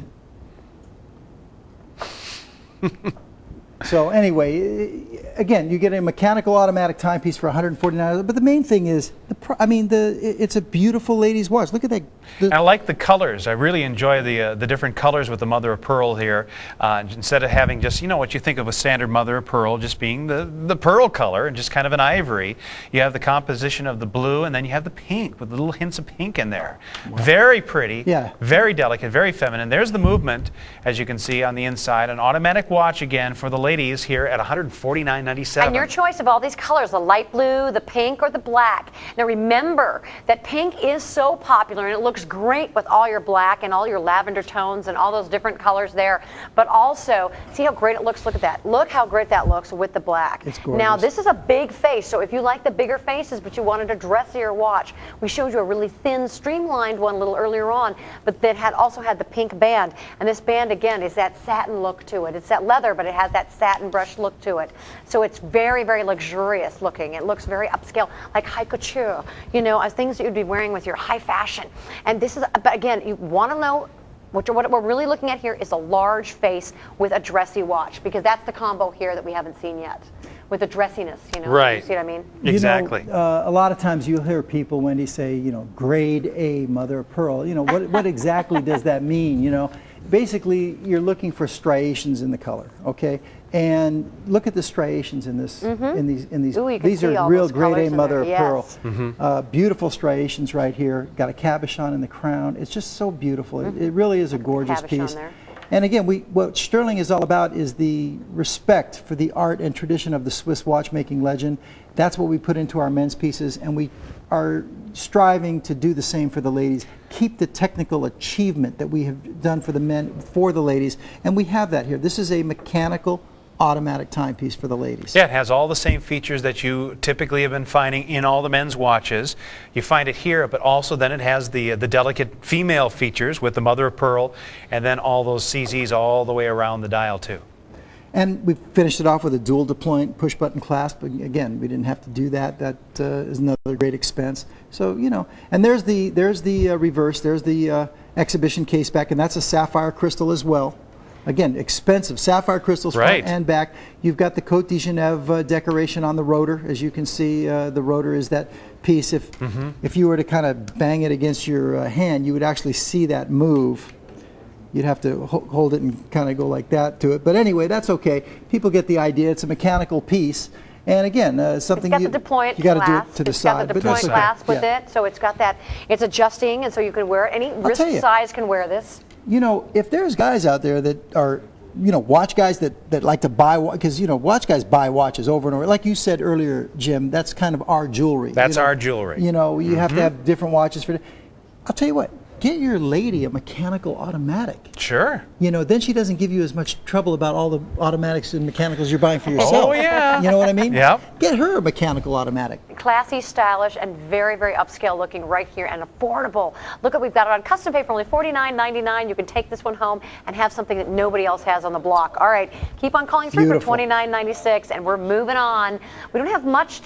So anyway, again, you get a mechanical automatic timepiece for $149. But the main thing is, it's a beautiful ladies' watch. Look at that. I like the colors. I really enjoy the different colors with the mother of pearl here. Instead of having just, you know, what you think of a standard mother of pearl, just being the pearl color and just kind of an ivory, you have the composition of the blue, and then you have the pink with little hints of pink in there. Wow. Very pretty. Yeah. Very delicate. Very feminine. There's the movement, as you can see on the inside. An automatic watch again for the ladies here at $149.97. And your choice of all these colors, the light blue, the pink, or the black. Now remember that pink is so popular and it looks great with all your black and all your lavender tones and all those different colors there. But also, see how great it looks? Look at that. Look how great that looks with the black. It's gorgeous. Now this is a big face, so if you like the bigger faces but you wanted a dressier watch, we showed you a really thin, streamlined one a little earlier on, but that also had the pink band. And this band, again, is that satin look to it. It's that leather, but it has that satin brush look to it. So it's very, very luxurious looking. It looks very upscale, like high couture, you know, as things that you'd be wearing with your high fashion. And this is, but again, you want to know what we're really looking at here is a large face with a dressy watch, because that's the combo here that we haven't seen yet, with the dressiness, you know. Right. You see what I mean? Exactly. You know, a lot of times you'll hear people, Wendy, say, you know, grade A mother of pearl. You know, what exactly does that mean? You know, basically you're looking for striations in the color, okay? And look at the striations in this, in these. Ooh, you can these see are all real those grade colors A in mother there, of yes. pearl. Beautiful striations right here. Got a cabochon in the crown. It's just so beautiful. It really is a gorgeous Cabochon piece. there. And again, what Stuhrling is all about is the respect for the art and tradition of the Swiss watchmaking legend. That's what we put into our men's pieces, and we are striving to do the same for the ladies. Keep the technical achievement that we have done for the men, for the ladies, and we have that here. This is a mechanical automatic timepiece for the ladies. Yeah, it has all the same features that you typically have been finding in all the men's watches. You find it here, but also then it has the delicate female features with the mother of pearl, and then all those CZs all the way around the dial too. And we finished it off with a dual deployment push button clasp. Again, we didn't have to do that. That is another great expense. So, you know, and there's the reverse. There's the exhibition case back, and that's a sapphire crystal as well. Again, expensive sapphire crystals front and back. You've got the Côte de Genève decoration on the rotor. As you can see, the rotor is that piece. If you were to kind of bang it against your hand, you would actually see that move. You'd have to hold it and kind of go like that to it. But anyway, that's okay. People get the idea. It's a mechanical piece. And again, something it's got the deployment you got to do clasp. it to the it's side. got the but that's deployment okay. clasp with it, so it's got that. It's adjusting, and so you can wear it. Any wrist tell you. size can wear this. You know, if there's guys out there that are, you know, watch guys that like to buy, because, you know, watch guys buy watches over and over. Like you said earlier, Jim, that's kind of our jewelry. That's you know, our jewelry. You know, you have to have different watches for. I'll tell you what. get your lady a mechanical automatic. Sure. You know, then she doesn't give you as much trouble about all the automatics and mechanicals you're buying for yourself. Oh, yeah. You know what I mean? Yep. Get her a mechanical automatic. Classy, stylish, and very, very upscale looking right here and affordable. Look what we've got it on custom pay for only $49.99. You can take this one home and have something that nobody else has on the block. All right, keep on calling through for $29.96, and we're moving on. We don't have much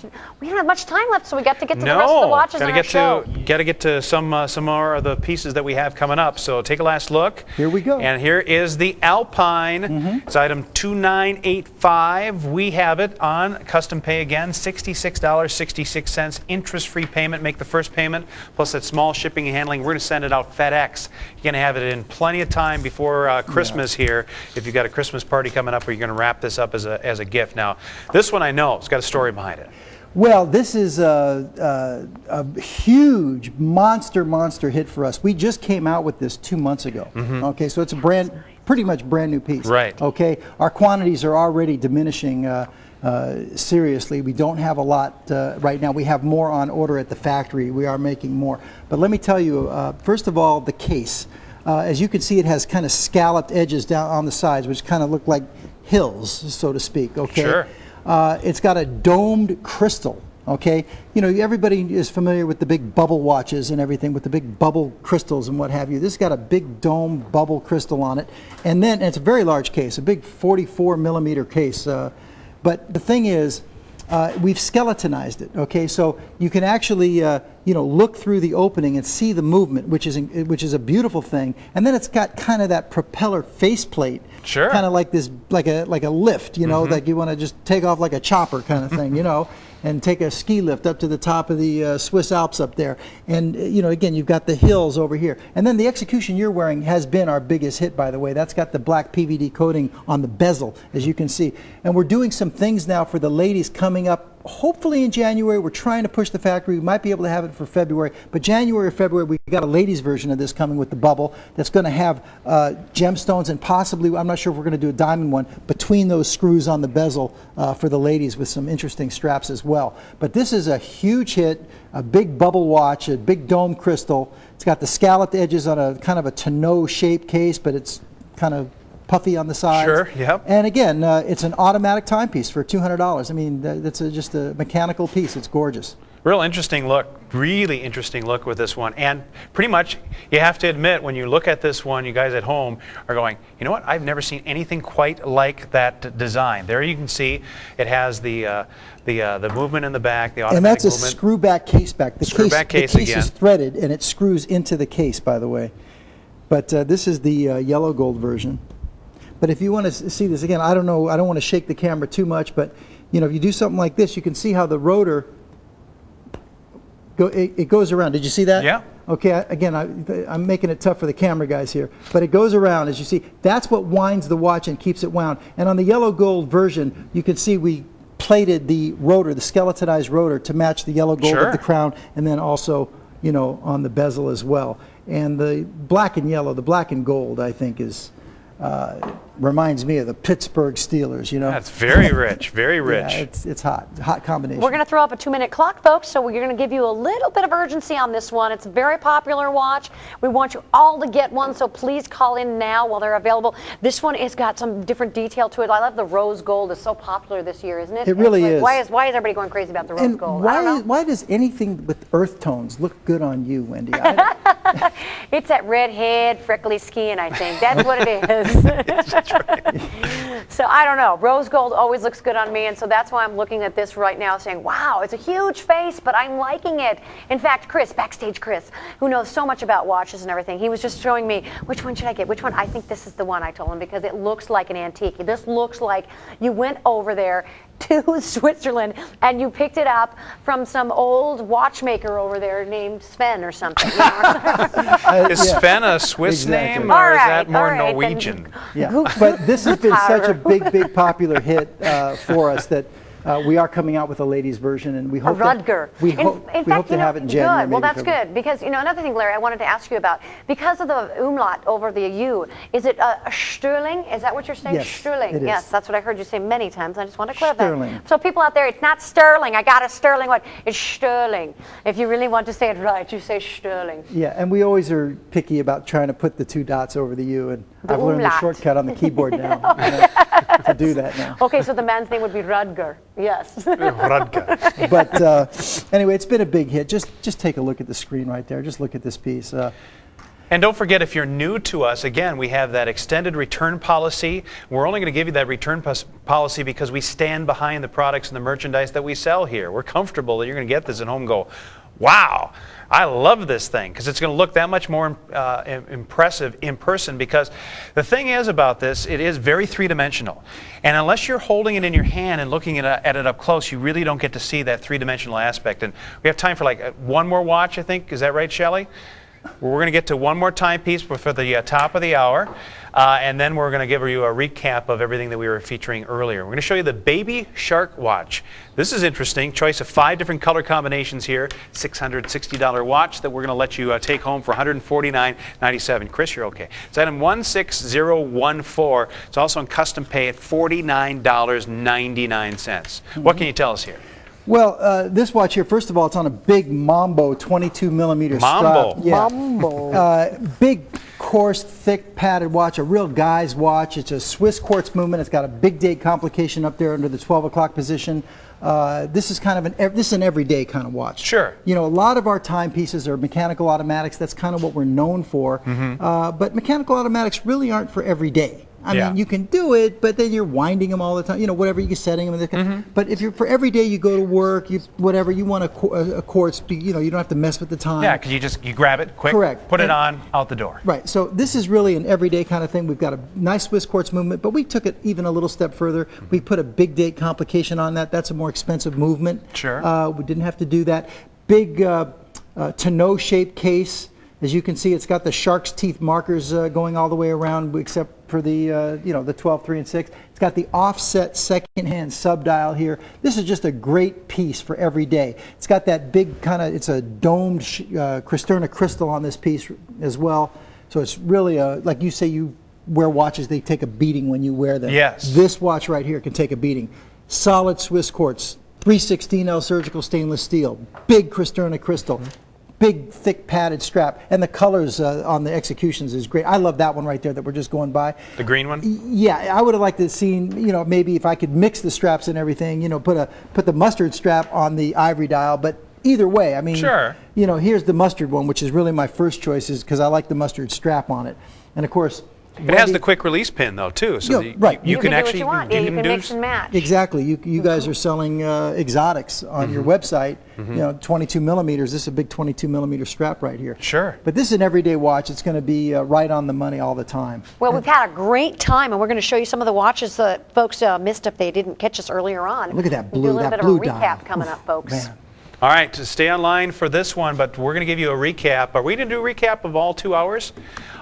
time left, so we got to get to the rest of the watches on our show. Got to get to some more of the pieces that we have coming up. So take a last look. Here we go. And here is the Alpine. It's item 2985. We have it on custom pay again, $66.66, interest-free payment. Make the first payment plus that small shipping and handling. We're going to send it out FedEx. You're going to have it in plenty of time before Christmas here. If you've got a Christmas party coming up, or you're going to wrap this up as a gift. Now, this one I know it's got a story behind it. Well, this is a huge monster hit for us. We just came out with this 2 months ago. Okay, so it's a pretty much brand new piece. Right. Okay, our quantities are already diminishing seriously. We don't have a lot right now. We have more on order at the factory. We are making more. But let me tell you, first of all, the case. As you can see, it has kind of scalloped edges down on the sides, which kind of look like hills, so to speak. Okay. Sure. It's got a domed crystal, okay? You know, everybody is familiar with the big bubble watches and everything with the big bubble crystals and what have you. This has got a big dome bubble crystal on it. And then it's a very large case, a big 44 millimeter case. But the thing is, we've skeletonized it, okay? So you can actually, you know, look through the opening and see the movement, which is a beautiful thing. And then it's got kind of that propeller faceplate, sure, kind of like this, like a lift, you know, like you want to just take off like a chopper kind of thing, you know, and take a ski lift up to the top of the Swiss Alps up there. And, you know, again, you've got the hills over here. And then the execution you're wearing has been our biggest hit, by the way. That's got the black PVD coating on the bezel, as you can see. And we're doing some things now for the ladies coming up, hopefully in January. We're trying to push the factory. We might be able to have it for February. But January or February, we got a ladies version of this coming with the bubble that's going to have gemstones and possibly, I'm not sure if we're going to do a diamond one, between those screws on the bezel for the ladies with some interesting straps as well. But this is a huge hit, a big bubble watch, a big dome crystal. It's got the scalloped edges on a kind of a tonneau shaped case, but it's kind of puffy on the sides. Sure, yep. And again, it's an automatic timepiece for $200. I mean, that's just a mechanical piece. It's gorgeous. Real interesting look, really interesting look with this one. And pretty much, you have to admit, when you look at this one, you guys at home are going, you know what, I've never seen anything quite like that design. There you can see it has the movement in the back, the automatic movement. And that's a movement. screw back case back. The case again. is threaded and it screws into the case, by the way. But this is the yellow gold version. But if you want to see this again, I don't know, I don't want to shake the camera too much, but you know, if you do something like this, you can see how the rotor it goes around. Did you see that? Yeah. Okay, again, I'm making it tough for the camera guys here, but it goes around, as you see. That's what winds the watch and keeps it wound. And on the yellow gold version, you can see we plated the rotor, the skeletonized rotor, to match the yellow gold of the crown, and then also, you know, on the bezel as well. And the black and yellow, the black and gold, I think is reminds me of the Pittsburgh Steelers, you know. That's very rich, very rich. Yeah, it's hot combination. We're going to throw up a 2-minute clock, folks, so we're going to give you a little bit of urgency on this one. It's a very popular watch. We want you all to get one, so please call in now while they're available. This one has got some different detail to it. I love the rose gold. It's so popular this year, isn't it? It really is. Why is everybody going crazy about the rose gold? Why does anything with earth tones look good on you, Wendy? It's that red head, freckly skin, I think. That's what it is. So I don't know. Rose gold always looks good on me, and so that's why I'm looking at this right now saying, wow, it's a huge face, but I'm liking it. In fact, Chris, backstage Chris, who knows so much about watches and everything, he was just showing me, which one should I get? Which one? I think this is the one, I told him, because it looks like an antique. This looks like you went over there to Switzerland and you picked it up from some old watchmaker over there named Sven or something. You know? Is Sven a Swiss name, or is that more Norwegian? Yeah, but this has been such a big popular hit for us that We are coming out with a ladies version, and we hope Rudger. we hope to have it in January. Good. Well, maybe that's February. good because another thing, Larry, I wanted to ask you about because of the umlaut over the U. Is it a Stuhrling? Is that what you're saying? Yes, Stuhrling. it is. Yes, that's what I heard you say many times. I just want to clarify. Stuhrling. So people out there, it's not Sterling. I got a Sterling. What? It's Stuhrling. If you really want to say it right, you say Stuhrling. Yeah, and we always are picky about trying to put the 2 dots over the U, and I've learned the umlaut. shortcut on the keyboard now to do that now. Okay, so the man's name would be Rudger. Yes. Rudger. But anyway, it's been a big hit. Just take a look at the screen right there. Just look at this piece. And don't forget, if you're new to us, again, we have that extended return policy. We're only going to give you that return policy because we stand behind the products and the merchandise that we sell here. We're comfortable that you're going to get this at home and go, wow, I love this thing, because it's going to look that much more impressive in person, because the thing is about this, it is very three-dimensional. And unless you're holding it in your hand and looking at it up close, you really don't get to see that three-dimensional aspect. And we have time for like one more watch, I think. Is that right, Shelley? We're going to get to one more timepiece for the top of the hour, and then we're going to give you a recap of everything that we were featuring earlier. We're going to show you the Baby Shark watch. This is interesting. Choice of 5 different color combinations here. $660 watch that we're going to let you take home for $149.97. Chris, you're okay. It's item 16014. It's also on custom pay at $49.99. What can you tell us here? Well, this watch here, first of all, it's on a big Mambo 22 millimeter Mambo. strap. Yeah. Mambo. Big, coarse, thick, padded watch, a real guy's watch. It's a Swiss quartz movement. It's got a big date complication up there under the 12 o'clock position. This is kind of an everyday kind of watch. Sure. You know, a lot of our timepieces are mechanical automatics. That's kind of what we're known for. But mechanical automatics really aren't for every day. I mean, you can do it, but then you're winding them all the time. You know, whatever, you're setting them. But if you're for every day, you go to work, you want a quartz. You know, you don't have to mess with the time. Yeah, because you grab it quick, correct, put it on, out the door. Right. So this is really an everyday kind of thing. We've got a nice Swiss quartz movement, but we took it even a little step further. We put a big date complication on that. That's a more expensive movement. Sure. We didn't have to do that. Big tonneau shaped case. As you can see, it's got the shark's teeth markers going all the way around, except for the the 12, 3, and 6. It's got the offset second-hand subdial here. This is just a great piece for every day. It's got that big kind of, it's a domed Cristerna crystal on this piece as well. So it's really like you say, you wear watches, they take a beating when you wear them. Yes. This watch right here can take a beating. Solid Swiss quartz, 316L surgical stainless steel, big Cristerna crystal. Big, thick, padded strap, and the colors on the executions is great. I love that one right there that we're just going by. The green one? Yeah, I would have liked to have seen, maybe if I could mix the straps and everything, put the mustard strap on the ivory dial. But either way, I mean, sure. Here's the mustard one, which is really my first choice, is because I like the mustard strap on it. And of course, it has the quick release pin though too, so right. You can do actually what you want. You can mix and match. Exactly. You guys are selling exotics on your website. 22 millimeters. This is a big 22 millimeter strap right here. Sure. But this is an everyday watch. It's going to be right on the money all the time. Well, we've had a great time, and we're going to show you some of the watches that folks missed if they didn't catch us earlier on. Look at that blue. We'll do a little that bit blue of a recap dial. coming up, folks. Man. All right, to stay online for this one, but we're going to give you a recap. Are we going to do a recap of all 2 hours?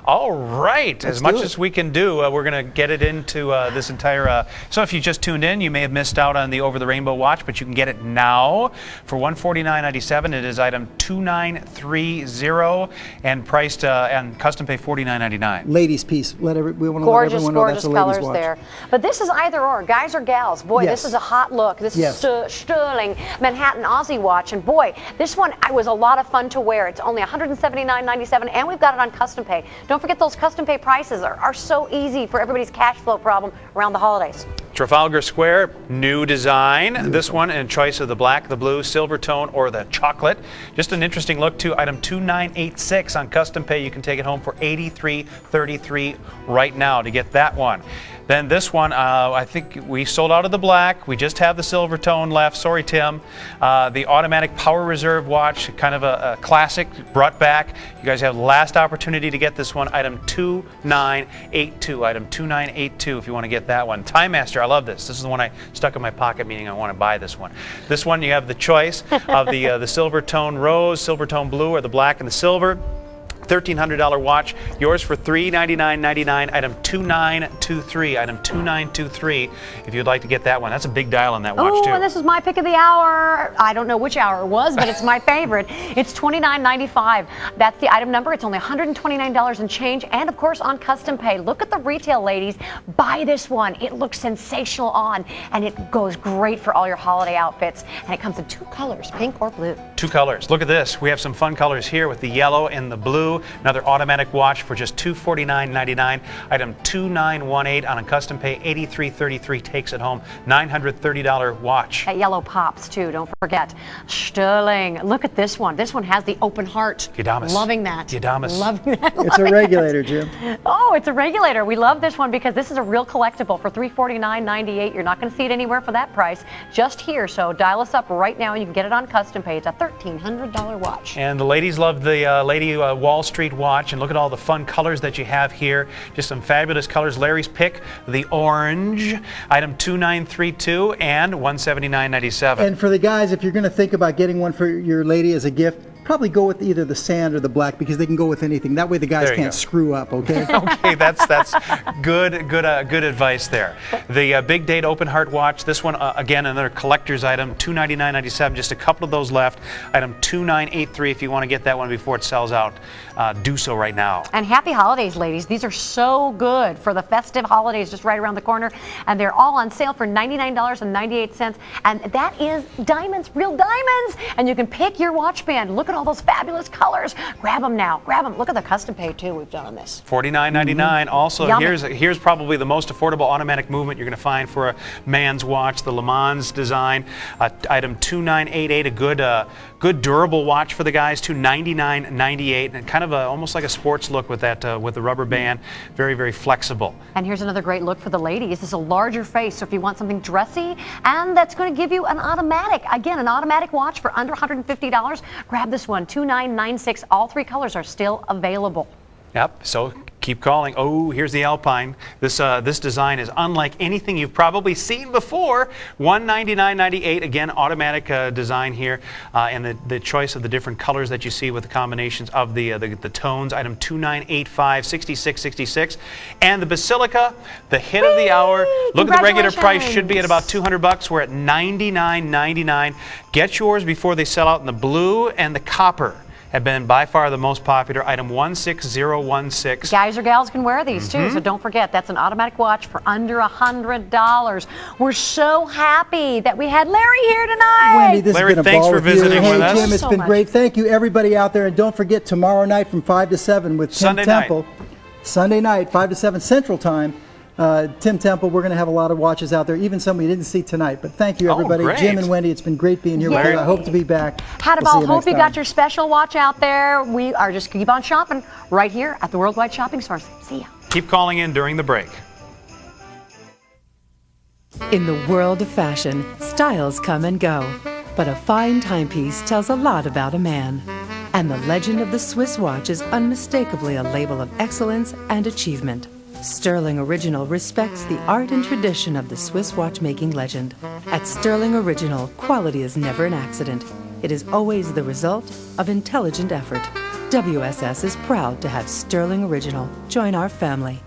All right, as much as we can do, we're going to get it into this entire. So if you just tuned in, you may have missed out on the Over the Rainbow watch, but you can get it now for $149.97. It is item 2930 and priced and custom pay $49.99. Ladies' piece. We want to let everyone know that's a ladies' Gorgeous colors watch. there. But this is either or, guys or gals. Boy, Yes. this is a hot look. This Yes. is Stuhrling Manhattan Aussie watch, and boy, this one was a lot of fun to wear. It's only $179.97, and we've got it on custom pay. Don't forget those custom pay prices are so easy for everybody's cash flow problem around the holidays. Trafalgar Square, new design. This one in choice of the black, the blue, silver tone, or the chocolate. Just an interesting look too. Item 2986 on custom pay. You can take it home for $83.33 right now to get that one. Then this one, I think we sold out of the black. We just have the silver tone left. Sorry, Tim. The automatic power reserve watch, kind of a classic, brought back. You guys have last opportunity to get this one. Item 2982. Item 2982 if you want to get that one. Time Master, I love this. This is the one I stuck in my pocket, meaning I want to buy this one. This one, you have the choice of the silver tone rose, silver tone blue, or the black and the silver. $1,300 watch. Yours for $399.99. Item 2923. Item 2923. If you'd like to get that one, that's a big dial on that watch too. Oh, this is my pick of the hour. I don't know which hour it was, but it's my favorite. It's $29.95. That's the item number. It's only $129 and change, and of course on custom pay. Look at the retail, ladies. Buy this one. It looks sensational on, and it goes great for all your holiday outfits. And it comes in 2 colors, pink or blue. 2 colors. Look at this. We have some fun colors here with the yellow and the blue. Another automatic watch for just $249.99. Item 2918 on a custom pay. $83.33 takes it home. $930 watch. That yellow pops too, don't forget. Stuhrling. Look at this one. This one has the open heart. Yadamas. Loving that. Yadamas. Loving that. It's a regulator, Jim. Oh, it's a regulator. We love this one because this is a real collectible for $349.98. You're not going to see it anywhere for that price, just here. So dial us up right now and you can get it on custom pay. It's a $1,300 watch. And the ladies love the Lady Wall Street watch, and look at all the fun colors that you have here. Just some fabulous colors. Larry's pick, the orange, item 2932 and $179.97. And for the guys, if you're going to think about getting one for your lady as a gift, probably go with either the sand or the black, because they can go with anything. That way the guys can't screw up, okay? Okay, that's good advice there. The Big Date Open Heart watch, this one, again, another collector's item, $299.97, just a couple of those left. Item 2983, if you want to get that one before it sells out, do so right now. And happy holidays, ladies. These are so good for the festive holidays just right around the corner, and they're all on sale for $99.98, and that is diamonds, real diamonds, and you can pick your watch band. Look at all those fabulous colors. Grab them now. Grab them. Look at the custom pay too we've done on this. $49.99. Also, Yummy. here's probably the most affordable automatic movement you're going to find for a man's watch, the Le Mans design. Item 2988, a good durable watch for the guys, $299.98, and kind of almost like a sports look with that with the rubber band. Very, very flexible. And here's another great look for the ladies. This is a larger face, so if you want something dressy, and that's going to give you an automatic, again, an automatic watch for under $150, grab this one, $2996. All 3 colors are still available. Yep, so keep calling. Oh, here's the Alpine. This design is unlike anything you've probably seen before. $199.98, again, automatic design here, and the choice of the different colors that you see with the combinations of the tones. Item 2985, 6666, and the Basilica, the hit of the hour. Look at the regular price, should be at about $200. We're at $99.99. Get yours before they sell out in the blue and the copper. Have been by far the most popular. Item 16016. Guys or gals can wear these too, so don't forget, that's an automatic watch for under $100. We're so happy that we had Larry here tonight. Wendy, this Larry, has been a thanks ball for with you. visiting with us. Jim, it's So been much. great. Thank you, everybody out there. And don't forget, tomorrow night from 5 to 7 with Tim Sunday night. Temple. Sunday night, 5 to 7 Central Time. Tim Temple, we're going to have a lot of watches out there, even some we didn't see tonight. But thank you, everybody. great. Jim and Wendy, it's been great being here with you. I hope to be back. Had We'll see about you hope next you time. got your special watch out there. We are just keep on shopping right here at the Worldwide Shopping Source. See ya. Keep calling in during the break. In the world of fashion, styles come and go, but a fine timepiece tells a lot about a man. And the legend of the Swiss watch is unmistakably a label of excellence and achievement. Stuhrling Original respects the art and tradition of the Swiss watchmaking legend. At Stuhrling Original, quality is never an accident. It is always the result of intelligent effort. WSS is proud to have Stuhrling Original join our family.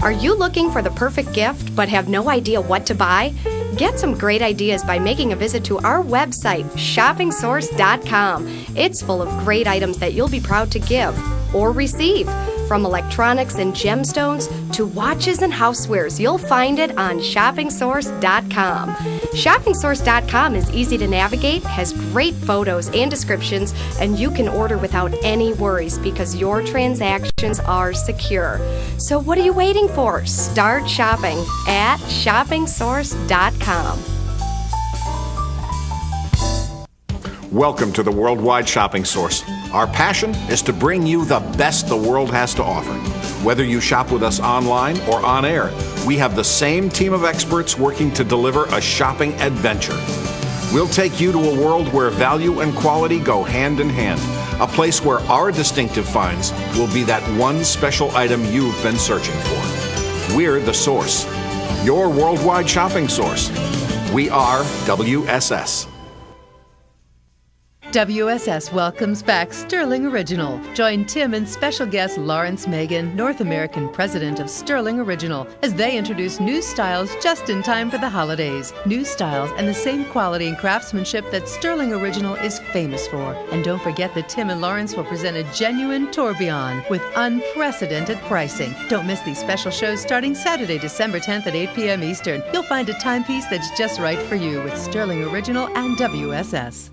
Are you looking for the perfect gift but have no idea what to buy? Get some great ideas by making a visit to our website, shoppingsource.com. It's full of great items that you'll be proud to give or receive. From electronics and gemstones to watches and housewares, you'll find it on shoppingsource.com. Shoppingsource.com is easy to navigate, has great photos and descriptions, and you can order without any worries because your transactions are secure. So what are you waiting for? Start shopping at shoppingsource.com. Welcome to the Worldwide Shopping Source. Our passion is to bring you the best the world has to offer. Whether you shop with us online or on air, we have the same team of experts working to deliver a shopping adventure. We'll take you to a world where value and quality go hand in hand, a place where our distinctive finds will be that one special item you've been searching for. We're the source, your worldwide shopping source. We are WSS. WSS welcomes back Stuhrling Original. Join Tim and special guest Lawrence Magen, North American president of Stuhrling Original, as they introduce new styles just in time for the holidays. New styles and the same quality and craftsmanship that Stuhrling Original is famous for. And don't forget that Tim and Lawrence will present a genuine tourbillon with unprecedented pricing. Don't miss these special shows starting Saturday, December 10th at 8 p.m. Eastern. You'll find a timepiece that's just right for you with Stuhrling Original and WSS.